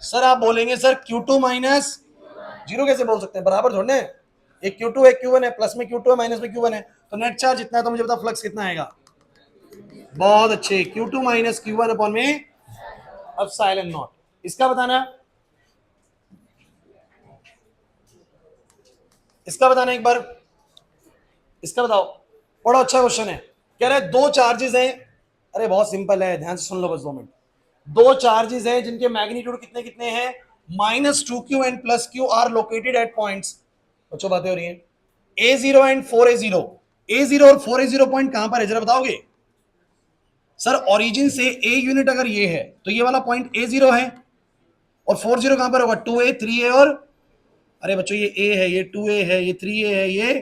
सर आप बोलेंगे सर Q2 -0 कैसे बोल सकते हैं, बराबर थोड़े, एक Q2 एक Q1 है, प्लस में Q2 है माइनस में Q1 है, तो नेट चार्ज इतना है। तो मुझे बताओ फ्लक्स कितना आएगा, बहुत अच्छे, Q2 -Q1 अपॉन में एप्सिलॉन नॉट। इसका बताना इसका बताना एक बार, इसका बताओ, बड़ा अच्छा क्वेश्चन है। कह रहा है दो चार्जेस हैं, अरे बहुत सिंपल है, ध्यान से सुन लो बस 2 मिनट। दो चार्जेस हैं जिनके मैग्नीट्यूड कितने कितने हैं, -2q and +q are located at points, बच्चों बातें हो रही है, A0 एंड 4A0। A0 और 4A0 पॉइंट कहां पर है जरा बताओगे? सर ओरिजिन से A यूनिट अगर ये है तो ये वाला पॉइंट A0 है, और 40 कहां पर होगा, 2A 3A और, अरे बच्चों ये A है, ये 2A है, ये 3A है, ये,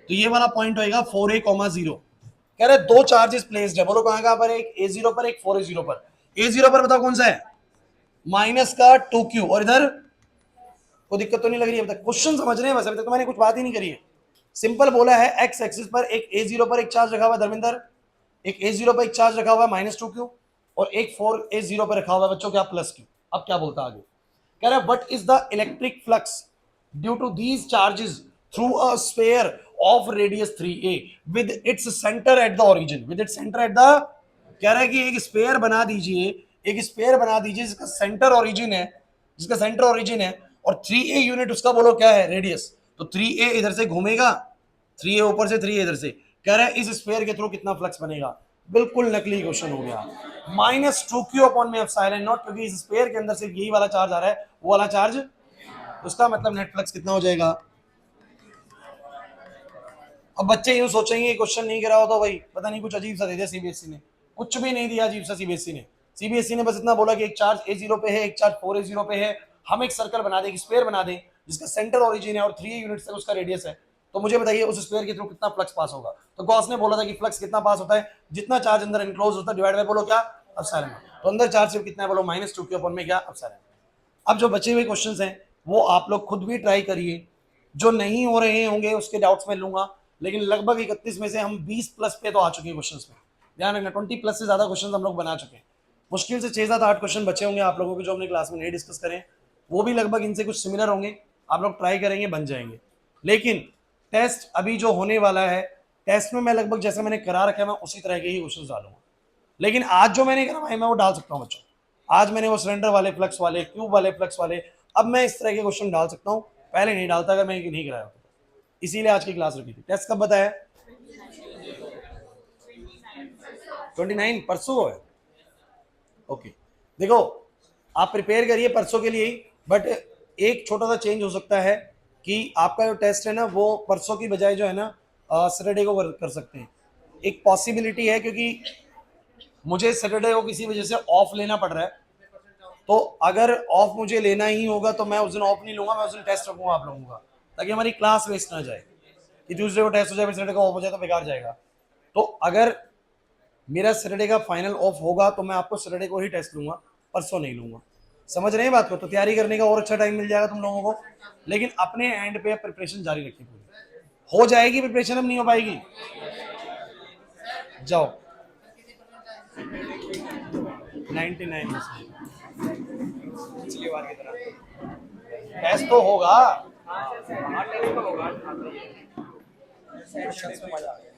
तो ये वाला पॉइंट होएगा 4A,0। कह रहे दो चार्जेस प्लेस्ड है, बोलो कहां कहां पर, एक A0 पर, एक 4A0 पर। A0 पर बताओ कौन सा है, माइनस का 2q, और इधर कोई दिक्कत तो नहीं लग रही है? अभी तक क्वेश्चन समझ रहे हैं? बस अभी तक तो मैंने कुछ बात ही नहीं करी है, सिंपल बोला है। एक्स एक्सिस पर एक A0 पर एक चार्ज रखा हुआ है धर्मेंद्र, एक A0 पर एक चार्ज रखा हुआ है -2q, और एक 4A0 पर रखा हुआ है बच्चों क्या, +q। अब क्या बोलता है आगे, कह रहा है what is the electric flux due to these charges through a sphere of radius 3a with its centre at the origin, with its centre at the, कह रहा है कि एक स्फीयर बना दीजिए, एक स्फीयर बना दीजिए जिसका सेंटर ओरिजिन है, जिसका सेंटर ओरिजिन है, और 3a यूनिट उसका बोलो क्या है, रेडियस। तो 3a इधर से घूमेगा, 3a ऊपर से, 3a इधर से, कह रहा है इस स्फीयर के थ्रू कितना फ्लक्स बनेगा। बिल्कुल नकली क्वेश्चन हो गया, -2q अपॉन में एप्सिलॉन नॉट, क्योंकि इस स्फीयर के अंदर सिर्फ यही वाला चार्ज आ रहा है, वो वाला चार्ज, उसका मतलब नेट फ्लक्स कितना हो जाएगा। अब बच्चे यूं सोचेंगे क्वेश्चन नहीं करा हो तो भाई पता नहीं कुछ अजीब सा दे दिया सीबीएसई ने, कुछ भी नहीं दिया अजीब सा सीबीएसई ने। सीबीएसई ने बस इतना बोला कि एक चार्ज A0 पे है, एक चार्ज 4A0 पे है, हम एक सर्कल बना दें, एक स्फीयर बना दें जिसका सेंटर ओरिजिन है और 3 यूनिट तक उसका रेडियस है, तो मुझे बताइए उस स्फीयर के थ्रू कितना फ्लक्स पास होगा। तो गॉस ने बोला था कि फ्लक्स कितना पास होता है, जितना चार्ज अंदर एनक्लोज होता है डिवाइड बाय बोलो क्या, एप्सिलॉन। तो अंदर चार्ज सिर्फ कितना है, बोलो -2q अपॉन में क्या, एप्सिलॉन। अब जो बचे हुए क्वेश्चंस हैं वो आप लोग खुद भी ट्राई करिए, जो नहीं हो रहे होंगे उसके डाउट्स मैं लूंगा, लेकिन लगभग 31 में से हम 20 प्लस पे तो आ चुके हैं क्वेश्चंस में, ध्यान रखना 20 प्लस से ज्यादा क्वेश्चंस हम लोग बना चुके हैं। मुश्किल से 6 7 8 क्वेश्चन बचे होंगे आप लोगों के जो हमने क्लास में नहीं डिस्कस करें, वो भी लगभग इनसे कुछ सिमिलर होंगे, आप लोग ट्राई करेंगे बन जाएंगे। लेकिन टेस्ट अभी जो होने वाला है, टेस्ट में मैं लगभग जैसे मैंने करा रखा है मैं उसी तरह के ही क्वेश्चन डालूंगा, लेकिन आज जो मैंने करवाए मैं वो डाल सकता हूँ बच्चों। आज मैंने वो सिलेंडर वाले, फ्लक्स वाले, क्यूब वाले, फ्लक्स वाले, अब मैं इस तरह के क्वेश्चन डाल सकता हूँ, पहले नहीं डालता अगर मैं नहीं कराया होता, इसीलिए आज की क्लास रखी थी। टेस्ट कब बताया, 29 परसों है, ओके। देखो आप प्रिपेयर करिए परसों के लिए ही, बट एक छोटा सा चेंज हो सकता है कि आपका जो टेस्ट है ना वो परसों की बजाय जो है ना सैटरडे को कर सकते हैं। एक पॉसिबिलिटी है क्योंकि मुझे सैटरडे को किसी वजह से ऑफ लेना पड़ रहा है, तो अगर ऑफ मुझे लेना ही होगा तो मैं उस दिन ऑफ नहीं लूंगा, मैं उस दिन टेस्ट रखूंगा आप लोगों का, ताकि हमारी क्लास वेस्ट ना जाए कि ट्यूसडे को टेस्ट हो जाए फिर सैटरडे को ऑफ हो जाए तो बेकार जाएगा। तो अगर मेरा सैटरडे का फाइनल ऑफ होगा तो मैं आपको सैटरडे को ही टेस्ट लूंगा, परसों नहीं लूंगा। समझ रहे हैं बात को? तो तैयारी करने का और अच्छा टाइम मिल जाएगा तुम लोगों को, लेकिन अपने एंड पे प्रिपरेशन जारी रखिए, पूरी हो जाएगी प्रिपरेशन, अब नहीं हो पाएगी। जाओ 99 में से पिछली बार की तरह टेस्ट तो होगा। हाँ टेस्ट तो होगा, मजा आ गया।